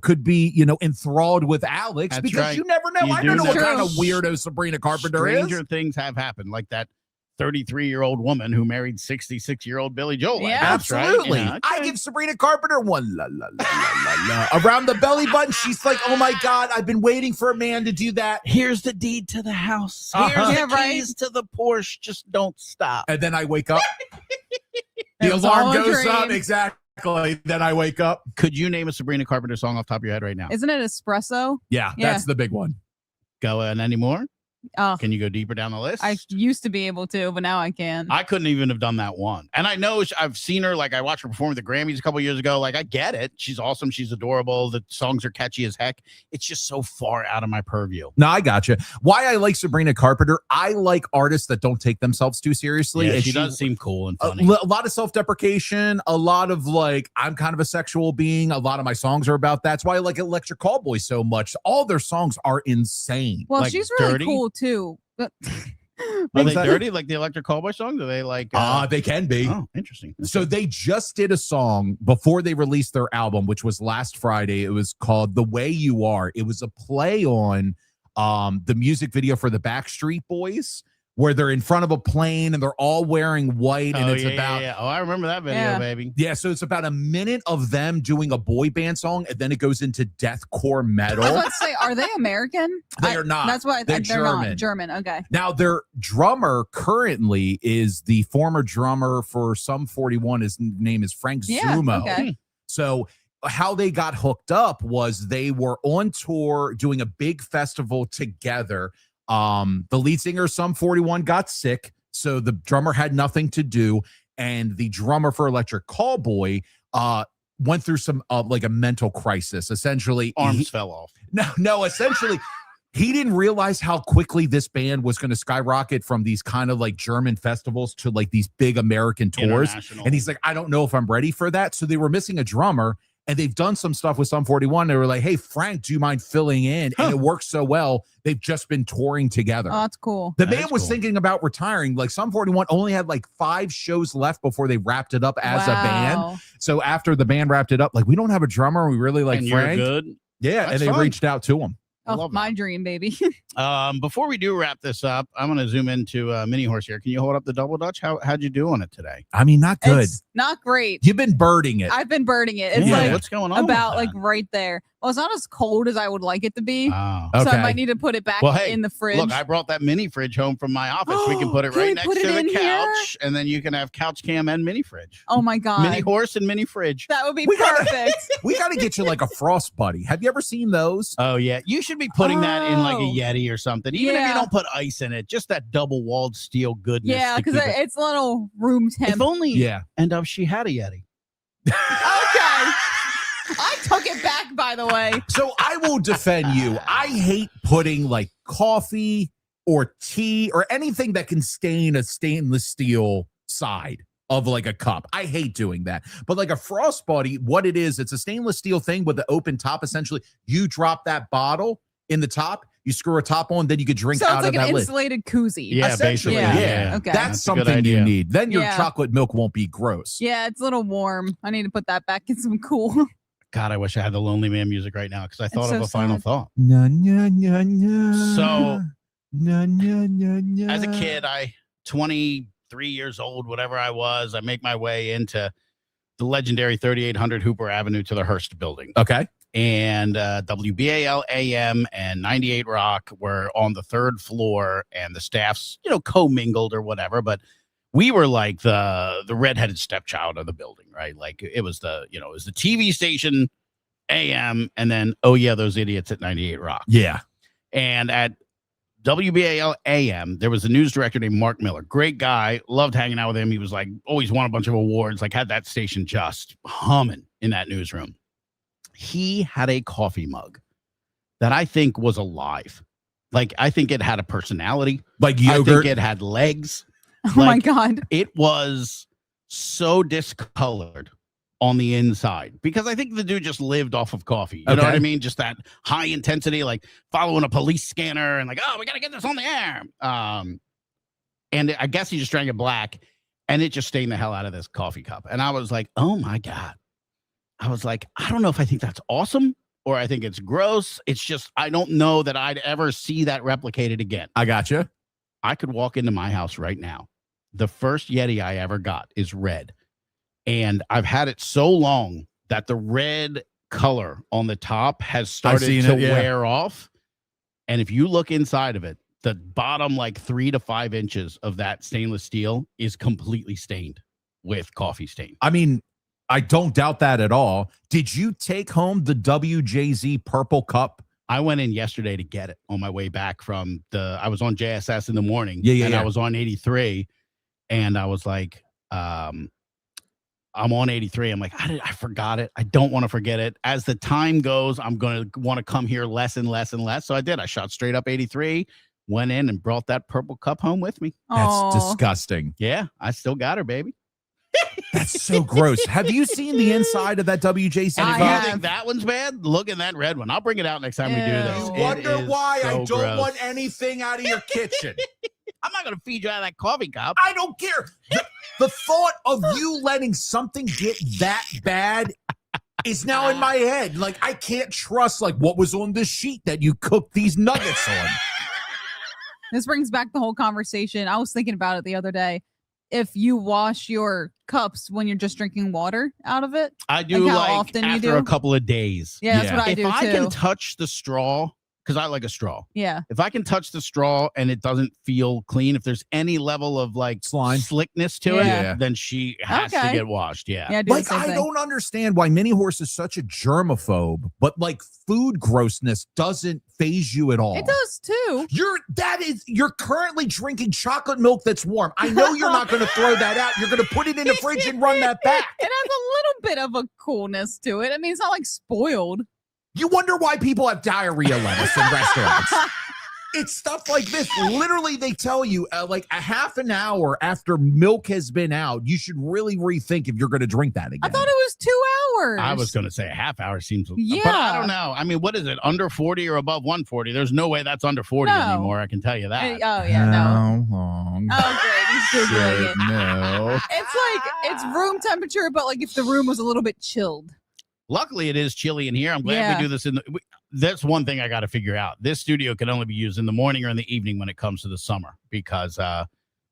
Speaker 2: could be, enthralled with Alex.
Speaker 1: That's
Speaker 2: because
Speaker 1: right.
Speaker 2: you never know.
Speaker 1: You
Speaker 2: I
Speaker 1: do
Speaker 2: don't know what
Speaker 3: never
Speaker 2: kind of
Speaker 1: know.
Speaker 2: weirdo Sabrina Carpenter
Speaker 1: Stranger
Speaker 2: is.
Speaker 1: things have happened, like that 33-year-old woman who married 66-year-old Billy Joel.
Speaker 3: Yeah.
Speaker 1: That's right.
Speaker 2: Absolutely.
Speaker 1: Yeah,
Speaker 2: I
Speaker 1: okay.
Speaker 2: give Sabrina Carpenter one la la la la la la around the belly button. She's like, oh my God, I've been waiting for a man to do that.
Speaker 1: Here's the deed to the house.
Speaker 2: Uh-huh.
Speaker 1: Here's
Speaker 3: Yeah,
Speaker 1: the
Speaker 3: right.
Speaker 1: keys to the Porsche. Just don't stop.
Speaker 2: And then I wake up. The
Speaker 3: It was
Speaker 2: alarm
Speaker 3: all a
Speaker 2: goes up.
Speaker 3: dream.
Speaker 2: Exactly. Then I wake up.
Speaker 1: Could you name a Sabrina Carpenter song off the top of your head right now?
Speaker 3: Isn't it espresso?
Speaker 2: Yeah,
Speaker 3: Yeah.
Speaker 2: that's the big one.
Speaker 1: Go and any more?
Speaker 3: Oh,
Speaker 1: Can you go deeper down the list?
Speaker 3: I used to be able to, but now I can't.
Speaker 1: I couldn't even have done that one. And I know I've seen her, like I watched her perform at the Grammys a couple years ago. Like I get it. She's awesome. She's adorable. The songs are catchy as heck. It's just so far out of my purview.
Speaker 2: No, I gotcha. Why I like Sabrina Carpenter, I like artists that don't take themselves too seriously.
Speaker 1: Yeah,
Speaker 2: and
Speaker 1: she does seem cool and
Speaker 2: a
Speaker 1: funny.
Speaker 2: lot of self-deprecation, a lot of like, I'm kind of a sexual being. A lot of my songs are about that. That's why I like Electric Callboy so much. All their songs are insane.
Speaker 3: Well,
Speaker 1: like
Speaker 3: she's really
Speaker 1: Dirty?
Speaker 3: cool too. But
Speaker 1: Are
Speaker 2: was
Speaker 1: they
Speaker 2: that?
Speaker 1: dirty like the Electric Callboy songs? Are they like
Speaker 2: They can be.
Speaker 1: Oh, interesting.
Speaker 2: So they just did a song before they released their album, which was last Friday. It was called The Way You Are. It was a play on the music video for the Backstreet Boys, where they're in front of a plane and they're all wearing white. And it's about,
Speaker 1: Oh, I remember that video,
Speaker 3: Yeah.
Speaker 1: baby.
Speaker 2: yeah, so it's about a minute of them doing a boy band song, and then it goes into deathcore
Speaker 3: I was
Speaker 2: metal.
Speaker 3: about to say, are they American?
Speaker 2: They are not.
Speaker 3: That's why
Speaker 2: They're
Speaker 3: they're
Speaker 2: German.
Speaker 3: not German. Okay.
Speaker 2: Now, their drummer currently is the former drummer for Sum 41. His name is Frank
Speaker 3: Yeah.
Speaker 2: Zumo.
Speaker 3: Okay.
Speaker 2: So how they got hooked up was they were on tour doing a big festival together. The lead singer of Sum 41 got sick, so the drummer had nothing to do, and the drummer for Electric Callboy went through some like a mental crisis. Essentially,
Speaker 1: Arms fell off.
Speaker 2: no, essentially. He didn't realize how quickly this band was going to skyrocket from these kind of like German festivals to like these big American tours.
Speaker 1: International.
Speaker 2: And he's like, I don't know if I'm ready for that. So they were missing a drummer, and they've done some stuff with Sum 41. They were like, hey, Frank, do you mind filling in? And it works so well. They've just been touring together.
Speaker 3: Oh, that's cool.
Speaker 2: The
Speaker 1: That
Speaker 2: man
Speaker 1: is
Speaker 2: was
Speaker 1: cool.
Speaker 2: thinking about retiring. Like Sum 41 only had like 5 shows left before they wrapped it up as a band.
Speaker 3: Wow.
Speaker 2: So after the band wrapped it up, like, we don't have a drummer. We really like
Speaker 1: and
Speaker 2: Frank.
Speaker 1: you're good.
Speaker 2: Yeah.
Speaker 1: That's
Speaker 2: And they
Speaker 1: fun.
Speaker 2: reached out to him.
Speaker 1: I
Speaker 3: Oh,
Speaker 1: love
Speaker 3: my dream, baby.
Speaker 1: Before we do wrap this up, I'm going to zoom into Mini Horse here. Can you hold up the double dutch? How'd you do on it today?
Speaker 2: I mean, not good.
Speaker 3: It's not great.
Speaker 2: You've been birding it.
Speaker 3: I've been birding it. It's
Speaker 1: Yeah,
Speaker 3: like
Speaker 1: what's going on?
Speaker 3: about
Speaker 1: with
Speaker 3: like right there. Well, it's not as cold as I would like it to be.
Speaker 1: that?
Speaker 3: So
Speaker 2: Okay.
Speaker 3: I might need to put it back
Speaker 1: Well, hey,
Speaker 3: in the fridge.
Speaker 1: Look, I brought that mini fridge home from my office. We can put it
Speaker 3: Can
Speaker 1: right
Speaker 3: we
Speaker 1: next
Speaker 3: put
Speaker 1: to
Speaker 3: it
Speaker 1: the
Speaker 3: in here?
Speaker 1: couch, and then you can have couch cam and mini fridge.
Speaker 3: Oh my god.
Speaker 1: Mini horse and mini fridge.
Speaker 3: That would be
Speaker 2: We gotta-
Speaker 3: perfect.
Speaker 2: We got to get you like a Frost Buddy. Have you ever seen those?
Speaker 1: Oh yeah, you should be putting that in like a
Speaker 3: Oh.
Speaker 1: Yeti or something. Even if you
Speaker 3: Yeah.
Speaker 1: don't put ice in it, just that double walled steel goodness.
Speaker 3: Yeah,
Speaker 1: to
Speaker 3: because
Speaker 1: keep it-
Speaker 3: it's a little room temp.
Speaker 1: if only.
Speaker 2: Yeah.
Speaker 1: And if she had a Yeti.
Speaker 3: Okay. I took it back, by the way.
Speaker 2: So I will defend you. I hate putting like coffee or tea or anything that can stain a stainless steel side of like a cup. I hate doing that. But like a Frost Buddy, what it is, it's a stainless steel thing with the open top. Essentially, you drop that bottle in the top, you screw a top on, then you could drink
Speaker 3: So
Speaker 2: out
Speaker 3: it's like
Speaker 2: of
Speaker 3: an
Speaker 2: that lid.
Speaker 3: insulated koozie.
Speaker 1: Yeah,
Speaker 2: Essentially,
Speaker 1: basically.
Speaker 3: Yeah. Okay.
Speaker 2: That's
Speaker 1: a good
Speaker 2: something you
Speaker 1: idea.
Speaker 2: need. Then your
Speaker 3: Yeah.
Speaker 2: chocolate milk won't be gross.
Speaker 3: Yeah, it's a little warm. I need to put that back in some cool.
Speaker 1: God, I wish I had the Lonely Man music right now because I thought
Speaker 3: so
Speaker 1: of a final
Speaker 3: sad.
Speaker 1: thought.
Speaker 2: Na, na, na, na.
Speaker 1: So,
Speaker 2: na, na, na, na.
Speaker 1: As a kid, 23 years old, whatever I was, I make my way into the legendary 3800 Hooper Avenue to the Hearst building.
Speaker 2: Okay.
Speaker 1: And WBAL AM and 98 Rock were on the third floor, and the staffs, commingled or whatever. But we were like the redheaded stepchild of the building, right? Like it was the TV station AM, and then, oh yeah, those idiots at 98 Rock.
Speaker 2: Yeah.
Speaker 1: And at WBAL AM, there was a news director named Mark Miller. Great guy. Loved hanging out with him. He was like always won a bunch of awards, like had that station just humming in that newsroom. He had a coffee mug that I think was alive. Like, I think it had a personality.
Speaker 2: Like yogurt.
Speaker 1: I think it had legs.
Speaker 3: Oh my God.
Speaker 1: It was so discolored on the inside because I think the dude just lived off of coffee. You know what I mean? Just that high intensity, like following a police scanner and like, oh, we got to get this on the air. And I guess he just drank it black, and it just stained the hell out of this coffee cup. And I was like, oh my God. I was like, I don't know if I think that's awesome or I think it's gross. It's just, I don't know that I'd ever see that replicated again.
Speaker 2: I gotcha.
Speaker 1: I could walk into my house right now. The first Yeti I ever got is red. And I've had it so long that the red color on the top has started to wear off. And if you look inside of it, the bottom like 3 to 5 inches of that stainless steel is completely stained with coffee stain.
Speaker 2: I mean, I don't doubt that at all. Did you take home the WJZ purple cup?
Speaker 1: I went in yesterday to get it on my way back from I was on JSS in the morning.
Speaker 2: And
Speaker 1: I was on 83, and I was like, I'm on 83. I'm like, I forgot it. I don't want to forget it. As the time goes, I'm going to want to come here less and less and less. So I did. I shot straight up 83, went in and brought that purple cup home with me.
Speaker 2: That's disgusting.
Speaker 1: Yeah, I still got her, baby.
Speaker 2: That's so gross. Have you seen the inside of that WJC?
Speaker 1: And if you think that one's bad, look at that red one. I'll bring it out next time we do this.
Speaker 2: You wonder why I don't
Speaker 1: gross.
Speaker 2: want anything out of your kitchen.
Speaker 1: I'm not going to feed you out of that coffee cup.
Speaker 2: I don't care. The thought of you letting something get that bad is now in my head. Like, I can't trust, like, what was on the sheet that you cooked these nuggets on.
Speaker 3: This brings back the whole conversation. I was thinking about it the other day. If you wash your cups when you're just drinking water out of it,
Speaker 1: I do,
Speaker 3: like how
Speaker 1: like
Speaker 3: often
Speaker 1: after
Speaker 3: you do?
Speaker 1: a couple of days.
Speaker 3: Yeah, that's what I do
Speaker 1: If I
Speaker 3: too.
Speaker 1: can touch the straw, because I like a straw.
Speaker 3: Yeah.
Speaker 1: If I can touch the straw and it doesn't feel clean, if there's any level of like slickness to
Speaker 3: Yeah.
Speaker 1: it, then she has to get washed. Yeah.
Speaker 3: Yeah, I do the
Speaker 2: Like,
Speaker 3: same
Speaker 2: I
Speaker 3: thing.
Speaker 2: don't understand why Mini Horse is such a germaphobe, but like food grossness doesn't phase you at all.
Speaker 3: It does too.
Speaker 2: You're currently drinking chocolate milk that's warm. I know you're not going to throw that out. You're going to put it in the fridge and run that back.
Speaker 3: It has a little bit of a coolness to it. I mean, it's not like spoiled.
Speaker 2: You wonder why people have diarrhea lettuce in restaurants. It's stuff like this. Literally, they tell you like a half an hour after milk has been out, you should really rethink if you're going to drink that again.
Speaker 3: I thought it was 2 hours.
Speaker 1: I was going to say a half hour seems,
Speaker 3: Yeah.
Speaker 1: but I don't know. I mean, what is it? Under 40 or above 140? There's no way that's under 40
Speaker 3: No.
Speaker 1: anymore. I can tell you that.
Speaker 3: Oh, yeah, no.
Speaker 2: How long?
Speaker 3: Oh, great. He's Googling it.
Speaker 2: No.
Speaker 3: It's like, it's room temperature, but like if the room was a little bit chilled.
Speaker 1: Luckily, it is chilly in here. I'm glad we do this that's one thing I got to figure out. This studio can only be used in the morning or in the evening when it comes to the summer because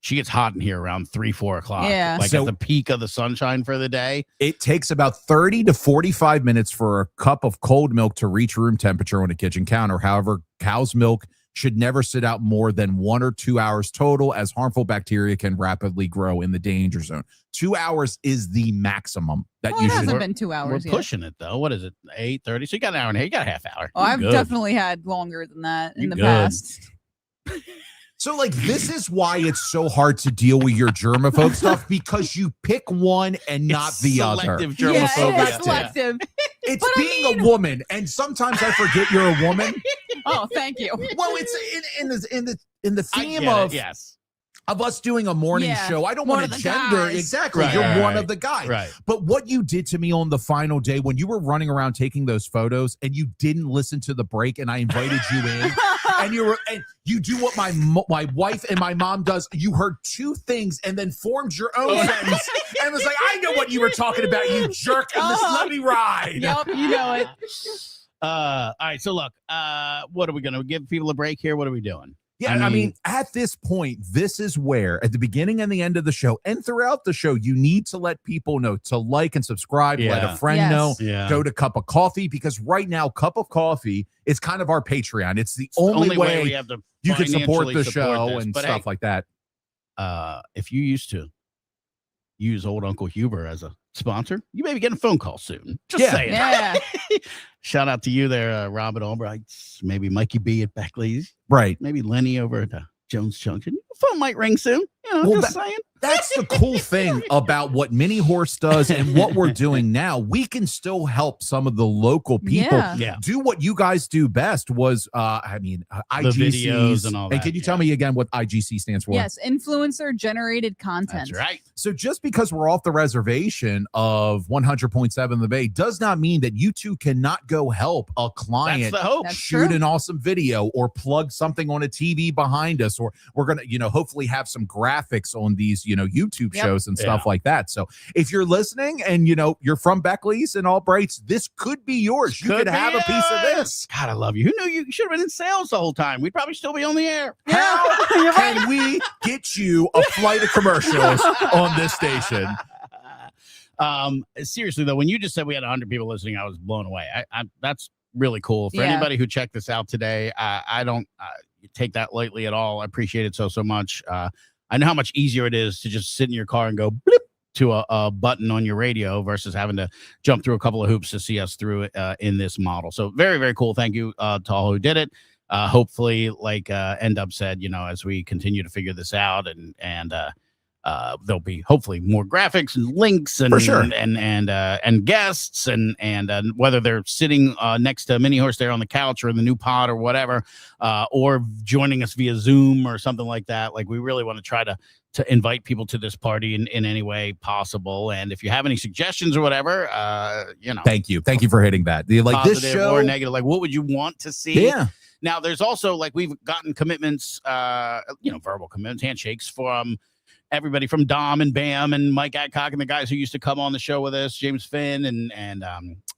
Speaker 1: she gets hot in here around 3-4 o'clock.
Speaker 3: Yeah.
Speaker 1: Like
Speaker 2: So-
Speaker 1: at the peak of the sunshine for the day.
Speaker 2: It takes about 30 to 45 minutes for a cup of cold milk to reach room temperature on a kitchen counter. However, cow's milk should never sit out more than 1 or 2 hours total, as harmful bacteria can rapidly grow in the danger zone. 2 hours is the maximum that
Speaker 3: Well,
Speaker 2: you
Speaker 3: it
Speaker 2: should.
Speaker 3: hasn't been 2
Speaker 1: We're
Speaker 3: hours yet.
Speaker 1: pushing it though. What is it? 8:30. So you got an hour and a half. You got a half hour.
Speaker 3: Oh,
Speaker 1: You're
Speaker 3: I've
Speaker 1: good.
Speaker 3: definitely had longer than that in
Speaker 1: You're
Speaker 3: the
Speaker 1: good.
Speaker 3: past.
Speaker 2: So, like, this is why it's so hard to deal with your germaphobe stuff, because you pick one and not
Speaker 1: It's
Speaker 2: the other.
Speaker 1: selective
Speaker 3: Yeah, it
Speaker 1: germophobia.
Speaker 3: is selective.
Speaker 2: It's
Speaker 3: But I
Speaker 2: being a woman, and sometimes I forget you're a woman.
Speaker 3: Oh, thank you.
Speaker 2: Well, it's in the
Speaker 1: I
Speaker 2: theme
Speaker 1: get it,
Speaker 2: of
Speaker 1: yes.
Speaker 2: of us doing a morning
Speaker 3: Yeah,
Speaker 2: show. I don't
Speaker 3: one
Speaker 2: want
Speaker 3: of
Speaker 2: to
Speaker 3: the
Speaker 2: gender
Speaker 3: guys.
Speaker 2: exactly.
Speaker 1: Right,
Speaker 2: You're
Speaker 1: right,
Speaker 2: one
Speaker 1: right.
Speaker 2: of the guys.
Speaker 1: Right.
Speaker 2: But what you did to me on the final day when you were running around taking those photos and you didn't listen to the break and I invited you in and you do what my wife and my mom does. You heard two things and then formed your own sentence and was like, I know what you were talking about, you jerk. And this let me ride.
Speaker 3: Yep, you know it.
Speaker 1: All right. So look, what are we going to give people a break here? What are we doing?
Speaker 2: Yeah, I mean, at this point, this is where at the beginning and the end of the show and throughout the show, you need to let people know to like and subscribe, let a friend know, go to Cup of Coffee, because right now, Cup of Coffee is kind of our Patreon. It's the only way
Speaker 1: we have to
Speaker 2: you can support the show
Speaker 1: this.
Speaker 2: and
Speaker 1: But
Speaker 2: stuff like that.
Speaker 1: If you used to use old Uncle Huber as a sponsor, you may be getting a phone call soon. Just saying.
Speaker 3: Yeah.
Speaker 1: Shout out to you there, Robin Albright, maybe Mikey B at Beckley's,
Speaker 2: Right.
Speaker 1: maybe Lenny over at Jones Junction. Phone might ring soon. You know, just saying.
Speaker 2: That's the cool thing about what Mini Horse does and what we're doing now. We can still help some of the local people do what you guys do best was, IGCs.
Speaker 1: Videos and all that.
Speaker 2: And can you tell me again what IGC stands for?
Speaker 3: Yes, influencer generated content.
Speaker 1: That's right.
Speaker 2: So just because we're off the reservation of 100.7 The Bay does not mean that you two cannot go help a client
Speaker 1: That's the hope.
Speaker 2: shoot an awesome video or plug something on a TV behind us, or we're going to, hopefully have some graphics on these, YouTube shows and stuff like that. So if you're listening and, you're from Beckley's and Albrights, this could be yours. You could have a piece of this.
Speaker 1: God, I love you. Who knew you should have been in sales the whole time? We'd probably still be on the air.
Speaker 2: How can we get you a flight of commercials on this station?
Speaker 1: Seriously though, when you just said we had 100 people listening, I was blown away. That's really cool. For anybody who checked this out today, I don't take that lightly at all. I appreciate it so much. I know how much easier it is to just sit in your car and go blip to a button on your radio versus having to jump through a couple of hoops to see us through it in this model. So very, very cool. Thank you to all who did it. Hopefully, like End-Up said, as we continue to figure this out and there'll be hopefully more graphics and links and
Speaker 2: for sure.
Speaker 1: and guests and whether they're sitting next to Mini Horse there on the couch or in the new pod or whatever, or joining us via Zoom or something like that. Like we really want to try to invite people to this party in any way possible. And if you have any suggestions or whatever,
Speaker 2: thank you for hitting that. Like this show
Speaker 1: or negative, like what would you want to see?
Speaker 2: Yeah.
Speaker 1: Now there's also like we've gotten commitments, verbal commitments, handshakes from everybody from Dom and Bam and Mike Adcock and the guys who used to come on the show with us, James Finn and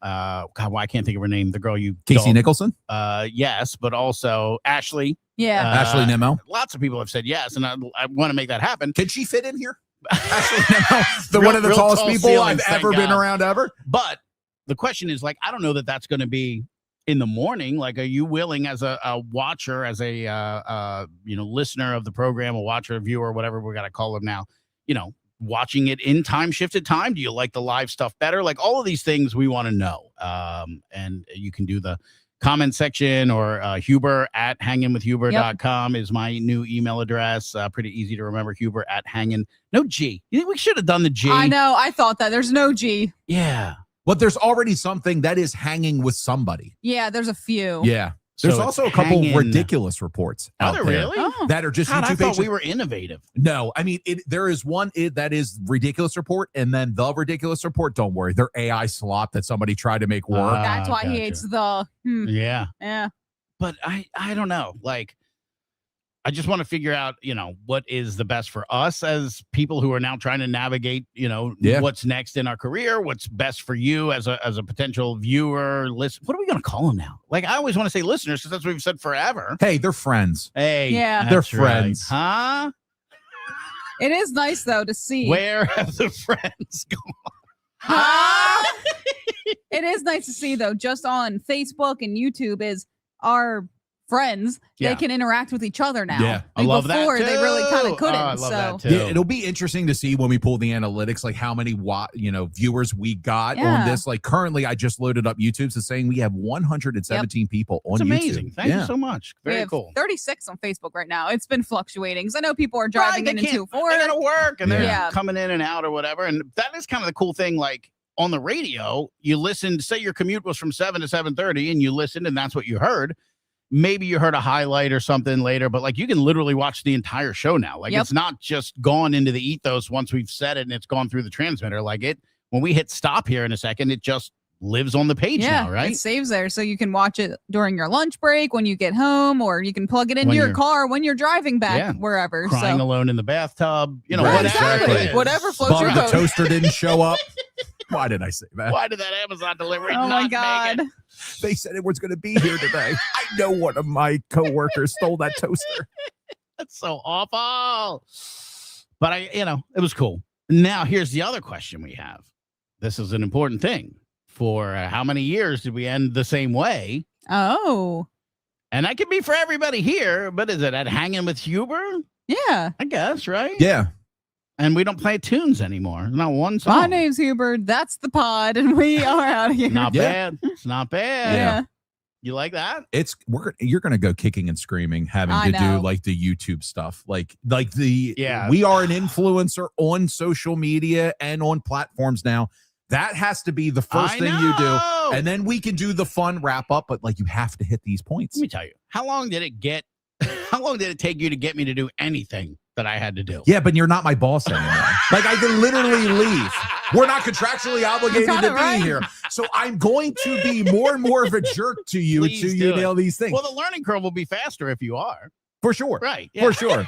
Speaker 1: God, I can't think of her name. The girl
Speaker 2: Casey Nicholson.
Speaker 1: Yes, but also Ashley.
Speaker 3: Yeah,
Speaker 2: Ashley Nemo.
Speaker 1: Lots of people have said yes, and I want to make that happen.
Speaker 2: Can she fit in here? Ashley Nemo, one of the tallest people I've ever been around ever.
Speaker 1: But the question is, like, I don't know that that's going to be in the morning. Like, are you willing as a watcher, as a listener of the program, a watcher, a viewer, whatever we got to call them now, watching it in time shifted time? Do you like the live stuff better? Like all of these things we want to know. And you can do the comment section or Huber at hanginwithhuber.com is my new email address. Pretty easy to remember. Huber at hangin. No G. You think we should have done the G?
Speaker 3: I know. I thought that. There's no G.
Speaker 1: Yeah.
Speaker 2: But there's already something that is hanging with somebody.
Speaker 3: Yeah, there's a few.
Speaker 2: Yeah. There's
Speaker 1: So
Speaker 2: also a
Speaker 1: it's
Speaker 2: couple
Speaker 1: hanging.
Speaker 2: ridiculous reports out there
Speaker 1: Really?
Speaker 3: Oh.
Speaker 2: that are just
Speaker 1: God, I
Speaker 2: YouTube
Speaker 1: thought
Speaker 2: pages.
Speaker 1: we were innovative.
Speaker 2: No, I mean, there is one that is ridiculous report, and then the ridiculous report. Don't worry, they're AI slop that somebody tried to make work.
Speaker 3: That's why he hates the.
Speaker 1: Yeah.
Speaker 3: Yeah.
Speaker 1: But I don't know. Like, I just want to figure out, what is the best for us as people who are now trying to navigate, what's next in our career, what's best for you as a potential viewer, listen. What are we going to call them now? Like, I always want to say listeners because that's what we've said forever.
Speaker 2: Hey, they're friends.
Speaker 1: Hey,
Speaker 3: Yeah.
Speaker 2: They're
Speaker 1: that's right.
Speaker 2: friends.
Speaker 1: Huh?
Speaker 3: It is nice though to see.
Speaker 1: Where have the friends gone?
Speaker 3: Huh? It is nice to see though, just on Facebook and YouTube is our friends.
Speaker 1: Yeah.
Speaker 3: They can interact with each other now.
Speaker 2: Yeah.
Speaker 1: I love that
Speaker 3: Before they really kind
Speaker 1: too.
Speaker 3: of couldn't.
Speaker 1: Oh, I love that too.
Speaker 2: Yeah, it'll be interesting to see when we pull the analytics, like how many viewers we got on this. Like currently, I just loaded up YouTube, so saying we have 117 people on
Speaker 1: It's
Speaker 2: YouTube.
Speaker 1: amazing. Thank you so much.
Speaker 3: We
Speaker 1: Very
Speaker 3: have
Speaker 1: cool.
Speaker 3: 36 on Facebook right now. It's been fluctuating because I know people are driving in and to for
Speaker 1: They
Speaker 3: it.
Speaker 1: gotta work and they're
Speaker 3: Yeah.
Speaker 1: coming in and out or whatever. And that is kind of the cool thing. Like on the radio, you listen. Say your commute was from 7 to 7:30, and you listened, and that's what you heard. Maybe you heard a highlight or something later, but like you can literally watch the entire show now. Like it's not just gone into the ethos once we've said it and it's gone through the transmitter. Like when we hit stop here in a second, it just lives on the page now, right?
Speaker 3: It saves there, so you can watch it during your lunch break, when you get home, or you can plug it into
Speaker 1: When
Speaker 3: your
Speaker 1: you're-
Speaker 3: car when you're driving back
Speaker 1: Yeah.
Speaker 3: wherever.
Speaker 1: Crying
Speaker 3: So
Speaker 1: alone in the bathtub, you know,
Speaker 2: Right,
Speaker 1: whatever
Speaker 2: exactly.
Speaker 1: it is.
Speaker 3: Whatever floats your
Speaker 2: Bummed the
Speaker 3: boat.
Speaker 2: toaster didn't show up. Why did I say that?
Speaker 1: Why did that Amazon delivery
Speaker 3: Oh
Speaker 1: not
Speaker 3: my
Speaker 1: make
Speaker 3: God.
Speaker 1: it?
Speaker 2: They said it was going to be here today. I know one of my coworkers stole that toaster.
Speaker 1: That's so awful. But it was cool. Now, here's the other question we have. This is an important thing. For how many years did we end the same way?
Speaker 3: Oh,
Speaker 1: And that could be for everybody here, but is it at Hangin With Huber?
Speaker 3: yeah.
Speaker 1: I guess, right?
Speaker 2: Yeah.
Speaker 1: And we don't play tunes anymore. Not one song.
Speaker 3: My name's Huber. That's the pod, and we are out of here.
Speaker 1: Not
Speaker 2: Yeah.
Speaker 1: bad. It's not bad.
Speaker 3: Yeah.
Speaker 1: You like that?
Speaker 2: You're gonna go kicking and screaming, having
Speaker 3: I
Speaker 2: to do
Speaker 3: know.
Speaker 2: like the YouTube stuff, like
Speaker 1: Yeah.
Speaker 2: we are an influencer on social media and on platforms now. That has to be the first
Speaker 1: I
Speaker 2: thing you do,
Speaker 1: know.
Speaker 2: and then we can do the fun wrap up. But like, you have to hit these points.
Speaker 1: Let me tell you, how long did it take you to get me to do anything that I had to do?
Speaker 2: Yeah, but you're not my boss anymore. Like, I can literally leave. We're not contractually obligated
Speaker 3: got
Speaker 2: to
Speaker 3: it
Speaker 2: be
Speaker 3: right.
Speaker 2: here. So I'm going to be more and more of a jerk to you
Speaker 1: Please
Speaker 2: until
Speaker 1: do
Speaker 2: you
Speaker 1: it.
Speaker 2: nail these things.
Speaker 1: Well, the learning curve will be faster if you are.
Speaker 2: For sure.
Speaker 1: Right.
Speaker 2: For sure.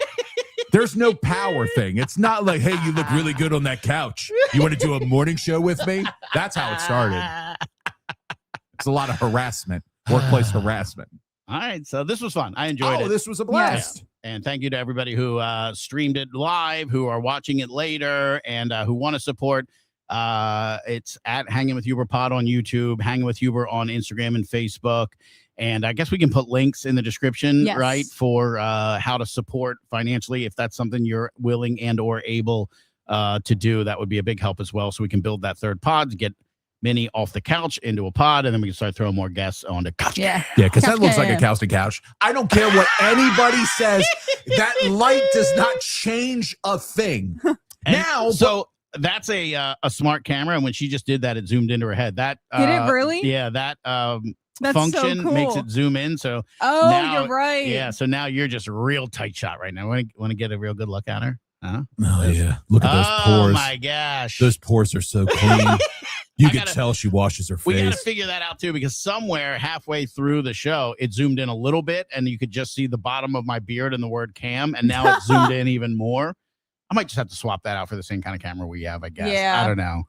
Speaker 2: There's no power thing. It's not like, hey, you look really good on that couch. You want to do a morning show with me? That's how it started. It's a lot of harassment, workplace harassment.
Speaker 1: All right. So this was fun. I enjoyed
Speaker 2: Oh,
Speaker 1: it.
Speaker 2: this was a blast.
Speaker 1: And thank you to everybody who streamed it live, who are watching it later, and who want to support. It's at Hangin With Huber Pod on YouTube, Hangin With Huber on Instagram and Facebook. And I guess we can put links in the description,
Speaker 3: Yes.
Speaker 1: right, for how to support financially. If that's something you're willing and or able to do, that would be a big help as well. So we can build that third pod to get Minnie off the couch into a pod, and then we can start throwing more guests on the couch.
Speaker 3: Yeah.
Speaker 2: Yeah, because that
Speaker 3: Couch
Speaker 2: looks like a
Speaker 3: cam.
Speaker 2: couch to couch. I don't care what anybody says. That light does not change a thing.
Speaker 1: And
Speaker 2: Now,
Speaker 1: so that's a smart camera, and when she just did that, it zoomed into her head. That
Speaker 3: Did it really?
Speaker 1: Yeah, that
Speaker 3: That's
Speaker 1: function
Speaker 3: so cool.
Speaker 1: makes it zoom in. So
Speaker 3: Oh,
Speaker 1: now-
Speaker 3: you're right.
Speaker 1: yeah, so now you're just a real tight shot right now. Want to get a real good look at her? Huh?
Speaker 2: Oh, yeah. Look at those
Speaker 1: Oh
Speaker 2: pores.
Speaker 1: my gosh,
Speaker 2: Those pores are so clean. You
Speaker 1: I
Speaker 2: can
Speaker 1: gotta-
Speaker 2: tell she washes her
Speaker 1: we got to
Speaker 2: face.
Speaker 1: figure that out too, because somewhere halfway through the show, it zoomed in a little bit, and you could just see the bottom of my beard and the word cam, and now it zoomed in even more. I might just have to swap that out for the same kind of camera we have, I guess.
Speaker 3: Yeah.
Speaker 1: I don't know.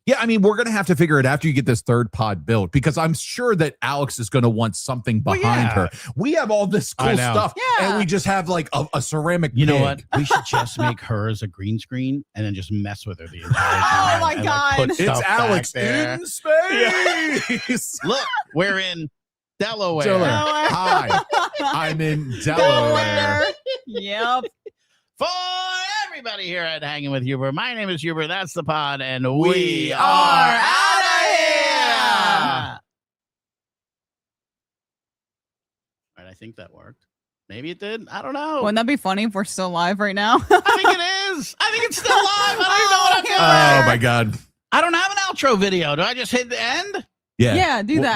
Speaker 2: Yeah, I mean, we're going to have to figure it after you get this third pod built, because I'm sure that Alex is going to want something
Speaker 1: Well,
Speaker 2: behind
Speaker 1: yeah.
Speaker 2: her. We have all this
Speaker 1: I
Speaker 2: cool
Speaker 1: know.
Speaker 2: stuff,
Speaker 3: Yeah.
Speaker 2: and we just have like a ceramic
Speaker 1: You know
Speaker 2: pig.
Speaker 1: what? We should just make hers a green screen and then just mess with her the entire
Speaker 3: Oh
Speaker 1: time.
Speaker 3: my
Speaker 1: and,
Speaker 3: God.
Speaker 1: put
Speaker 2: It's
Speaker 1: stuff back
Speaker 2: Alex
Speaker 1: there.
Speaker 2: in space.
Speaker 1: Look, we're in Delaware.
Speaker 2: Delaware.
Speaker 3: Delaware.
Speaker 2: Hi, I'm in Delaware.
Speaker 3: Yep.
Speaker 1: For everybody here at Hangin With Huber, my name is Huber. That's the pod, and we are
Speaker 3: out
Speaker 1: of
Speaker 3: of
Speaker 1: here. All right, I think that worked. Maybe it did. I don't know.
Speaker 3: Wouldn't that be funny if we're still live right now?
Speaker 1: I think it is. I think it's still live. I don't even know what I'm doing.
Speaker 2: Oh my God.
Speaker 1: I don't have an outro video. Do I just hit the end?
Speaker 2: Yeah.
Speaker 3: Yeah, do that.